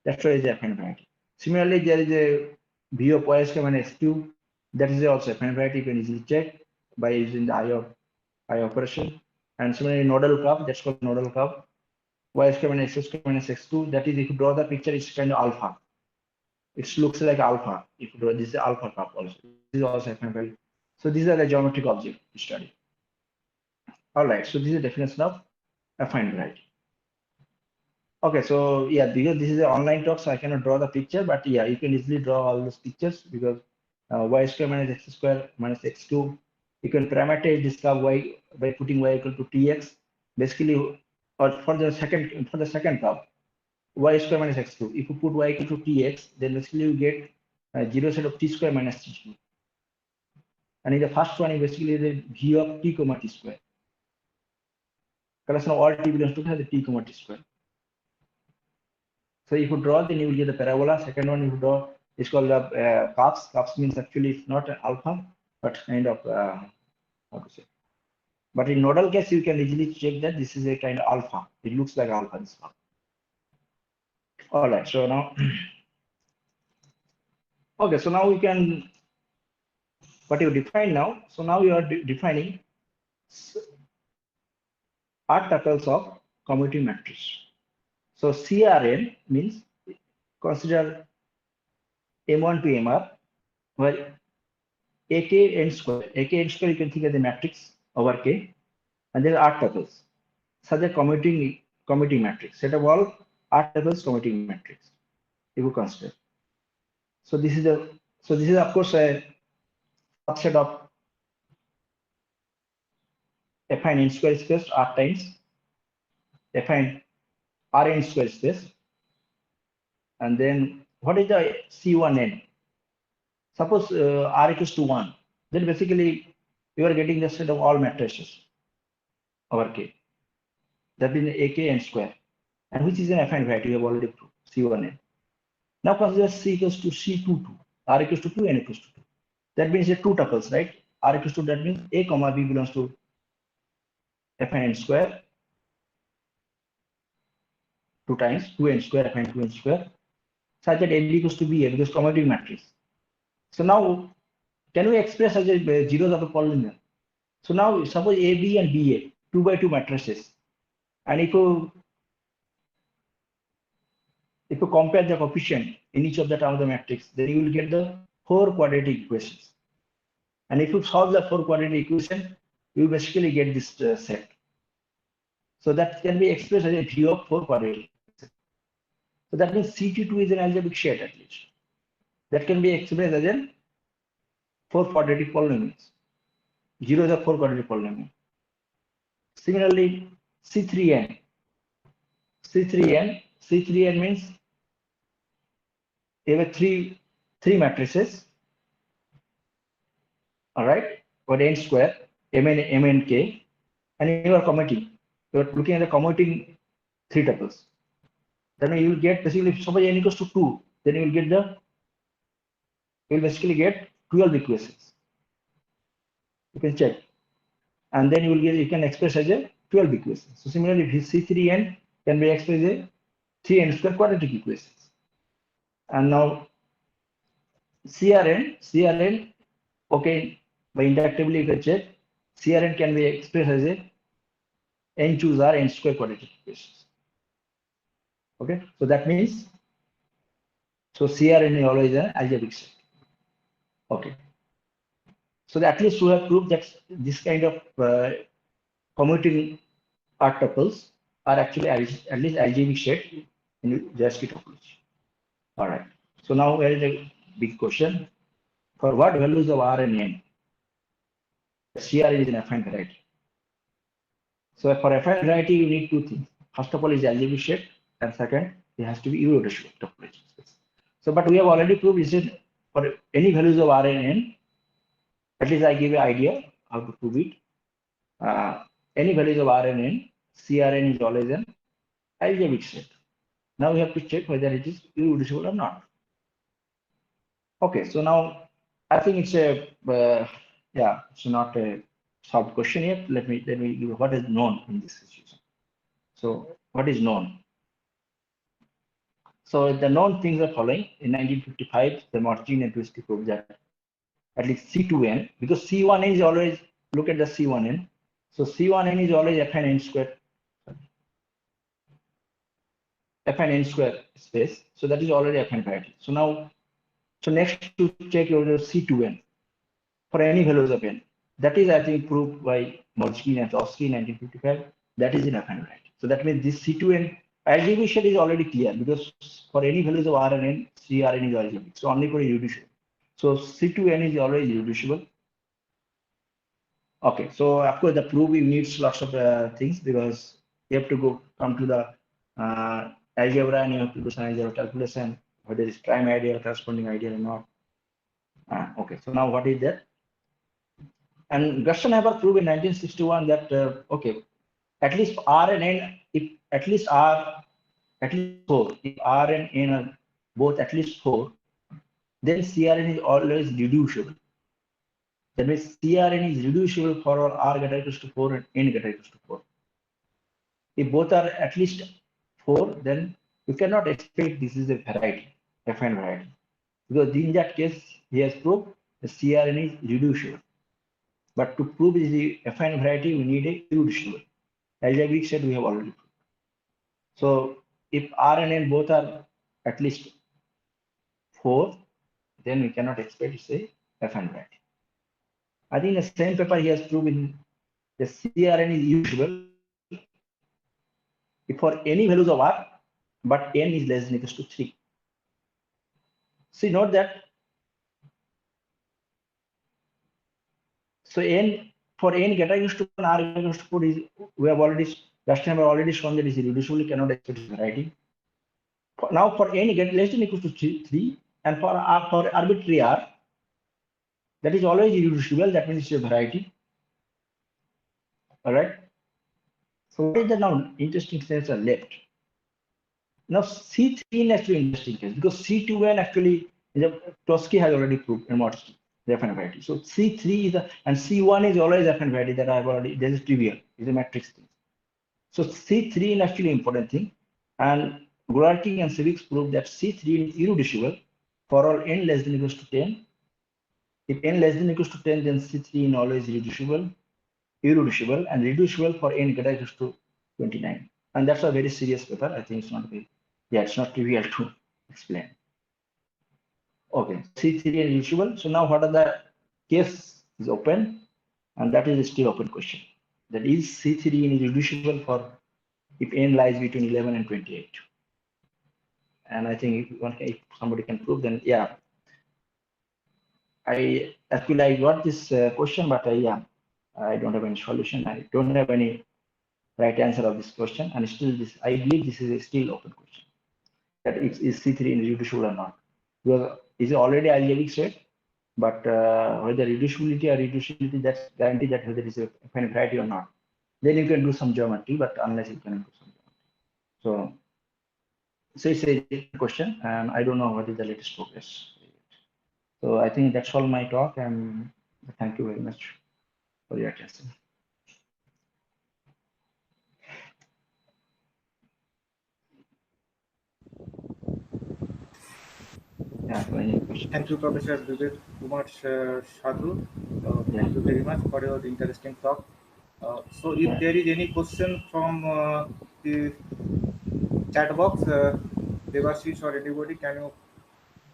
That's why it's a affine variety. Similarly, there is a v of y square minus x cube. That is also a affine variety. You can easily check by using the I operation. And similarly, nodal curve, that's called nodal curve. Y square minus x square minus x2. That is, if you draw the picture, it's kind of alpha. It looks like alpha. If you draw this is alpha curve also. This is also affine variety. So these are the geometric objects to study. All right. So this is the definition of affine variety. Okay, so yeah, because this is an online talk, so I cannot draw the picture, but yeah, you can easily draw all those pictures because y square minus x square minus x2, you can parameterize this curve y by putting y equal to tx. Basically, or for the second curve, y square minus x2. If you put y equal to tx, then basically you get 0 set of t square minus t2. And in the first one, you basically the v of t comma t square. Collection of all t belongs to the t comma t square. So if you draw, then you will get the parabola. Second one, if you draw, is called the curves. Curves means actually it's not an alpha, but kind of how to say. But in nodal case, you can easily check that this is a kind of alpha. It looks like alpha. This one. All right. So now, okay. So now we can what you define now. So now you are defining R tuples of commutative matrix. So CRN means consider M1 to MR, where AK n square you can think as a matrix over K, and there are R tuples, such a commuting matrix. Set of all R tuples commuting matrix, if you consider. So this is of course a subset of affine n square space R times affine Rn square space. And then what is the C1n? Suppose R equals to 1, then basically you are getting the set of all matrices over K. That means AK n square, and which is an affine variety, we have already proved, C1n. Now consider C equals to C22, R equals to 2, N equals to 2. That means a 2 tuples, right? R equals to, that means A comma B belongs to affine n square 2 times 2n square affine 2n square, such that L equals to B, because commuting matrix. So now, can we express as a zeros of a polynomial? So now, suppose AB and BA, 2 by 2 matrices, and if you compare the coefficient in each of the terms of the matrix, then you will get the 4 quadratic equations. And if you solve the 4 quadratic equation, you basically get this set. So that can be expressed as a V of 4 quadratic. So that means CT2 is an algebraic set at least. That can be expressed as a 4 quadratic polynomials. Zeros are 4 quadratic polynomial. Similarly, C3n means you have three matrices. All right, for n square, mn k, and you are commuting. You are looking at the commuting 3 tuples. Then you will get basically, if suppose n equals to 2, then you will basically get 12 equations. You can check, and then you can express as a 12 equations. So similarly, C3n can be expressed as a 3n square quadratic equations. And now CRN, okay, by inductively you can check, CRN can be expressed as a n choose R n square quadratic equations. Okay, so that means, so CRN is always an algebraic set. Okay, so at least we have proved that this kind of commuting R tuples are actually at least algebraic set in Jarsky topology. All right, so now here is a big question: for what values of R and N, CR is an affine variety? So for affine variety, you need 2 things. First of all is algebraic set, and second, it has to be irreducible topology. So, but we have already proved is that for any values of R and N, at least I give an idea how to prove it. Any values of R and N, CRN is always an algebraic set. Now we have to check whether it is irreducible or not. Okay, so now I think it's a it's not a solved question yet. Let me give what is known in this situation. So what is known? So the known things are following. In 1955, the Martin and Twisty proved that at least C2n, because C1n is always, look at the C1n. So C1n is always affine n square. Affine n square space. So that is already affine variety. So now, so next to check your C2n for any values of n. That is, I think, proved by Morsky and Tosky in 1955. That is in affine variety. So that means this C2n algebraic set is already clear, because for any values of R and N, CRN is algebraic. So only for irreducible. So C2n is always irreducible. Okay, so of course the proving needs lots of things, because you have to come to the algebra, and you have to do some algebra calculation, whether it's prime ideal, corresponding ideal or not. Okay, so now what is that? And Gerstenhaber proved in 1961 that okay, at least R and N, if at least 4, if R and N are both at least 4, then CRN is always reducible. That means CRN is reducible for all R greater equals to 4 and N greater equals to 4. If both are at least 4, then you cannot expect this is a variety, affine variety. Because in that case, he has proved the CRN is reducible. But to prove the affine variety, we need a irreducible. Algebraic set we have already proved. So if R and N both are at least 4, then we cannot expect it's a FN variety. I think in the same paper he has proven the CRN is usable if for any values of R, but n is less than or equal to 3. See, note that. So n for n greater equals to 1, R equals to 4 is, we have already, last time I already shown that is irreducible, cannot expect variety. Now for n less than or equal to 3, and for arbitrary R, that is always irreducible, that means it's a variety. All right. So what is the now interesting things are left? Now C3 is actually interesting case because C2n actually Trotsky has already proved immodesty, the FN variety. So C3 is and C1 is always FN variety that I've already, this is trivial, is a matrix thing. So C3 is actually important thing, and Gularti and Civics proved that C3 is irreducible for all n less than or equals to 10. If n less than or equals to 10, then C3 is always irreducible, and reducible for n greater equals to 29. And that's a very serious paper. I think it's not very, it's not trivial to explain. Okay, C3 is reducible. So now what are the case is open, and that is still open question. That is C3 is reducible for if n lies between 11 and 28. And I think if somebody can prove, then yeah. I got this question, but I don't have any solution. I don't have any right answer of this question, and still this, I believe this is a still open question. That is C3 irreducible or not? Because it's already algebraic set, but whether reducibility or reducibility, that's guarantee that whether it's a FN variety or not. Then you can do some geometry, but unless you can do some geometry. So it's a question, and I don't know what is the latest progress. So I think that's all my talk, and thank you very much for your attention. Yeah, any question?
Thank you, Professor Vivek Kumar Sadhu. Thank you very much for your interesting talk. So if there is any question from the chat box, Devashish or anybody, can you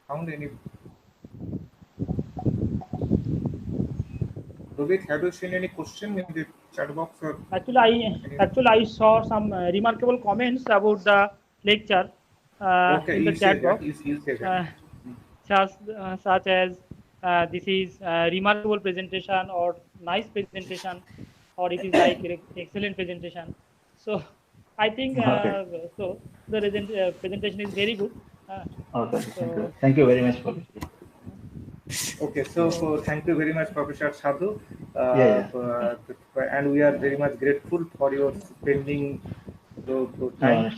found any? Vivek, have you seen any question in the chat box? Or
Actually, I saw some remarkable comments about the lecture in the chat box. Such as this is a remarkable presentation, or nice presentation, or it is like excellent presentation. So I think so the presentation is very good.
Okay, thank you very much for it.
Okay, so thank you very much, Professor Sadhu. And we are very much grateful for your spending the time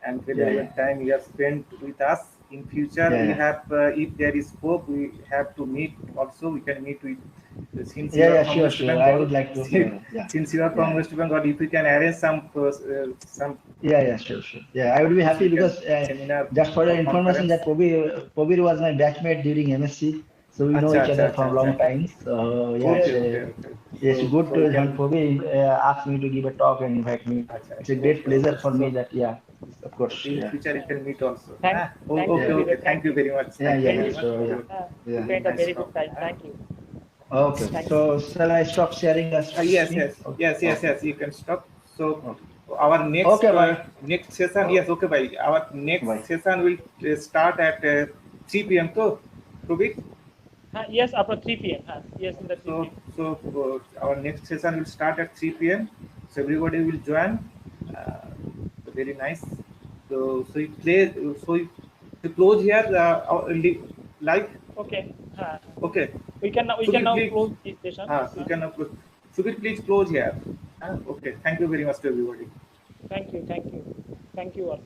and valuable time you have spent with us. In future, we have, if there is scope, we have to meet also. We can meet with, since you are from West Bengal.
I would like to.
Since you are from West Bengal, if we can arrange some.
Sure. Yeah, I would be happy because just for your information, that Pobir was my batchmate during MSc. So we know each other for a long time. So it's good to when Pobir asked me to give a talk and invite me. It's a great pleasure for me that of course.
In future, you can meet also.
Okay.
Thank you very much.
Spent a very good time. Thank you.
Okay. So shall I stop sharing the screen?
Yes. You can stop. So our next next session. Yes. Okay, bye. Our next session will start at 3 p.m. So, Rubik.
Yes, after 3 p.m. Yes, in the 3 p.m.
So our next session will start at 3 p.m. So everybody will join. Very nice. So you close here live.
Okay.
Okay.
We can now close this session.
We can now close. Should we please close here? Okay. Thank you very much to everybody.
Thank you all.